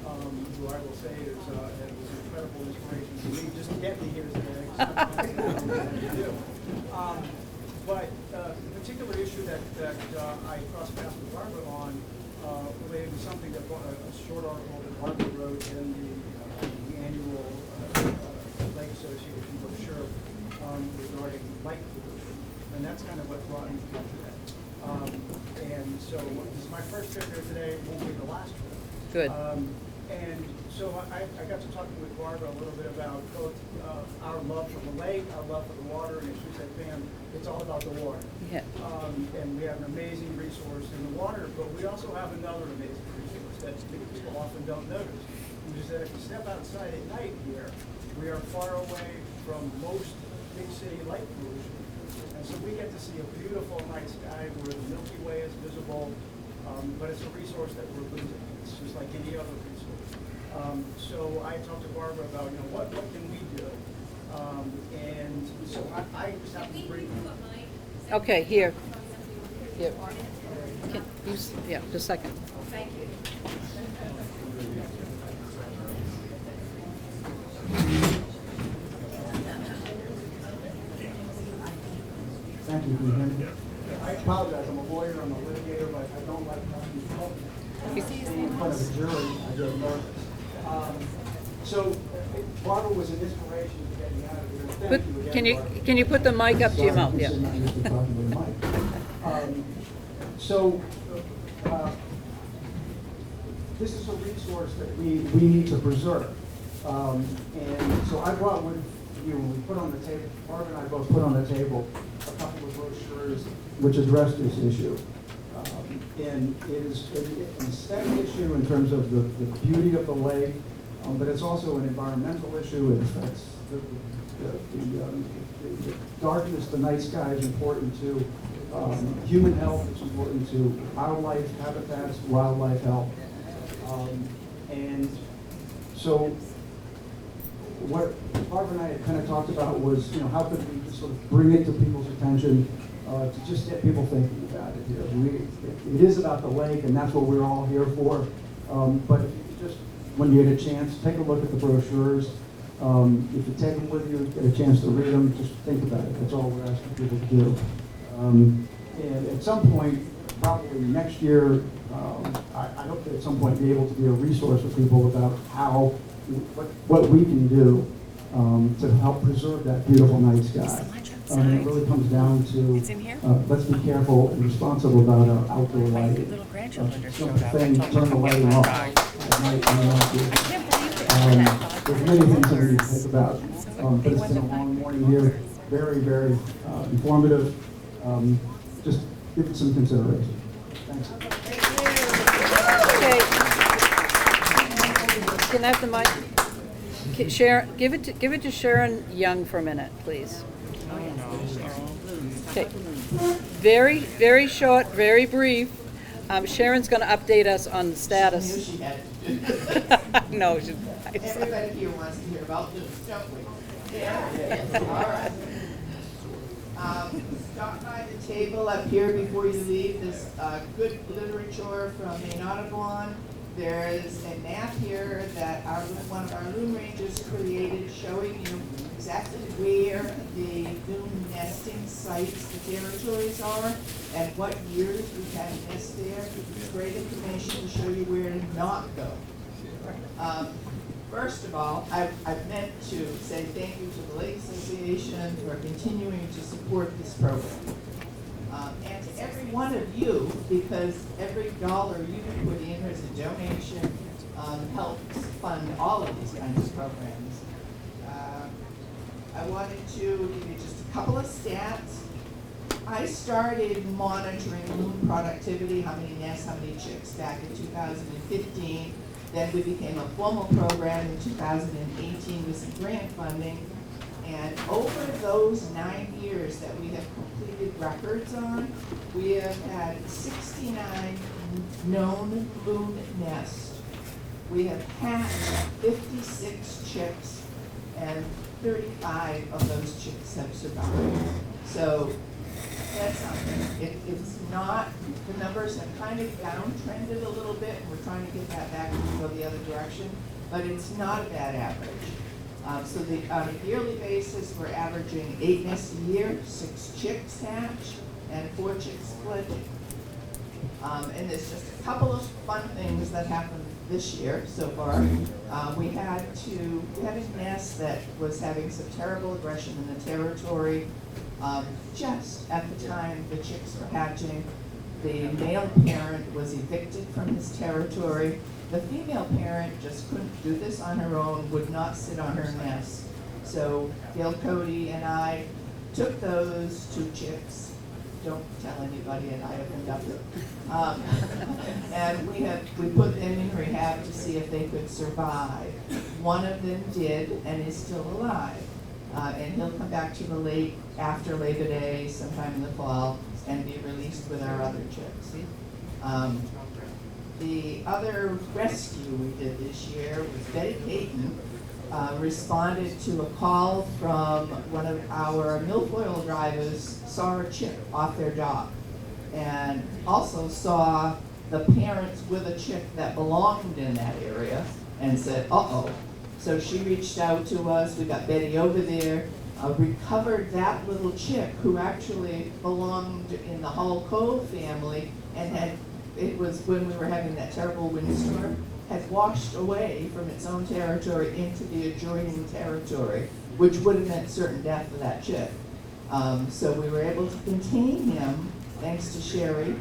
[SPEAKER 5] who I will say was an incredible inspiration to me just to get me here today. But the particular issue that I crossed paths with Barbara on related to something that a short article that Barbara wrote in the annual Lake Association brochure regarding light pollution, and that's kind of what brought me here today. And so this is my first trip here today. It won't be the last trip.
[SPEAKER 1] Good.
[SPEAKER 5] And so I got to talking with Barbara a little bit about both our love for the lake, our love for the water, and she said, "Pam, it's all about the water."
[SPEAKER 1] Yeah.
[SPEAKER 5] And we have an amazing resource in the water, but we also have another amazing resource that people often don't notice, which is that if you step outside at night here, we are far away from most big city light pollution. And so we get to see a beautiful night sky where the Milky Way is visible, but it's a resource that we're losing. It's just like any other resource. So I talked to Barbara about, what can we do? And so I just have to bring.
[SPEAKER 1] Okay, here. Here. Yeah, just a second.
[SPEAKER 5] Thank you. Thank you. I apologize. I'm a lawyer. I'm a litigator, but I don't like talking in front of a jury. I get nervous. So Barbara was an inspiration to get me out of here. Thank you again,
[SPEAKER 1] Can you put the mic up to your mouth? Yeah.
[SPEAKER 5] This is a resource that we need to preserve. And so I brought with you, when we put on the table, Barbara and I both put on the table a couple of brochures which address this issue. And it is an aesthetic issue in terms of the beauty of the lake, but it's also an environmental issue. It affects the darkness, the night sky is important to human health, it's important to wildlife habitats, wildlife health. And so what Barbara and I had kind of talked about was, how could we sort of bring it to people's attention to just get people thinking about it here. It is about the lake, and that's what we're all here for. But if you just, when you get a chance, take a look at the brochures. If you take them with you, get a chance to read them, just think about it. That's all we're asking people to do. And at some point, probably next year, I hope to at some point be able to be a resource for people about what we can do to help preserve that beautiful night sky. It really comes down to let's be careful and responsible about our outdoor lighting. Turn the lighting off at night. There's many things that we need to think about, but it's been a long morning here. Very, very informative. Just give it some consideration. Thanks.
[SPEAKER 13] Okay. Can I have the mic? Sharon, give it to Sharon Young for a minute, please. Okay. Very, very short, very brief. Sharon's going to update us on the status.
[SPEAKER 21] She knew she had to.
[SPEAKER 13] No.
[SPEAKER 21] Everybody here wants to hear about this, don't we? Yeah. All right. Stop by the table up here before you leave. There's good literature from Maine Audubon. There's a map here that one of our loon rangers created showing you exactly where the loon nesting sites, the territories are, and what years we've had a nest there. It's great information to show you where to not go. First of all, I've meant to say thank you to the Lake Association for continuing to support this program. And to every one of you, because every dollar you put in as a donation helps fund all of these kinds of programs. I wanted to give you just a couple of stats. I started monitoring loon productivity, how many nests, how many chicks, back in 2015. Then we became a formal program in 2018 with some grant funding. And over those 9 years that we have completed records on, we have had 69 known loon nests. We have hatched 56 chicks, and 35 of those chicks have survived. So that's something. It's not, the numbers have kind of downtrended a little bit, and we're trying to get that back to go the other direction, but it's not a bad average. So on a yearly basis, we're averaging 8 nests a year, 6 chicks hatch, and 4 chicks fledging. And there's just a couple of fun things that happened this year so far. We had a nest that was having some terrible aggression in the territory. Just at the time the chicks were hatching, the male parent was evicted from his territory. The female parent just couldn't do this on her own, would not sit on her nest. So Gail Cody and I took those 2 chicks. Don't tell anybody, and I opened up it. And we put them in rehab to see if they could survive. One of them did and is still alive. And he'll come back to the lake after Labor Day, sometime in the fall, and be released with our other chicks. The other rescue we did this year was Betty Payton responded to a call from one of our milfoil drivers, saw a chick off their dock, and also saw the parents with a chick that belonged in that area, and said, uh-oh. So she reached out to us, we got Betty over there, recovered that little chick who actually belonged in the Hull Cove family, and it was when we were having that terrible windstorm, had washed away from its own territory into the adjoining territory, which would have meant certain death for that chick. So we were able to contain him, thanks to Cheryl,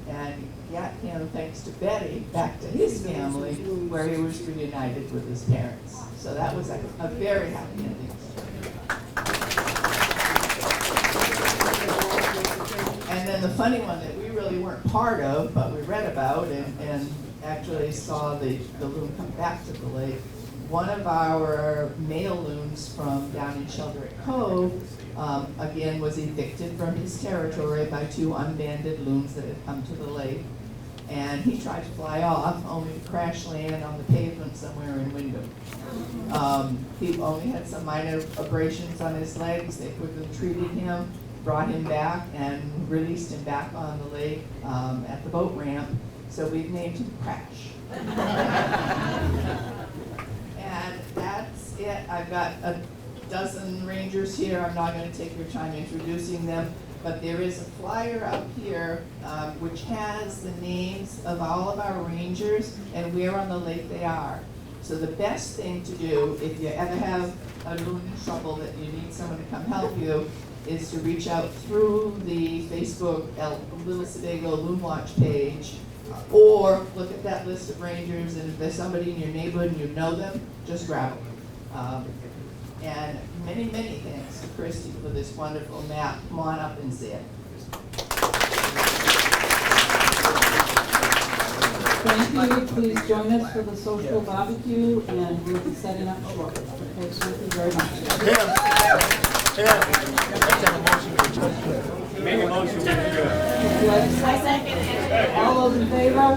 [SPEAKER 21] and get him, thanks to Betty, back to his family, where he was reunited with his parents. So that was a very happy ending. And then the funny one that we really weren't part of, but we read about and actually saw the loon come back to the lake. One of our male loons from down in Sheldrake Cove, again, was evicted from his territory by 2 unbanded loons that had come to the lake. And he tried to fly off, only to crash land on the pavement somewhere in Wyndham. He only had some minor abrasions on his legs. They quickly treated him, brought him back, and released him back on the lake at the boat ramp. So we've named him Crash. And that's it. I've got a dozen rangers here. I'm not going to take your time introducing them, but there is a flyer up here which has the names of all of our rangers and where on the lake they are. So the best thing to do if you ever have a loon in trouble that you need someone to come help you is to reach out through the Facebook Little Sebago Loon Watch page, or look at that list of rangers, and if there's somebody in your neighborhood and you know them, just grab them. And many, many thanks to Christy for this wonderful map. Come on up and see it.
[SPEAKER 1] Thank you. Please join us for the social barbecue, and we'll be setting up shortly. Okay, thank you very much.
[SPEAKER 15] Make a motion to adjourn.
[SPEAKER 1] Do I have a second? All those in favor?